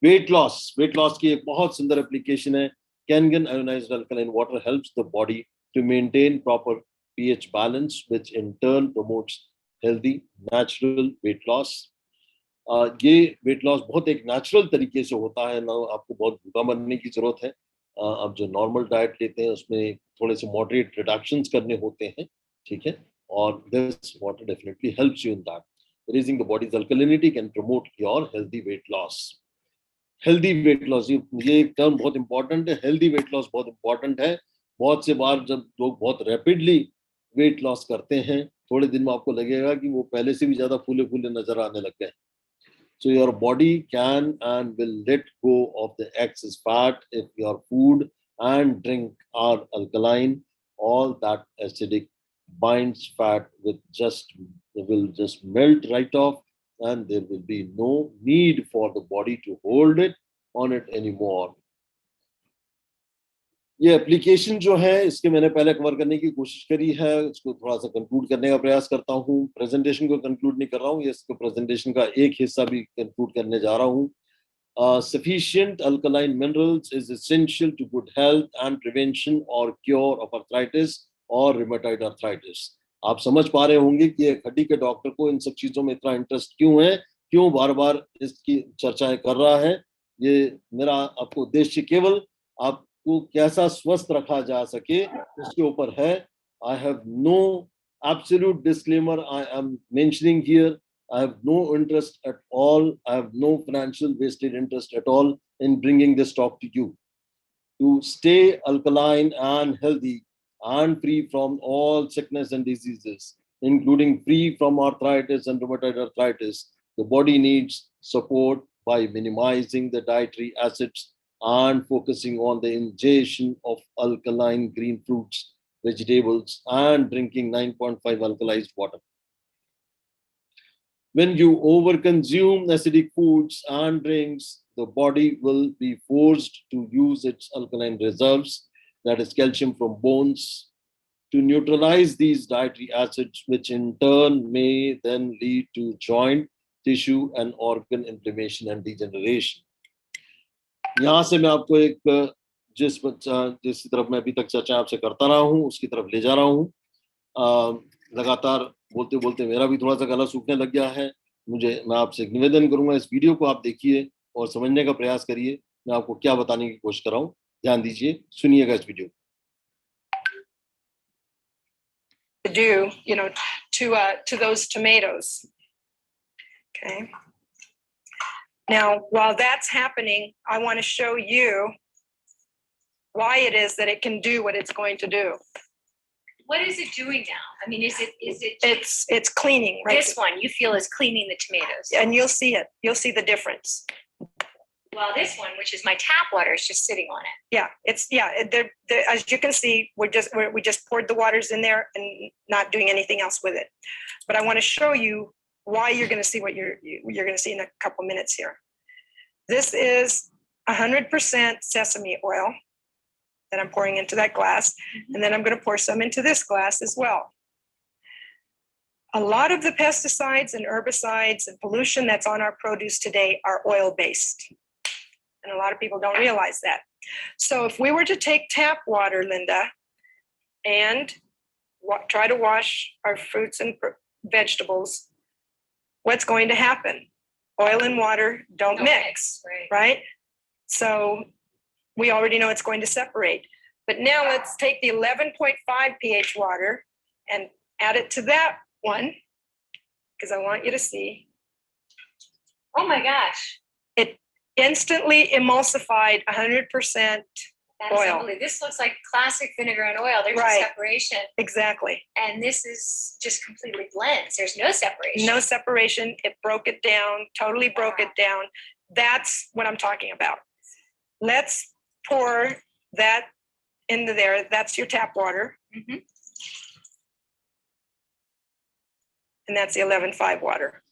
B: वेट लॉस की एक बहुत सुंदर एप्लीकेशन है. Kangen ionized alkaline water helps the body to maintain proper pH balance, which in turn promotes healthy natural weight loss. ये वेट लॉस बहुत एक नेचुरल तरीके से होता है ना, आपको बहुत भूखा मरने की जरूरत है. आप जो नॉर्मल डाइट लेते हैं उसमें थोड़े से मॉडरेट रिडक्शंस करने होते हैं. ठीक है. और this water definitely helps you in that. Raising the bodies alkalinity can promote your healthy weight loss. Healthy weight loss, ये टर्म बहुत इंपॉर्टेंट है. हेल्दी वेट लॉस बहुत इंपॉर्टेंट है. बहुत से बार जब लोग बहुत रैपिडली वेट लॉस करते हैं, थोड़े दिन में आपको लगेगा कि वो पहले से भी ज्यादा फूले फूले नजर आने लग गए. So your body can and will let go of the excess fat if your food and drink are alkaline. All that acidic binds fat will just melt right off, and there will be no need for the body to hold it on it anymore. ये application जो है इसके मैंने पहले cover करने की कोशिश करी है, इसको थोड़ा सा कंक्लूड करने का प्रयास करता हूँ. प्रेजेंटेशन को कंक्लूड नहीं कर रहा हूँ, ये इसको प्रेजेंटेशन का एक हिस्सा भी कंक्लूड करने जा रहा हूँ. Sufficient alkaline minerals is essential to good health and prevention or cure of arthritis or rheumatoid arthritis. आप समझ पा रहे होंगे कि एक हड्डी के डॉक्टर को इन सब चीजों में इतना इंटरेस्ट क्यों है, क्यों बार बार इसकी चर्चाएं कर रहा है. ये मेरा आपको उद्देश्य केवल आप को कैसा स्वस्थ रखा जा सके उसके ऊपर है. I have no absolute disclaimer I am mentioning here. I have no interest at all. I have no financial vested interest at all in bringing this talk to you. To stay alkaline and healthy and free from all sickness and diseases, including free from arthritis and rheumatoid arthritis, the body needs support by minimizing the dietary acids and focusing on the ingestion of alkaline green fruits, vegetables, and drinking 9.5 alkalized water. When you overconsume acidic foods and drinks, the body will be forced to use its alkaline reserves, that is calcium from bones, to neutralize these dietary acids, which in turn may then lead to joint, tissue and organ inflammation and degeneration. यहाँ से मैं आपको एक जिस तरफ मैं अभी तक चर्चा आपसे करता रहा हूँ उसकी तरफ ले जा रहा हूँ. लगातार बोलते बोलते मेरा भी थोड़ा सा गला सूखने लग गया है. मैं आपसे एक निवेदन करूंगा, इस वीडियो को आप देखिए और समझने का प्रयास करिए मैं आपको क्या बताने की कोशिश कर रहा हूँ. ध्यान दीजिए, सुनिएगा इस video.
G: Do to those tomatoes. Okay. Now, while that's happening, I want to show you why it is that it can do what it's going to do.
H: What is it doing now? I mean, is it
G: It's cleaning, right?
H: this one you feel is cleaning the tomatoes?
G: And you'll see it. You'll see the difference.
H: Well, this one, which is my tap water, is just sitting on it.
G: Yeah, they're, as you can see, we just poured the waters in there and not doing anything else with it. But I want to show you why you're going to see what you're going to see in a couple minutes here. This is 100% sesame oil that I'm pouring into that glass, and then I'm going to pour some into this glass as well. A lot of the pesticides and herbicides and pollution that's on our produce today are oil-based. And a lot of people don't realize that. So if we were to take tap water, Linda, and try to wash our fruits and vegetables, what's going to happen? Oil and water don't mix, right? So we already know it's going to separate. But now let's take the 11.5 pH water and add it to that one, because I want you to see.
H: Oh my gosh.
G: It instantly emulsified 100%
H: That is
G: oil.
H: unbelievable. This looks like classic vinegar and oil. There's
G: Right.
H: a separation.
G: Exactly.
H: And this is just completely blends. There's no separation.
G: No separation. It broke it down, totally broke it down. That's what I'm talking about. Let's pour that into there. That's your tap water.
H: Mhm.
G: And that's the 11.5 water.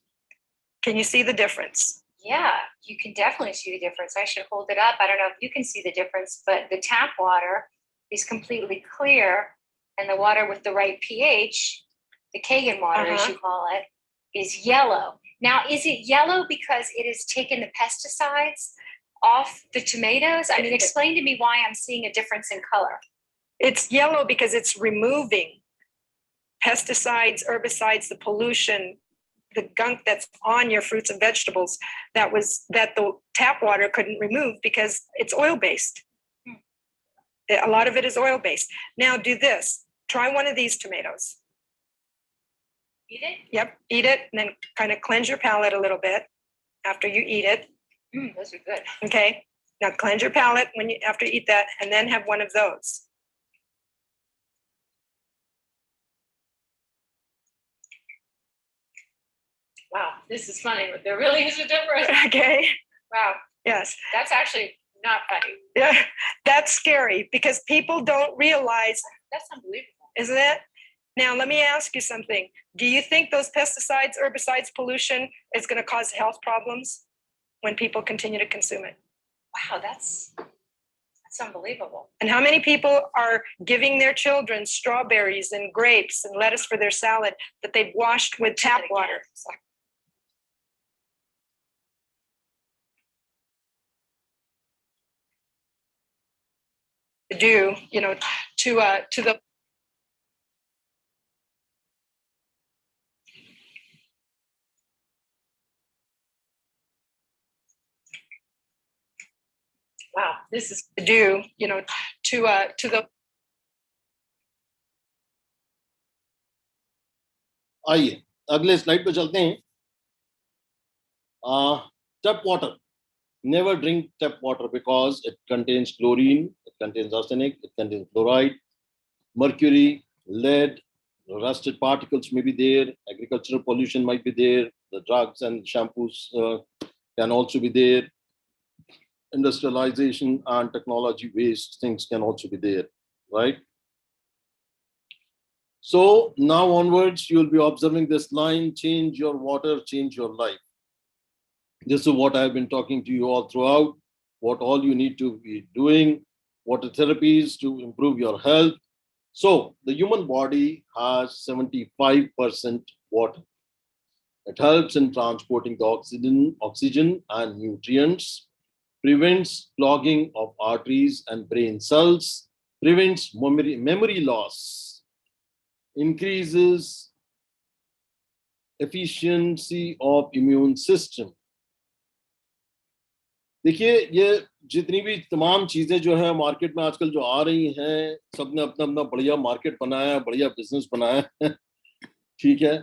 G: Can you see the difference?
H: Yeah, you can definitely see the difference. I should hold it up. I don't know if you can see the difference, but the tap water is completely clear, and the water with the right pH, the Kagan water, as you call it, is yellow. Now, is it yellow because it has taken the pesticides off the tomatoes? I mean, explain to me why I'm seeing a difference in color.
G: It's yellow because it's removing pesticides, herbicides, the pollution, the gunk that's on your fruits and vegetables that the tap water couldn't remove because it's oil-based. A lot of it is oil-based. Now do this. Try one of these tomatoes.
H: Eat it?
G: Yep, eat it, and then kind of cleanse your palate a little bit after you eat it.
H: Those are good.
G: Okay, now cleanse your palate after you eat that, and then have one of those.
H: Wow, this is funny, but there really is a difference.
G: Okay,
H: Wow,
G: yes.
H: that's actually not funny.
G: Yeah, that's scary because people don't realize,
H: That's unbelievable.
G: isn't it? Now, let me ask you something. Do you think those pesticides, herbicides, pollution is going to cause health problems when people continue to consume it?
H: Wow, that's unbelievable.
G: And how many people are giving their children strawberries and grapes and lettuce for their salad that they've washed with tap water? To the wow, this is to the
B: आइए अगले slide पे चलते हैं. Tap water. Never drink tap water because it contains chlorine, it contains arsenic, it contains fluoride, mercury, lead, rusted particles may be there, agricultural pollution might be there, the drugs and shampoos can also be there, industrialization and technology waste things can also be there, right? So now onwards, you'll be observing this line, change your water, change your life. This is what I've been talking to you all throughout, what all you need to be doing, water therapies to improve your health. So the human body has 75% water. It helps in transporting the oxygen and nutrients, prevents clogging of arteries and brain cells, prevents memory loss, increases efficiency of immune system. देखिए, ये जितनी भी तमाम चीजें जो है market में आजकल जो आ रही हैं, सबने अपना अपना बढ़िया मार्केट बनाया, बढ़िया बिजनेस बनाया है। ठीक है,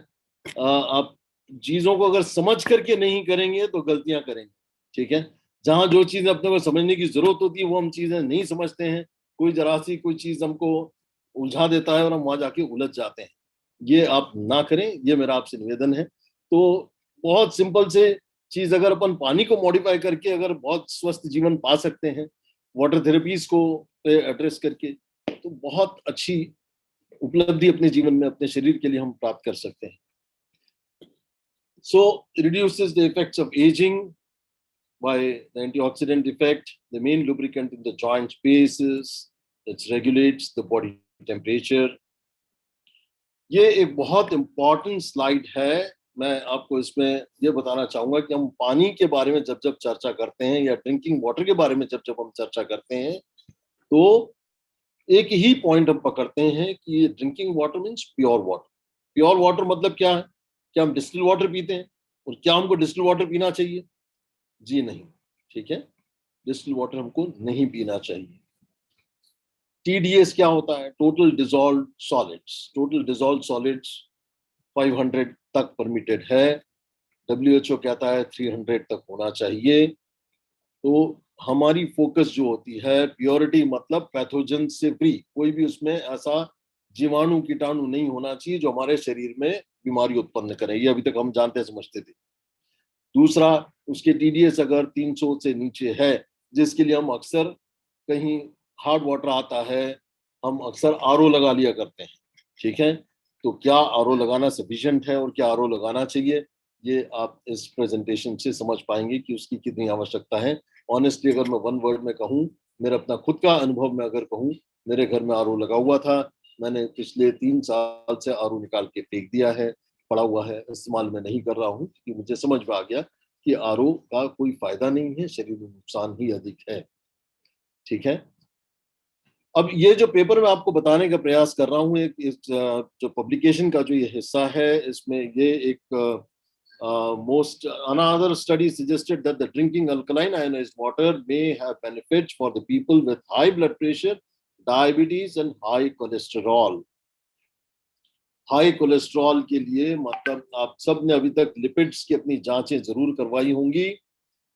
B: आप चीजों को अगर समझ करके नहीं करेंगे तो गलतियां करेंगे। ठीक है, जहां जो चीज अपने को समझने की जरूरत होती है वो हम चीजें नहीं समझते हैं। कोई जरा सी कोई चीज हमको उलझा देता है और हम वहां जाके उलझ जाते हैं। ये आप ना करें, ये मेरा आपसे निवेदन है। तो बहुत सिंपल से चीज, अगर अपन पानी को मॉडिफाई करके अगर बहुत स्वस्थ जीवन पा सकते हैं वाटर थेरेपीज को एड्रेस करके, तो बहुत अच्छी उपलब्धि अपने जीवन में अपने शरीर के लिए हम प्राप्त कर सकते हैं। So reduces the effects of aging by the antioxidant effect, the main lubricant in the joint spaces, it regulates the body temperature. ये एक बहुत इंपॉर्टेंट स्लाइड है। मैं आपको इसमें ये बताना चाहूंगा कि हम पानी के बारे में जब जब चर्चा करते हैं या ड्रिंकिंग वाटर के बारे में जब जब हम चर्चा करते हैं, तो एक ही पॉइंट हम पकड़ते हैं कि ये drinking water means pure water. Pure water मतलब क्या है? क्या हम डिस्टिल वाटर पीते हैं? और क्या हमको डिस्टिल वाटर पीना चाहिए? जी नहीं। ठीक है, डिस्टिल वाटर हमको नहीं पीना चाहिए। TDS क्या होता है? Total dissolved solids. Total dissolved solids 500 तक परमिटेड है। WHO कहता है 300 तक होना चाहिए। तो हमारी फोकस जो होती है, प्योरिटी मतलब पैथोजन से फ्री, कोई भी उसमें ऐसा जीवाणु कीटाणु नहीं होना चाहिए जो हमारे शरीर में बीमारी उत्पन्न करे। ये अभी तक हम जानते समझते थे। दूसरा, उसके TDS अगर 300 से नीचे है, जिसके लिए हम अक्सर कहीं हार्ड वाटर आता है, हम अक्सर RO लगा लिया करते हैं। ठीक है, तो क्या RO लगाना सफिशिएंट है और क्या RO लगाना चाहिए, ये आप इस प्रेजेंटेशन से समझ पाएंगे कि उसकी कितनी आवश्यकता है। ऑनेस्टली अगर मैं वन वर्ड में कहूँ, मेरा अपना खुद का अनुभव में अगर कहूँ, मेरे घर में RO लगा हुआ था। मैंने पिछले 3 साल से RO निकाल के फेंक दिया है, पड़ा हुआ है, इस्तेमाल में नहीं कर रहा हूँ, क्योंकि मुझे समझ में आ गया कि RO का कोई फायदा नहीं है, शरीर में नुकसान ही अधिक है। ठीक है, अब ये जो पेपर मैं आपको बताने का प्रयास कर रहा हूँ, एक जो पब्लिकेशन का जो ये हिस्सा है, इसमें ये एक most another study suggested that the drinking alkaline ionized water may have benefits for the people with high blood pressure, diabetes and high cholesterol. High cholesterol के लिए मतलब आप सब ने अभी तक लिपिड्स की अपनी जांचें जरूर करवाई होंगी,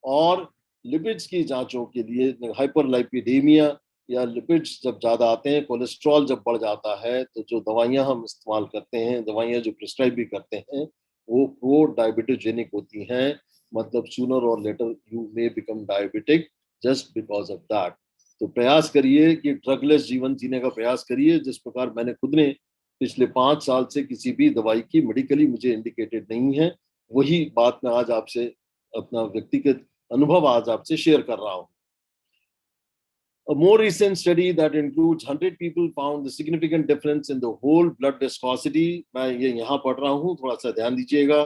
B: और लिपिड्स की जांचों के लिए हाइपरलाइपिडेमिया या लिपिड्स जब ज्यादा आते हैं, कोलेस्ट्रॉल जब बढ़ जाता है, तो जो दवाइयां हम इस्तेमाल करते हैं, दवाइयां जो प्रिस्क्राइब भी करते हैं, वो प्रो डायबिटोजेनिक होती हैं। मतलब सूनर और later you may become diabetic just because of that. तो प्रयास करिए कि ड्रगलेस जीवन जीने का प्रयास करिए, जिस प्रकार मैंने खुद ने पिछले 5 साल से किसी भी दवाई की मेडिकली मुझे इंडिकेटेड नहीं है, वही बात मैं आज आपसे अपना व्यक्तिगत अनुभव आज आपसे शेयर कर रहा हूँ। A more recent study that includes 100 people found the significant difference in the whole blood viscosity. मैं ये यहाँ पढ़ रहा हूँ, थोड़ा सा ध्यान दीजिएगा।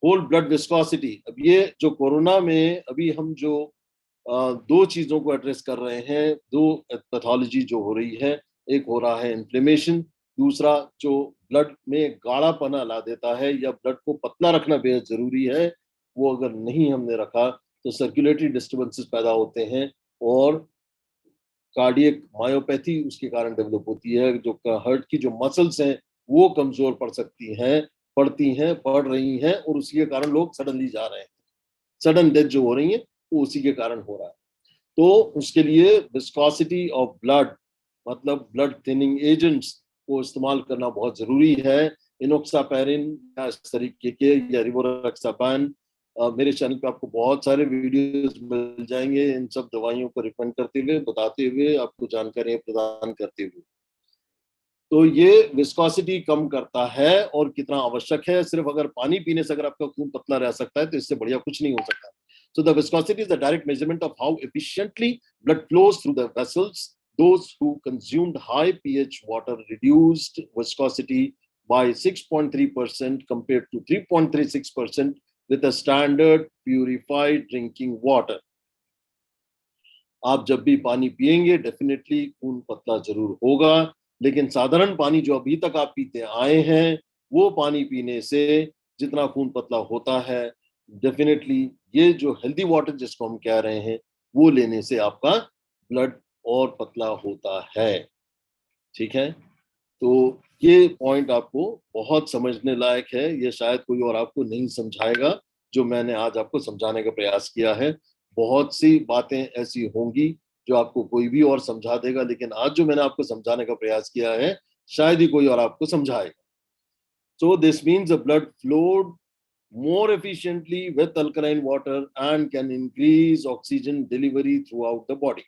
B: whole blood viscosity, अब ये जो कोरोना में अभी हम जो 2 चीजों को एड्रेस कर रहे हैं, 2 पैथोलॉजी जो हो रही है, एक हो रहा है इन्फ्लेमेशन, दूसरा जो ब्लड में गाढ़ापना ला देता है या ब्लड को पतला रखना बेहद जरूरी है, वो अगर नहीं हमने रखा तो सर्कुलेटरी डिस्टर्बेंसेस पैदा होते हैं और कार्डियक मायोपैथी उसके कारण डेवलप होती है। जो हार्ट की जो मसल्स हैं वो कमजोर पड़ सकती हैं, पड़ रही हैं, और उसी के कारण लोग सडनली जा रहे हैं। सडन डेथ जो हो रही है वो उसी के कारण हो रहा है। तो उसके लिए विस्कोसिटी ऑफ ब्लड मतलब ब्लड थिनिंग एजेंट्स को इस्तेमाल करना बहुत जरूरी है। इनोक्सापैरिन या इस तरीके के या रिवोरक्सापैन, मेरे चैनल पे आपको बहुत सारे वीडियोस मिल जाएंगे इन सब दवाइयों को रिकमेंड करते हुए, बताते हुए, आपको जानकारी प्रदान करते हुए। तो ये विस्कोसिटी कम करता है और कितना आवश्यक है। सिर्फ अगर पानी पीने से अगर आपका खून पतला रह सकता है तो इससे बढ़िया कुछ नहीं हो सकता। So the viscosity is the direct measurement of how efficiently blood flows through the vessels. Those who consumed high pH water reduced viscosity by 6.3% compared to 3.36% with a standard purified drinking water. आप जब भी पानी पिएंगे definitely खून पतला जरूर होगा, लेकिन साधारण पानी जो अभी तक आप पीते आए हैं वो पानी पीने से जितना खून पतला होता है, डेफिनेटली ये जो हेल्दी वाटर जिसको हम कह रहे हैं वो लेने से आपका ब्लड और पतला होता है। ठीक है, तो ये पॉइंट आपको बहुत समझने लायक है, ये शायद कोई और आपको नहीं समझाएगा जो मैंने आज आपको समझाने का प्रयास किया है। बहुत सी बातें ऐसी होंगी जो आपको कोई भी और समझा देगा, लेकिन आज जो मैंने आपको समझाने का प्रयास किया है शायद ही कोई और आपको समझाएगा। So this means the blood flowed more efficiently with alkaline water and can increase oxygen delivery throughout the body.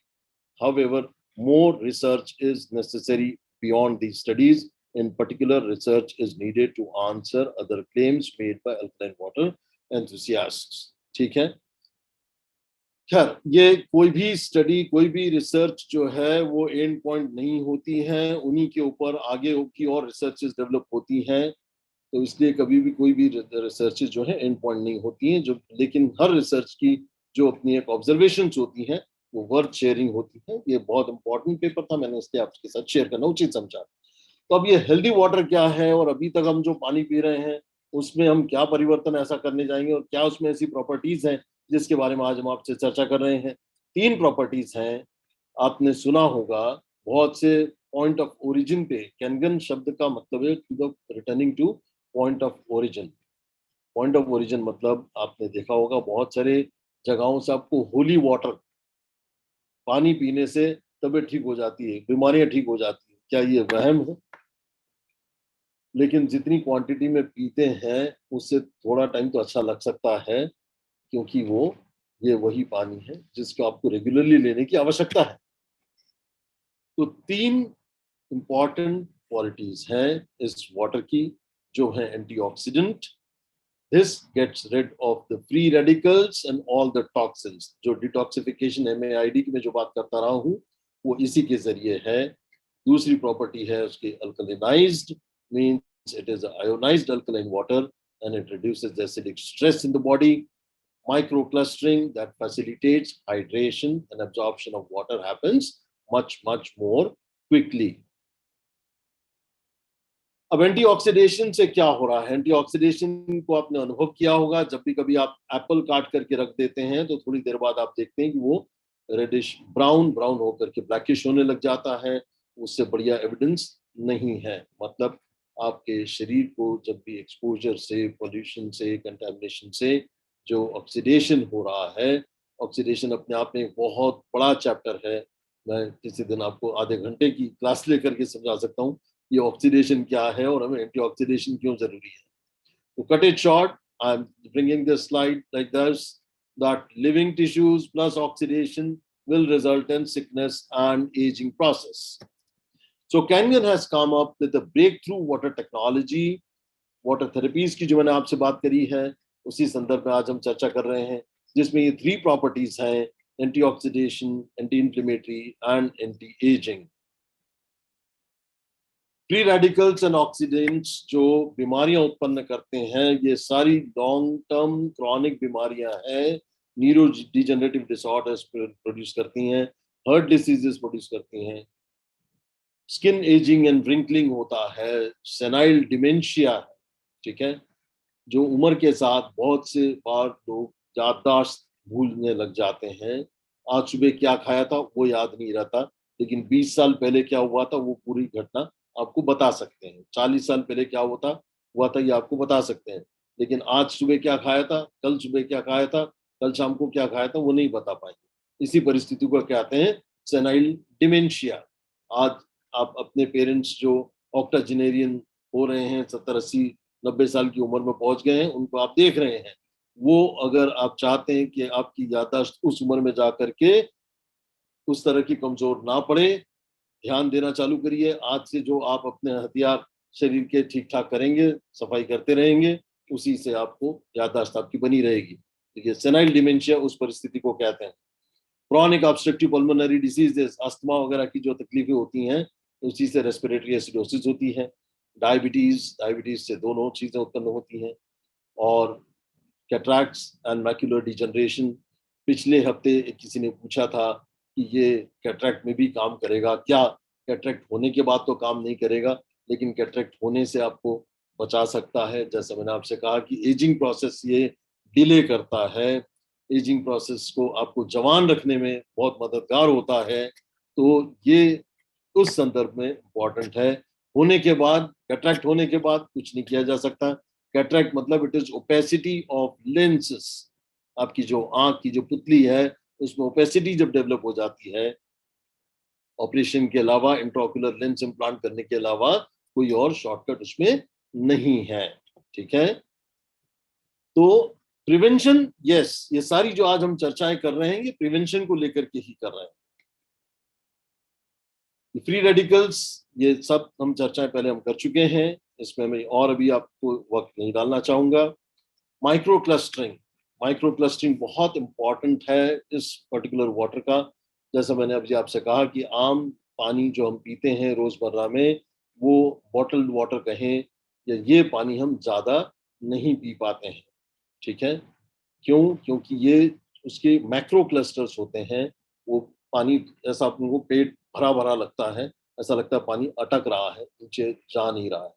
B: However, more research is necessary beyond these studies. In particular, research is needed to answer other claims made by alkaline water enthusiasts. ठीक है, खैर ये कोई भी study कोई भी research जो है वो एंड पॉइंट नहीं होती है, उन्हीं के ऊपर आगे की और रिसर्चेस डेवलप होती हैं। तो इसलिए कभी भी कोई भी रिसर्चेस जो है एंड पॉइंट नहीं होती हैं, जो लेकिन हर रिसर्च की जो अपनी एक ऑब्जर्वेशंस होती हैं वो वर्थ शेयरिंग होती है। ये बहुत इंपॉर्टेंट पेपर था, मैंने इसलिए आपके साथ शेयर करना उचित समझा। तो अब ये हेल्दी वाटर क्या है और अभी तक हम जो पानी पी रहे हैं उसमें हम क्या परिवर्तन ऐसा करने जाएंगे और क्या उसमें ऐसी प्रॉपर्टीज हैं जिसके बारे में आज हम आपसे चर्चा कर रहे हैं। 3 प्रॉपर्टीज हैं, आपने सुना होगा बहुत से पॉइंट ऑफ ओरिजिन पे। कैनगन शब्द का मतलब है to the returning to point of origin. Point of origin मतलब आपने देखा होगा बहुत सारे जगहों से आपको होली वाटर पानी पीने से तबीयत ठीक हो जाती है, बीमारियां ठीक हो जाती है। क्या ये वहम है? लेकिन जितनी क्वांटिटी में पीते हैं उससे थोड़ा टाइम तो अच्छा लग सकता है, क्योंकि वो ये वही पानी है जिसको आपको रेगुलरली लेने की आवश्यकता है। तो 3 इंपॉर्टेंट क्वालिटीज हैं इस वाटर की जो है antioxidant. This gets rid of the free radicals and all the toxins. जो डिटॉक्सिफिकेशन MAID की मैं जो बात करता रहा हूँ वो इसी के जरिए है। दूसरी प्रॉपर्टी है उसकी alkalinized, means it is ionized alkaline water and it reduces the acidic stress in the body. Microclustering that facilitates hydration and absorption of water happens much more quickly. अब एंटीऑक्सीडेशन से क्या हो रहा है? एंटीऑक्सीडेशन को आपने अनुभव किया होगा, जब भी कभी आप एप्पल काट करके रख देते हैं तो थोड़ी देर बाद आप देखते हैं कि वो रेडिश ब्राउन होकर के ब्लैकिश होने लग जाता है। उससे बढ़िया एविडेंस नहीं है। मतलब आपके शरीर को जब भी एक्सपोजर से, पोल्यूशन से, कंटामिनेशन से जो ऑक्सीडेशन हो रहा है, ऑक्सीडेशन अपने आप में एक बहुत बड़ा चैप्टर है। मैं किसी दिन आपको आधे घंटे की क्लास लेकर के समझा सकता हूँ ये ऑक्सीडेशन क्या है और हमें एंटीऑक्सीडेशन क्यों जरूरी है। तो cut it short, I am bringing this slide like this, that living tissues plus oxidation will result in sickness and aging process. So Kenyon has come up with a breakthrough water technology, water therapies की जो मैंने आपसे बात करी है उसी संदर्भ में आज हम चर्चा कर रहे हैं, जिसमें ये 3 प्रॉपर्टीज हैं, antioxidation, anti inflammatory and anti ageing. Free radicals and oxidants जो बीमारियां उत्पन्न करते हैं ये सारी लॉन्ग टर्म क्रॉनिक बीमारियां हैं, न्यूरो डिजेनरेटिव डिसऑर्डर्स प्रोड्यूस करती हैं, हार्ट डिसीजेस प्रोड्यूस करती हैं, स्किन एजिंग एंड रिंकलिंग होता है, सेनाइल डिमेंशिया है। ठीक है, जो उम्र के साथ बहुत से बार लोग याददाश्त भूलने लग जाते हैं। आज सुबह क्या खाया था वो याद नहीं रहता, लेकिन 20 साल पहले क्या हुआ था वो पूरी घटना आपको बता सकते हैं। 40 साल पहले क्या हुआ था ये आपको बता सकते हैं, लेकिन आज सुबह क्या खाया था, कल सुबह क्या खाया था, कल शाम को क्या खाया था वो नहीं बता पाएंगे। इसी परिस्थिति को कहते हैं सेनाइल डिमेंशिया। आज आप अपने पेरेंट्स जो ऑक्टाजेनेरियन हो रहे हैं, 70, 80, 90 साल की उम्र में पहुंच गए हैं, उनको आप देख रहे हैं। वो अगर आप चाहते हैं कि आपकी याददाश्त उस उम्र में जा करके उस तरह की कमजोर ना पड़े, ध्यान देना चालू करिए। आज से जो आप अपने हथियार शरीर के ठीक ठाक करेंगे, सफाई करते रहेंगे, उसी से आपको याददाश्त आपकी बनी रहेगी। देखिए, सेनाइल डिमेंशिया उस परिस्थिति को कहते हैं। Chronic obstructive pulmonary diseases, asthma वगैरह की जो तकलीफें होती हैं उसी से रेस्पिरेटरी एसिडोसिस होती है। डायबिटीज से दोनों चीजें उत्पन्न होती हैं, और कैटरैक्ट्स एंड मैक्यूलर डिजनरेशन। पिछले हफ्ते किसी ने पूछा था कि ये कैटरैक्ट में भी काम करेगा क्या? कैटरैक्ट होने के बाद तो काम नहीं करेगा, लेकिन कैटरैक्ट होने से आपको बचा सकता है। जैसे मैंने आपसे कहा कि एजिंग प्रोसेस ये डिले करता है, एजिंग प्रोसेस को आपको जवान रखने में बहुत मददगार होता है। तो ये उस संदर्भ में इम्पोर्टेंट है। होने के बाद, कैटरैक्ट होने के बाद कुछ नहीं किया जा सकता। कैटरैक्ट मतलब it is opacity of lenses. आपकी जो आंख की जो पुतली है उसमें ओपेसिटी जब डेवलप हो जाती है, ऑपरेशन के अलावा, इंट्राओक्यूलर लेंस इम्प्लांट करने के अलावा कोई और शॉर्टकट उसमें नहीं है। ठीक है, तो प्रिवेंशन, यस, ये सारी जो आज हम चर्चाएं कर रहे हैं ये प्रिवेंशन को लेकर के ही कर रहे हैं। फ्री रेडिकल्स, ये सब हम चर्चाएं पहले हम कर चुके हैं, इसमें मैं और अभी आपको वक्त नहीं डालना चाहूंगा। माइक्रो क्लस्टरिंग बहुत इंपॉर्टेंट है इस पर्टिकुलर वाटर का। जैसा मैंने अभी आपसे कहा कि आम पानी जो हम पीते हैं रोजमर्रा में, वो बॉटल्ड वाटर कहें या ये पानी हम ज्यादा नहीं पी पाते हैं। ठीक है, क्यों? क्योंकि ये उसके मैक्रो क्लस्टर्स होते हैं। वो पानी ऐसा अपने को पेट भरा भरा लगता है, ऐसा लगता है पानी अटक रहा है, नीचे जा नहीं रहा है।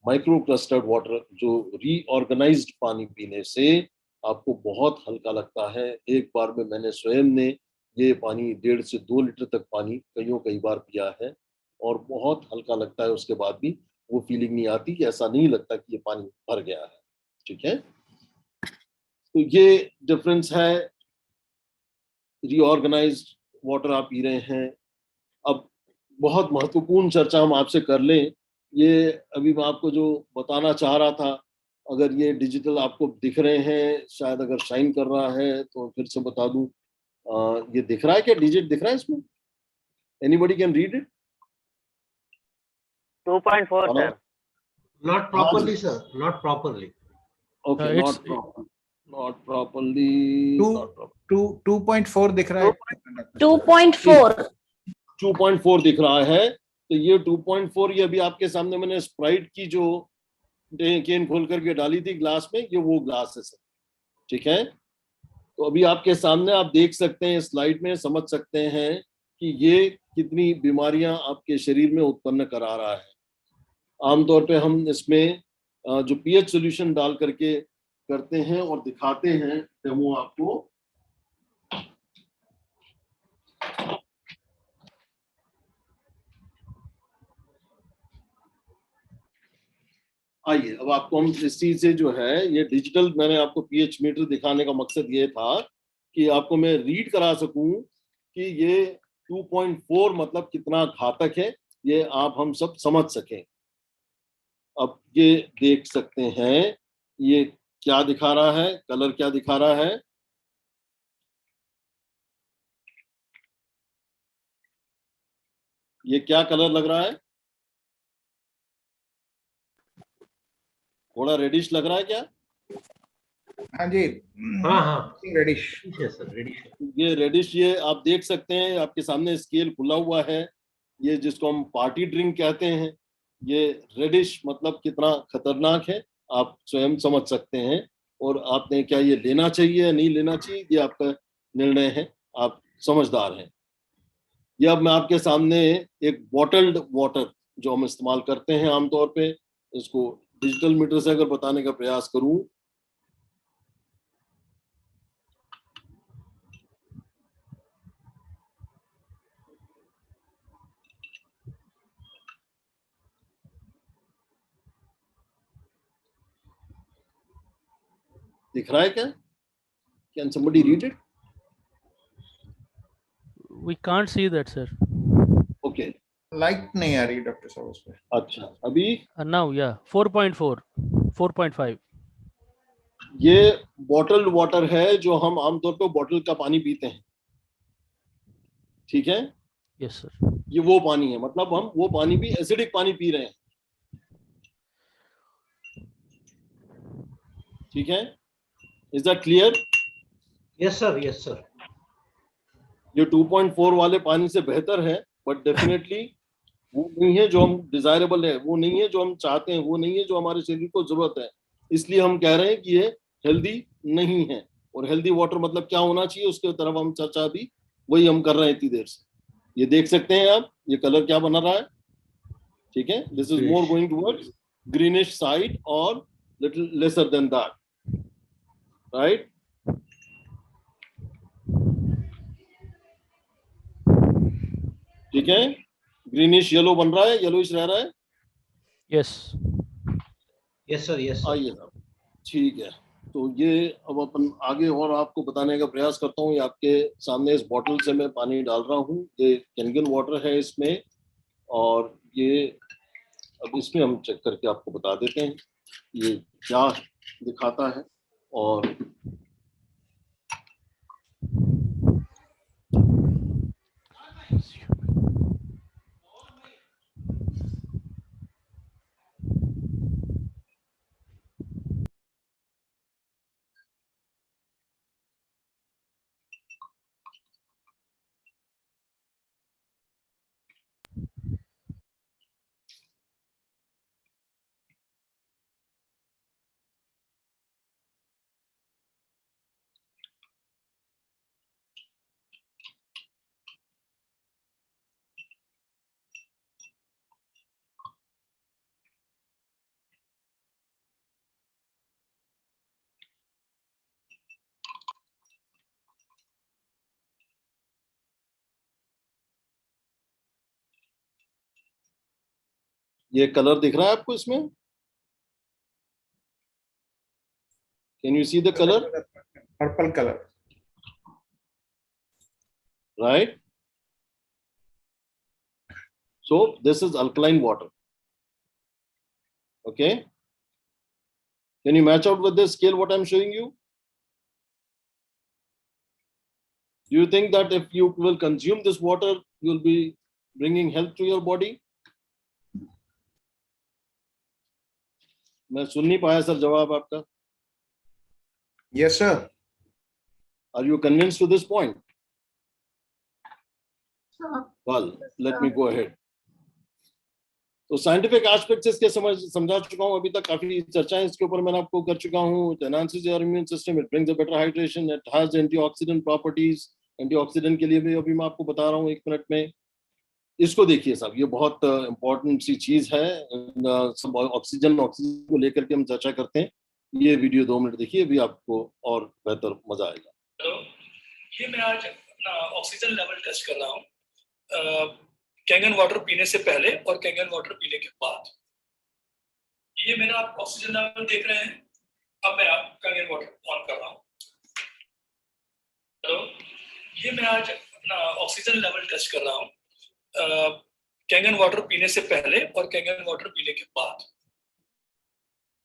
B: माइक्रो क्लस्टर्ड वाटर, जो रीऑर्गेनाइज्ड पानी पीने से आपको बहुत हल्का लगता है। एक बार में मैंने स्वयं ने ये पानी 1.5 से 2 लीटर तक पानी कई बार पिया है, और बहुत हल्का लगता है। उसके बाद भी वो फीलिंग नहीं आती, कि ऐसा नहीं लगता कि ये पानी भर गया है। ठीक है, तो ये डिफरेंस है। रीऑर्गेनाइज्ड वाटर आप पी रहे हैं। अब बहुत महत्वपूर्ण चर्चा हम आपसे कर लें, ये अभी मैं आपको जो बताना चाह रहा था, अगर ये डिजिटल आपको दिख रहे हैं, शायद अगर शाइन कर रहा है तो फिर से बता दूं, ये दिख रहा है क्या? डिजिट दिख रहा है इसमें? Anybody can read it?
D: 2.4 sir.
C: Not properly, sir. Not properly.
B: Okay,
A: it's-
B: not properly.
E: 2.4 दिख रहा है।
I: 2.4
B: 2.4 दिख रहा है। तो ये 2.4, ये अभी आपके सामने मैंने स्प्राइट की जो केन खोल करके डाली थी ग्लास में, ये वो ग्लास है सर। ठीक है, तो अभी आपके सामने आप देख सकते हैं, स्लाइड में समझ सकते हैं कि ये कितनी बीमारियां आपके शरीर में उत्पन्न करा रहा है। आमतौर पे हम इसमें जो पीएच सॉल्यूशन डाल करके करते हैं और दिखाते हैं डेमो आपको। आइए, अब आपको हम इस चीज से जो है ये डिजिटल, मैंने आपको पीएच मीटर दिखाने का मकसद ये था कि आपको मैं रीड करा सकूं कि ये 2.4 मतलब कितना घातक है, ये आप हम सब समझ सकें। अब ये देख सकते हैं ये क्या दिखा रहा है, कलर क्या दिखा रहा है। ये क्या कलर लग रहा है? थोड़ा रेडिश लग रहा है क्या?
E: हाँ जी,
C: हाँ
E: रेडिश।
C: yes sir, radish.
B: ये रेडिश, ये आप देख सकते हैं, आपके सामने स्केल खुला हुआ है। ये जिसको हम पार्टी ड्रिंक कहते हैं, ये रेडिश मतलब कितना खतरनाक है आप स्वयं समझ सकते हैं। और आपने क्या ये लेना चाहिए या नहीं लेना चाहिए, ये आपका निर्णय है, आप समझदार हैं। ये अब मैं आपके सामने एक बॉटल्ड वाटर जो हम इस्तेमाल करते हैं आमतौर पे, इसको डिजिटल मीटर से अगर बताने का प्रयास करूं, दिख रहा है क्या? Can somebody read it?
J: We can't see that, sir.
B: Okay.
E: Light नहीं आ रही डॉक्टर साहब उस पे।
B: अच्छा, अभी
J: Now, yeah, 4.4, 4.5.
B: ये बॉटल्ड वाटर है जो हम आमतौर पर बॉटल का पानी पीते हैं। ठीक है,
J: Yes, sir.
B: ये वो पानी है, मतलब हम वो पानी भी एसिडिक पानी पी रहे हैं। ठीक है, is that clear?
C: Yes sir, yes sir.
B: ये 2.4 वाले पानी से बेहतर है, बट डेफिनेटली वो नहीं है जो हम डिजायरेबल है, वो नहीं है जो हम चाहते हैं, वो नहीं है जो हमारे शरीर को जरूरत है। इसलिए हम कह रहे हैं कि ये हेल्दी नहीं है। और हेल्दी वाटर मतलब क्या होना चाहिए, उसके तरफ हम चर्चा भी वही हम कर रहे हैं इतनी देर से। ये देख सकते हैं आप, ये कलर क्या बना रहा है, ठीक है। This is more going towards greenish side और little lesser than that, right. ठीक है, ग्रीनिश येलो बन रहा है, येलोइश रह रहा है।
J: Yes.
C: Yes, sir. Yes, sir.
B: आइए साहब, ठीक है। तो ये अब अपन आगे और आपको बताने का प्रयास करता हूँ। ये आपके सामने इस बॉटल से मैं पानी डाल रहा हूँ, ये कैनगन वाटर है इसमें। और ये अब इसमें हम चेक करके आपको बता देते हैं ये क्या दिखाता है। और ये कलर दिख रहा है आपको इसमें, can you see the colour?
E: Purple colour,
B: right. So this is alkaline water. Okay. Can you match out with this scale what I'm showing you? Do you think that if you will consume this water, you'll be bringing health to your body? मैं सुन नहीं पाया sir जवाब आपका।
E: yes sir.
B: Are you convinced to this point? Well, let me go ahead. तो scientific aspect से इसके समझा चुका हूं, अभी तक काफी चर्चाएं इसके ऊपर मैंने आपको कर चुका हूं। It enhances your immune system, it brings a better hydration, it has antioxidant properties. Antioxidant के लिए भी अभी मैं आपको बता रहा हूं 1 मिनट में। इसको देखिए साहब, ये बहुत इंपॉर्टेंट सी चीज है। सब ऑक्सीजन को लेकर के हम चर्चा करते हैं। ये वीडियो 2 मिनट देखिए, अभी आपको और बेहतर मजा आएगा।
K: तो ये मैं आज अपना ऑक्सीजन लेवल टेस्ट कर रहा हूँ कैंगन वाटर पीने से पहले और कैंगन वाटर पीने के बाद। ये मेरा आप ऑक्सीजन लेवल देख रहे हैं। अब मैं कैंगन वाटर ऑन कर रहा हूँ। तो ये मैं आज अपना ऑक्सीजन लेवल टेस्ट कर रहा हूँ कैंगन वाटर पीने से पहले और कैंगन वाटर पीने के बाद।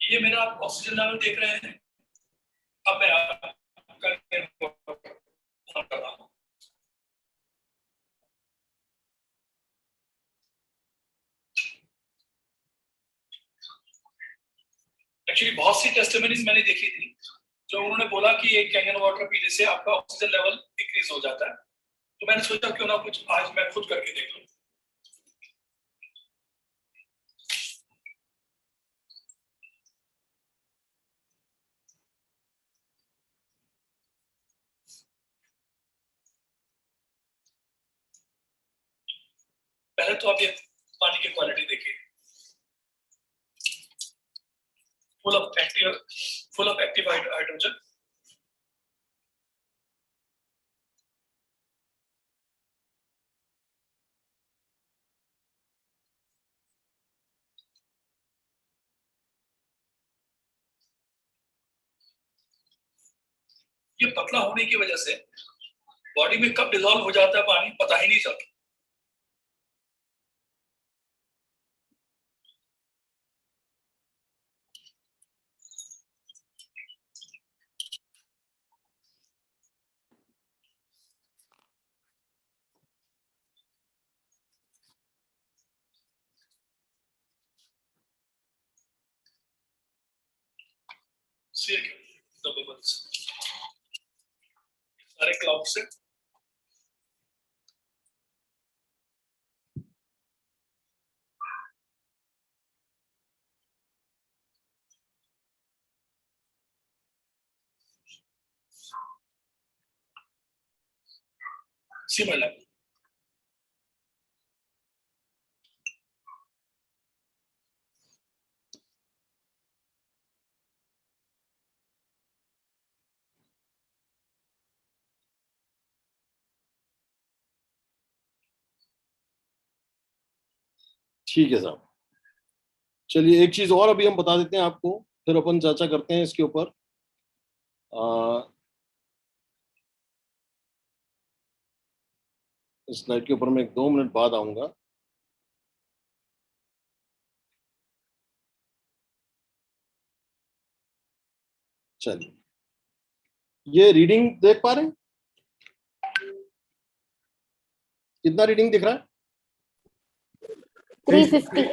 K: ये मेरा आप ऑक्सीजन लेवल देख रहे हैं। अब मैं कैंगन वाटर ऑन कर रहा हूँ। एक्चुअली बहुत सी टेस्टिमनीज मैंने देखी थी जो उन्होंने बोला कि एक कैंगन वाटर पीने से आपका ऑक्सीजन लेवल इंक्रीज हो जाता है। तो मैंने सोचा क्यों ना कुछ आज मैं खुद करके देख लूं। पहले तो आप ये पानी की क्वालिटी देखिए, फुल ऑफ एक्टिव हाइड्रोजन। ये पतला होने की वजह से बॉडी में कब डिसॉल्व हो जाता है पानी पता ही नहीं चलता। सारे क्लाउड से semen level.
B: ठीक है साहब, चलिए एक चीज और अभी हम बता देते हैं आपको, फिर अपन चर्चा करते हैं इसके ऊपर। इस स्लाइड के ऊपर मैं 1-2 मिनट बाद आऊंगा। चलिए, ये रीडिंग देख पा रहे हैं? कितना रीडिंग दिख रहा है?
I: 350।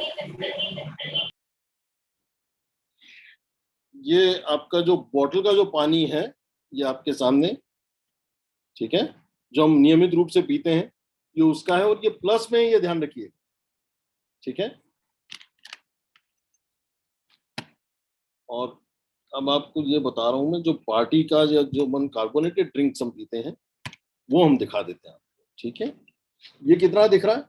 B: ये आपका जो बॉटल का जो पानी है, ये आपके सामने, ठीक है, जो हम नियमित रूप से पीते हैं, ये उसका है, और ये प्लस में है, ये ध्यान रखिए, ठीक है। और अब आपको ये बता रहा हूं मैं, जो पार्टी का या जो मन कार्बोनेटेड ड्रिंक्स हम पीते हैं वो हम दिखा देते हैं आपको, ठीक है। ये कितना दिख रहा है?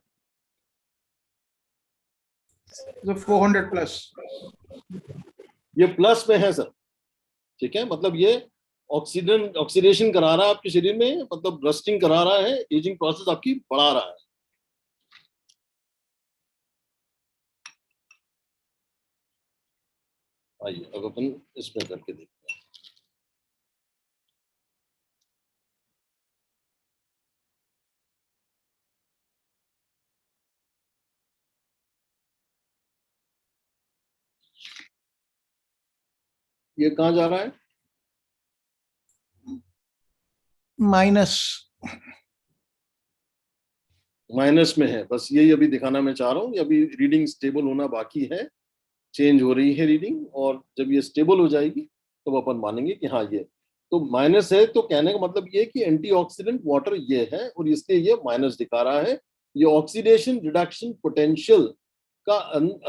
L: 400 प्लस।
B: ये प्लस में है सर, ठीक है, मतलब ये ऑक्सीडेशन करा रहा है आपके शरीर में, मतलब रस्टिंग करा रहा है, एजिंग प्रोसेस आपकी बढ़ा रहा है। आइए अब अपन इसमें करके देखते हैं। ये कहाँ जा रहा है? माइनस में है, बस यही अभी दिखाना मैं चाह रहा हूँ। अभी रीडिंग स्टेबल होना बाकी है, चेंज हो रही है रीडिंग, और जब ये स्टेबल हो जाएगी तो अपन मानेंगे कि हाँ ये तो माइनस है। तो कहने का मतलब ये कि एंटीऑक्सीडेंट वाटर ये है, और इसलिए ये माइनस दिखा रहा है। ये ऑक्सीडेशन रिडक्शन पोटेंशियल का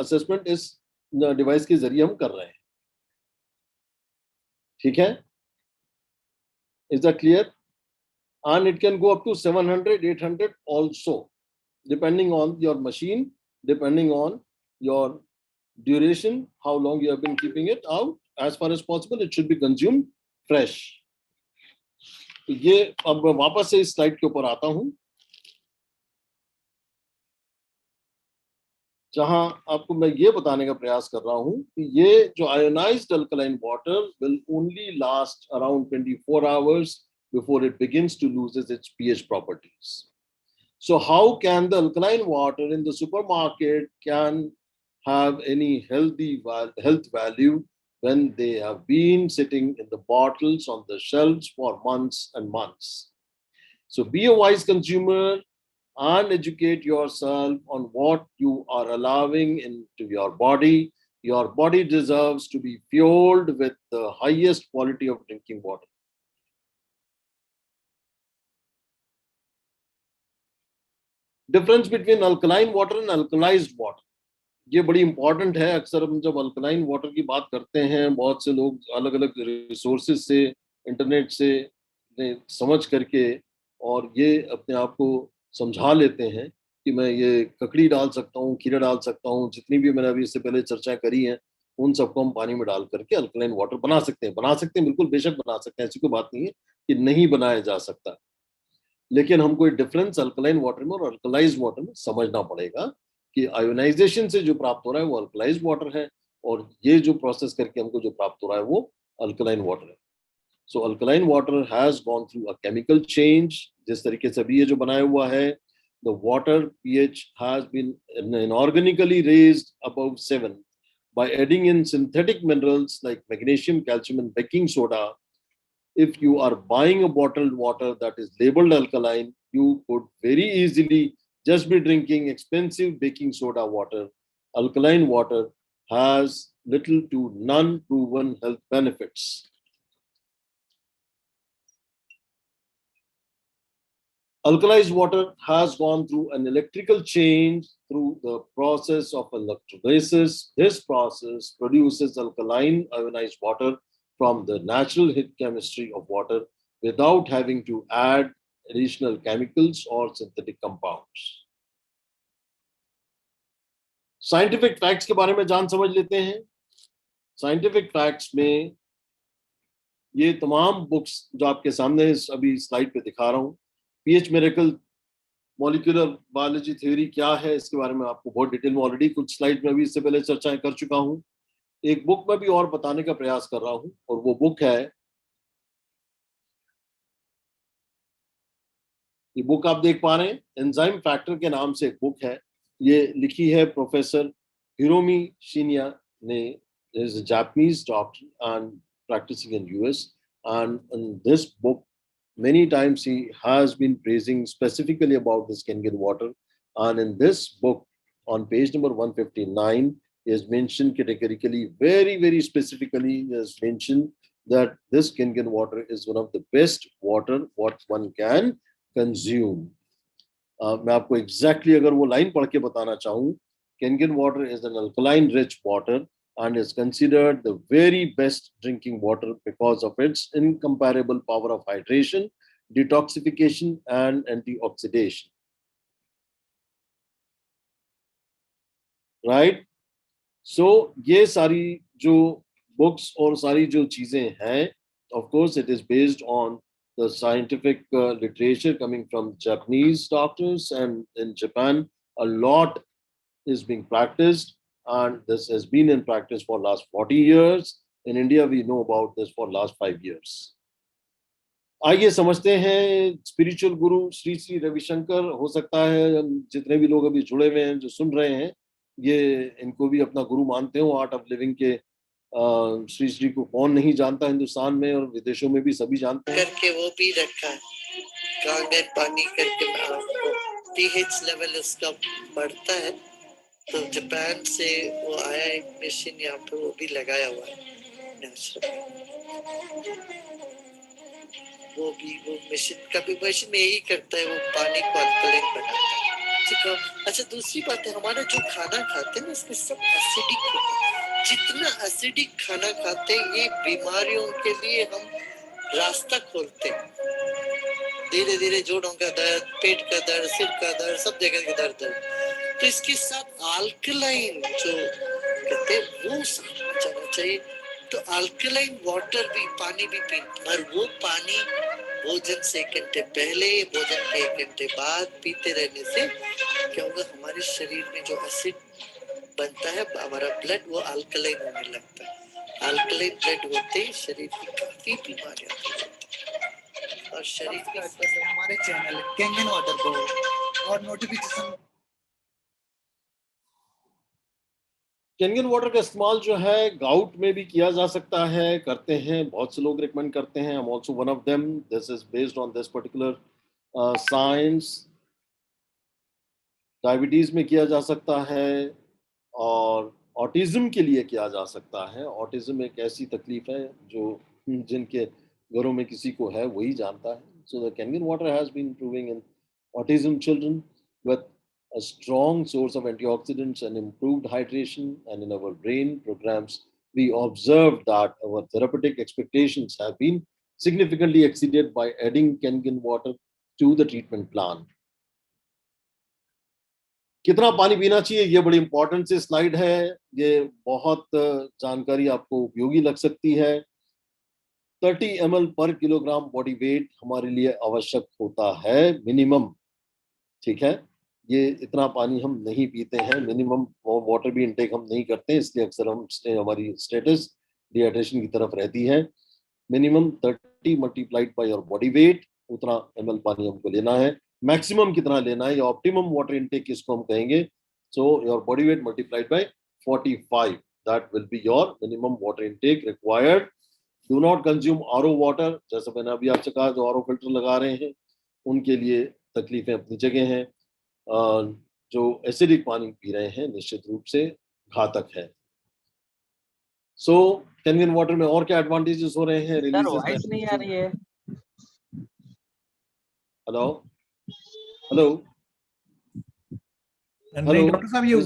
B: असेसमेंट इस डिवाइस के जरिए हम कर रहे हैं, ठीक है। Is that clear? And it can go up to 700, 800 also, depending on your machine, depending on your duration, how long you have been keeping it out. As far as possible, it should be consumed fresh. तो ये अब वापस से इस slide के ऊपर आता हूं, जहां आपको मैं ये बताने का प्रयास कर रहा हूं कि ये जो ionised alkaline water will only last around 24 hours before it begins to loses its pH properties. So how can the alkaline water in the supermarket can have any health value when they have been sitting in the bottles on the shelves for months and months? So be a wise consumer and educate yourself on what you are allowing into your body. Your body deserves to be fueled with the highest quality of drinking water. Difference between alkaline water and alkalized water, ये बड़ी important है। अक्सर हम जब alkaline water की बात करते हैं, बहुत से लोग अलग अलग रिसोर्सेज से, इंटरनेट से समझ करके और ये अपने आप को समझा लेते हैं कि मैं ये ककड़ी डाल सकता हूँ, खीरा डाल सकता हूँ, जितनी भी मैंने अभी इससे पहले चर्चा करी है उन सबको हम पानी में डाल करके अल्कलाइन वाटर बना सकते हैं। बिल्कुल बेशक बना सकते हैं, ऐसी कोई बात नहीं है कि नहीं बनाया जा सकता, लेकिन हमको ये डिफरेंस अल्कलाइन वाटर में और अल्कलाइज्ड वाटर में समझना पड़ेगा कि आयोनाइजेशन से जो प्राप्त हो रहा है वो अल्कलाइज्ड वाटर है, और ये जो प्रोसेस करके हमको जो प्राप्त हो रहा है वो अल्कलाइन वाटर है। So alkaline water has gone through a chemical change. जिस तरीके से अभी ये जो बनाया हुआ है, the water pH has been inorganically raised above 7 by adding in synthetic minerals like magnesium, calcium and baking soda. If you are buying a bottled water that is labeled alkaline, you could very easily just be drinking expensive baking soda water. Alkaline water has little to none proven health benefits. Alkalized water has gone through an electrical change through the process of electrolysis. This process produces alkaline ionized water from the natural chemistry of water without having to add additional chemicals or synthetic compounds. Scientific facts के बारे में जान समझ लेते हैं। Scientific facts में ये तमाम बुक्स जो आपके सामने अभी स्लाइड पे दिखा रहा हूँ, pH miracle molecular biology theory क्या है, इसके बारे में आपको बहुत डिटेल में ऑलरेडी कुछ स्लाइड में भी इससे पहले चर्चाएं कर चुका हूँ। एक बुक में भी और बताने का प्रयास कर रहा हूँ, और वो बुक है, ये बुक आप देख पा रहे हैं, एंजाइम फैक्टर के नाम से एक बुक है। ये लिखी है प्रोफेसर हिरोमी शिनिया ने, is a Japanese doctor and practicing in US, and in this book many times he has been praising specifically about this Kangen water, and in this book on page number 159 he has mentioned categorically, very specifically he has mentioned that this Kangen water is one of the best water what one can consume. मैं आपको exactly अगर वो line पढ़ के बताना चाहूँ, Kangen water is an alkaline rich water and is considered the very best drinking water because of its incomparable power of hydration, detoxification and antioxidation. Right? So ये सारी जो books और सारी जो चीजें हैं, of course it is based on the scientific literature coming from Japanese doctors, and in Japan a lot is being practiced, and this has been in practice for last 40 years. In India we know about this for last 5 years. आइए समझते हैं spiritual गुरु श्री श्री रविशंकर। हो सकता है जितने भी लोग अभी जुड़े हुए हैं जो सुन रहे हैं, ये इनको भी अपना गुरु मानते हो। आर्ट ऑफ लिविंग के श्री श्री को कौन नहीं जानता, हिंदुस्तान में और विदेशों में भी सभी जानते हैं।
M: करके वो भी रखा है, कांगड़ पानी करके पीएच लेवल उसका बढ़ता है, तो जापान से वो आया एक मशीन यहाँ पे, वो भी लगाया हुआ है वो मशीन कभी मशीन में यही करता है, वो पानी को अल्कलाइन बनाता है। ठीक है। अच्छा, दूसरी बात है, हमारा जो खाना खाते हैं ना उसमें सब एसिडिक होता है। जितना एसिडिक खाना खाते हैं ये बीमारियों के लिए हम रास्ता खोलते हैं। धीरे धीरे जोड़ों का दर्द, पेट का दर्द, सिर का दर्द, सब जगह का दर्द है। तो इसके साथ अल्कलाइन जो कहते हैं वो साथ जाना चाहिए। तो अल्कलाइन वाटर भी, पानी भी पीना, और वो पानी भोजन से 1 घंटे पहले, भोजन के 1 घंटे बाद पीते रहने से क्या होगा, हमारे शरीर में जो एसिड बनता है, हमारा ब्लड वो अल्कलाइन होने लगता है। अल्कलाइन ब्लड होते ही शरीर की काफी बीमारियां होती है। और शरीर का
E: हमारे चैनल कैंगन वाटर को और नोटिफिकेशन
B: कैंगन वाटर का इस्तेमाल जो है गाउट में भी किया जा सकता है, करते हैं, बहुत से लोग रिकमेंड करते हैं। I am also one of them. This is based on this particular science. Diabetes में किया जा सकता है और ऑटिज्म के लिए किया जा सकता है। ऑटिज्म एक ऐसी तकलीफ है जो जिनके घरों में किसी को है वही जानता है। So the Kangen water has been proving in autism children with a strong source of antioxidants and improved hydration, and in our brain programs we observed that our therapeutic expectations have been significantly exceeded by adding Kangen water to the treatment plan. कितना पानी पीना चाहिए, ये बड़ी important सी slide है। ये बहुत जानकारी आपको उपयोगी लग सकती है। 30 ml पर किलोग्राम बॉडी वेट हमारे लिए आवश्यक होता है मिनिमम। ठीक है, ये इतना पानी हम नहीं पीते हैं, मिनिमम वाटर भी इनटेक हम नहीं करते, इसलिए अक्सर हमारी स्टेटस डिहाइड्रेशन की तरफ रहती है। Minimum 30 multiplied by your body weight, उतना ml पानी हमको लेना है। मैक्सिमम कितना लेना है या ऑप्टिमम वाटर इनटेक किसको हम कहेंगे, so your body weight multiplied by 45, that will be your minimum water intake required. Do not consume RO water, जैसा मैंने अभी आपसे कहा, जो आरओ फिल्टर लगा रहे हैं उनके लिए तकलीफें अपनी जगह हैं। जो एसिडिक पानी पी रहे हैं निश्चित रूप से घातक है। सो कैंगन वाटर में और क्या एडवांटेजेस हो रहे हैं?
N: वॉइस नहीं आ रही है।
B: हेलो हेलो
L: हेलो डॉक्टर साहब, you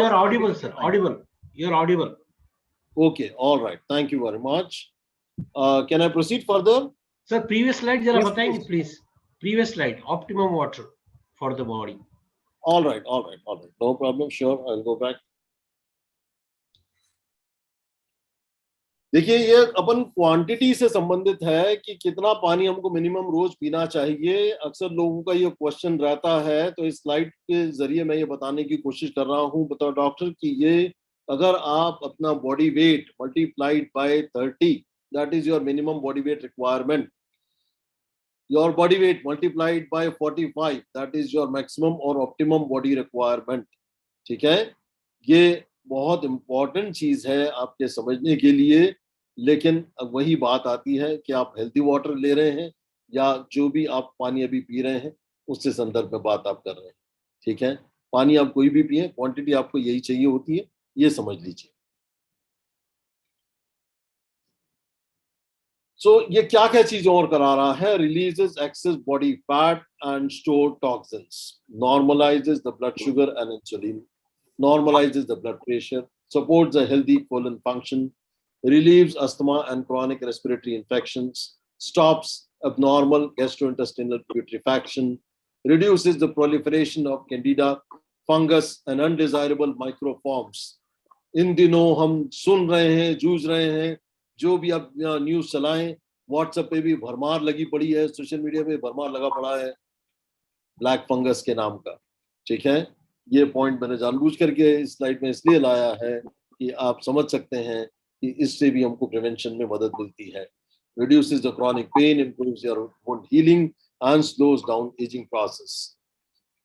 C: are audible sir, audible, you are audible.
B: Okay, all right, thank you very much. Can I proceed further?
C: Sir, previous slide जरा बताएंगे please. previous slide, optimum water for the body.
B: All right. No problem. Sure, I'll go back. देखिए, ये अपन quantity से संबंधित है कि कितना पानी हमको मिनिमम रोज पीना चाहिए। अक्सर लोगों का ये क्वेश्चन रहता है, तो इस स्लाइड के जरिए मैं ये बताने की कोशिश कर रहा हूँ। बताओ डॉक्टर कि ये अगर आप अपना body weight multiplied by 30, that is your minimum body weight requirement, your body weight multiplied by 45, that is your maximum और ऑप्टिमम बॉडी रिक्वायरमेंट। ठीक है, ये बहुत इंपॉर्टेंट चीज है आपके समझने के लिए। लेकिन अब वही बात आती है कि आप हेल्दी वाटर ले रहे हैं या जो भी आप पानी अभी पी रहे हैं उससे संदर्भ में बात आप कर रहे हैं। ठीक है, पानी आप कोई भी पिए, क्वांटिटी आपको यही चाहिए होती है, ये समझ लीजिए। सो ये क्या क्या चीजें और करा रहा है? Releases excess body fat and store toxins, normalizes the blood sugar and insulin, normalizes the blood pressure, supports a healthy colon function, relieves asthma and chronic respiratory infections, stops abnormal gastrointestinal putrefaction, reduces the proliferation of candida, fungus and undesirable microforms. इन दिनों हम सुन रहे हैं, जूझ रहे हैं, जो भी आप न्यूज चलाएं, व्हाट्सएप पे भी भरमार लगी पड़ी है, सोशल मीडिया पे भरमार लगा पड़ा है ब्लैक फंगस के नाम का। ठीक है, ये पॉइंट मैंने जानबूझ करके इस स्लाइड में इसलिए लाया है कि आप समझ सकते हैं कि इससे भी हमको प्रिवेंशन में मदद मिलती है। reduces the chronic pain, improves your wound healing and slows down aging process,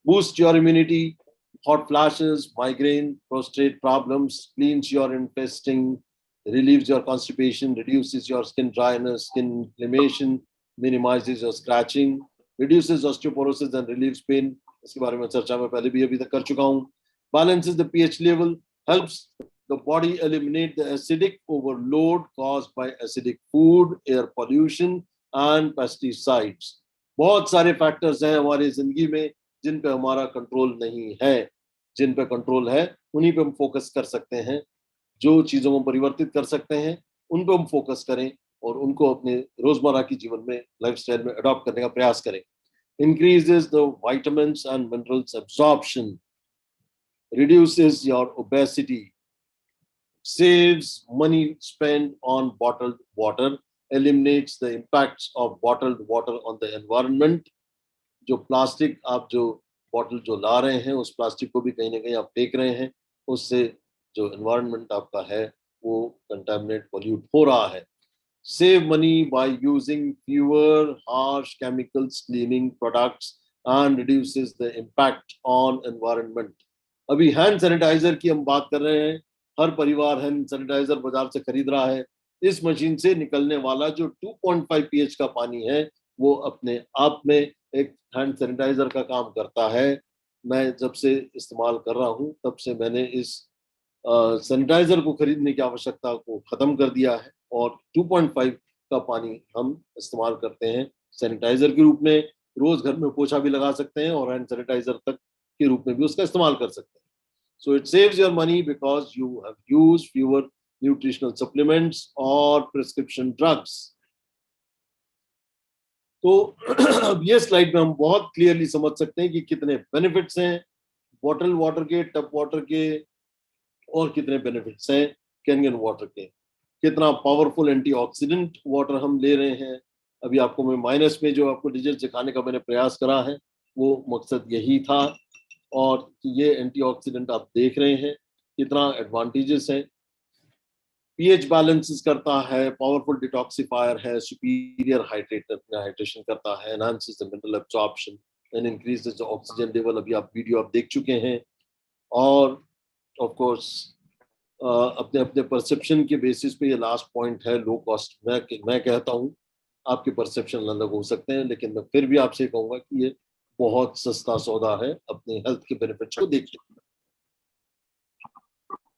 B: boosts your immunity, hot flashes, migraine, prostate problems, cleans your intestine, relieves your constipation, reduces your skin dryness, skin inflammation, minimizes your scratching, reduces osteoporosis and relieves pain। इसके बारे में चर्चा में पहले भी अभी तक कर चुका हूँ। Balances the pH level, helps the body eliminate the acidic overload caused by acidic food, air pollution and pesticides। बहुत सारे फैक्टर्स हैं हमारी जिंदगी में जिन पे हमारा कंट्रोल नहीं है, जिन पे कंट्रोल है उन्हीं पे हम फोकस कर सकते हैं। जो चीजों को परिवर्तित कर सकते हैं उन पे हम फोकस करें और उनको अपने रोजमर्रा की जीवन में, लाइफस्टाइल में अडॉप्ट करने का प्रयास करें। Increases the vitamins and minerals absorption, reduces your obesity, saves money spent on bottled water, eliminates the impacts of bottled water on the environment। जो प्लास्टिक आप जो बॉटल जो ला रहे हैं उस प्लास्टिक को भी कहीं ना कहीं आप फेंक रहे हैं, उससे जो एनवायरनमेंट आपका है वो कंटामिनेट, पॉल्यूट हो रहा है। Save money by using fewer harsh chemicals cleaning products and reduces the impact on environment। अभी हैंड सैनिटाइजर की हम बात कर रहे हैं, हर परिवार हैंड सैनिटाइजर बाजार से खरीद रहा है। इस मशीन से निकलने वाला जो 2.5 pH का पानी है वो अपने आप में एक हैंड सैनिटाइजर का काम करता है। मैं जब से इस्तेमाल कर रहा हूँ तब से मैंने इस सैनिटाइजर को खरीदने की आवश्यकता को खत्म कर दिया है और 2.5 का पानी हम इस्तेमाल करते हैं सैनिटाइजर के रूप में। रोज घर में पोछा भी लगा सकते हैं और हैंड सैनिटाइजर तक के रूप में भी उसका इस्तेमाल कर सकते हैं। So it saves your money because you have used fewer nutritional supplements और प्रिस्क्रिप्शन ड्रग्स। तो अब ये स्लाइड में हम बहुत क्लियरली समझ सकते हैं कि कितने बेनिफिट्स हैं बॉटल वाटर के, टप वाटर के, और कितने बेनिफिट्स हैं कैनयन वाटर के। कितना पावरफुल एंटीऑक्सीडेंट वाटर हम ले रहे हैं। अभी आपको मैं माइनस में जो आपको डिजिट दिखाने का मैंने प्रयास करा है वो मकसद यही था। और ये एंटीऑक्सीडेंट आप देख रहे हैं कितना एडवांटेजेस है। पीएच बैलेंसेस करता है, पावरफुल डिटॉक्सिफायर है, सुपीरियर हाइड्रेशन करता है, enhances the mineral absorption and increases the oxygen level. अभी आप वीडियो आप देख चुके हैं। और ऑफ कोर्स अपने अपने परसेप्शन के बेसिस पे ये लास्ट पॉइंट है, लो कॉस्ट। मैं कहता हूँ, आपके परसेप्शन अलग हो सकते हैं, लेकिन मैं फिर भी आपसे कहूँगा कि ये बहुत सस्ता सौदा है अपने हेल्थ के बेनिफिट्स को देखते हुए।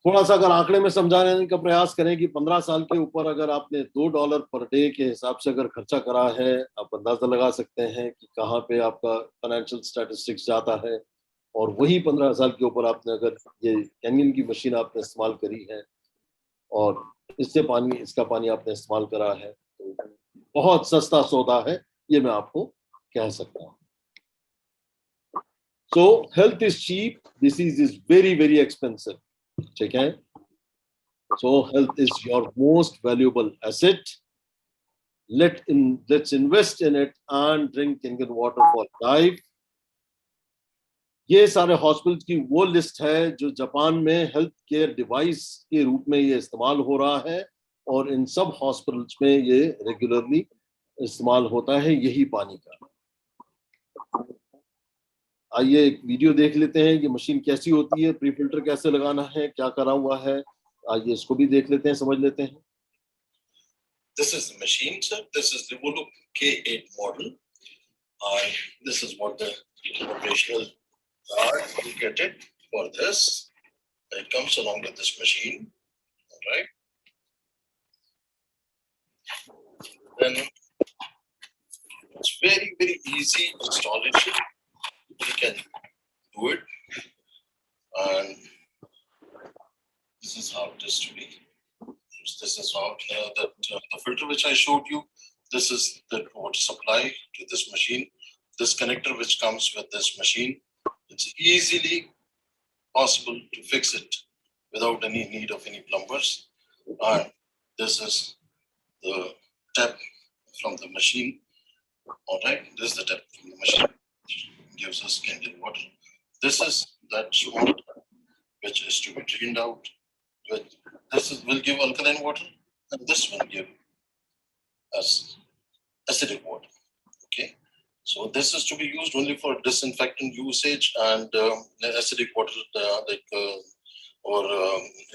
B: थोड़ा सा अगर आंकड़े में समझाने का प्रयास करें कि 15 साल के ऊपर अगर आपने $2 पर डे के हिसाब से अगर खर्चा करा है, आप अंदाजा लगा सकते हैं कि कहाँ पे आपका फाइनेंशियल स्टैटिस्टिक्स जाता है। और वही 15 साल के ऊपर आपने अगर ये कैनयन की मशीन आपने इस्तेमाल करी है और इसका पानी आपने इस्तेमाल करा है, तो बहुत सस्ता सौदा है, ये मैं आपको कह सकता हूं. So health is cheap, disease is very, very expensive. ठीक है? So health is your most valuable asset. Let's invest in it and drink Kangen water for life. ये सारे हॉस्पिटल्स की वो लिस्ट है जो जापान में हेल्थ केयर डिवाइस के रूप में ये इस्तेमाल हो रहा है, और इन सब हॉस्पिटल्स में ये रेगुलरली इस्तेमाल होता है यही पानी का. आइए एक वीडियो देख लेते हैं, ये मशीन कैसी होती है, प्री फिल्टर कैसे लगाना है, क्या करा हुआ है. आइए इसको भी देख लेते हैं, समझ लेते हैं.
N: This is the machine, sir. This is the Volu K8 model. This is what the operational card you get it for this. It comes along with this machine. All right. Then it's very, very easy installation. You can do it. And this is how it is to be. This is how the filter which I showed you. This is the water supply to this machine. This connector which comes with this machine. It's easily possible to fix it without any need of any plumbers. And this is the tap from the machine. All right, this is the tap from the machine. Gives us Kangen water. This is that water which is to be drained out. This will give alkaline water, and this will give us acidic water. Okay, so this is to be used only for disinfectant usage, and acidic water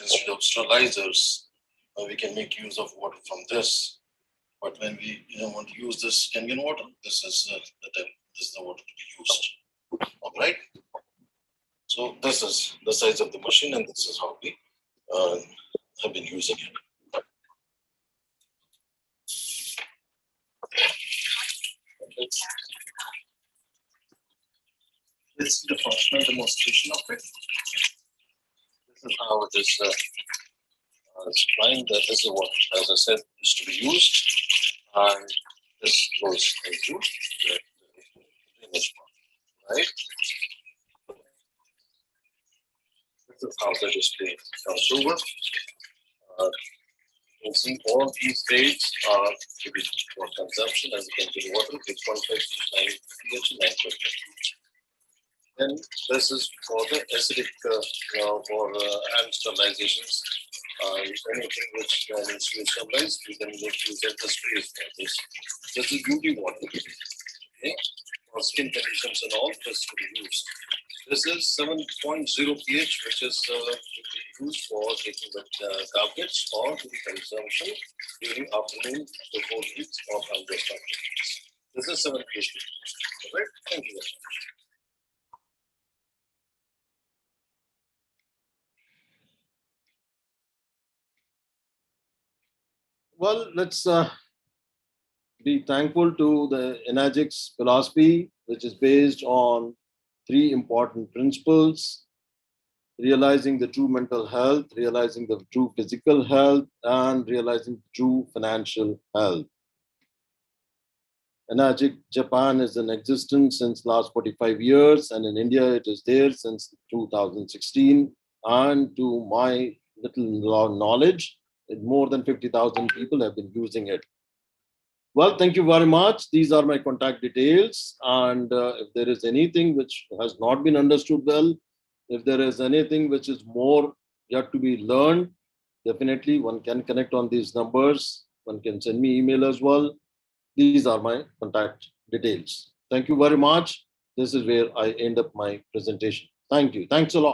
N: instead of sterilizers, we can make use of water from this. But when we want to use this Kangen water, this is the water to be used. All right. So this is the size of the machine, and this is how we have been using it. Let's see the functional demonstration of it. This is how it is supplying. That is what, as I said, is to be used, and this goes into the drainage part, right? This is how the display comes over. You can see all these grades are to be for consumption, as you can see water, 6.5 to 9 pH, 9.5 pH. Then this is for the acidic for hand sterilizations. Anything which needs to be sterilized, you can make use of the sprays for this. This is beauty water. Okay? For skin conditions and all, this to be used. This is 7.0 pH, which is to be used for taking the carpets or to be consumption during afternoon before heat or under structure. This is 7 pH. All right, thank you very much.
B: Well, let's be thankful to the Enagic's philosophy, which is based on 3 important principles: realizing the true mental health, realizing the true physical health, and realizing true financial health. Enagic Japan is in existence since last 45 years, and in India it is there since 2016. And to my little knowledge, more than 50,000 people have been using it. Well, thank you very much. These are my contact details. And if there is anything which has not been understood well, if there is anything which is more yet to be learned, definitely one can connect on these numbers. One can send me email as well. These are my contact details. Thank you very much. This is where I end up my presentation. Thank you. Thanks a lot.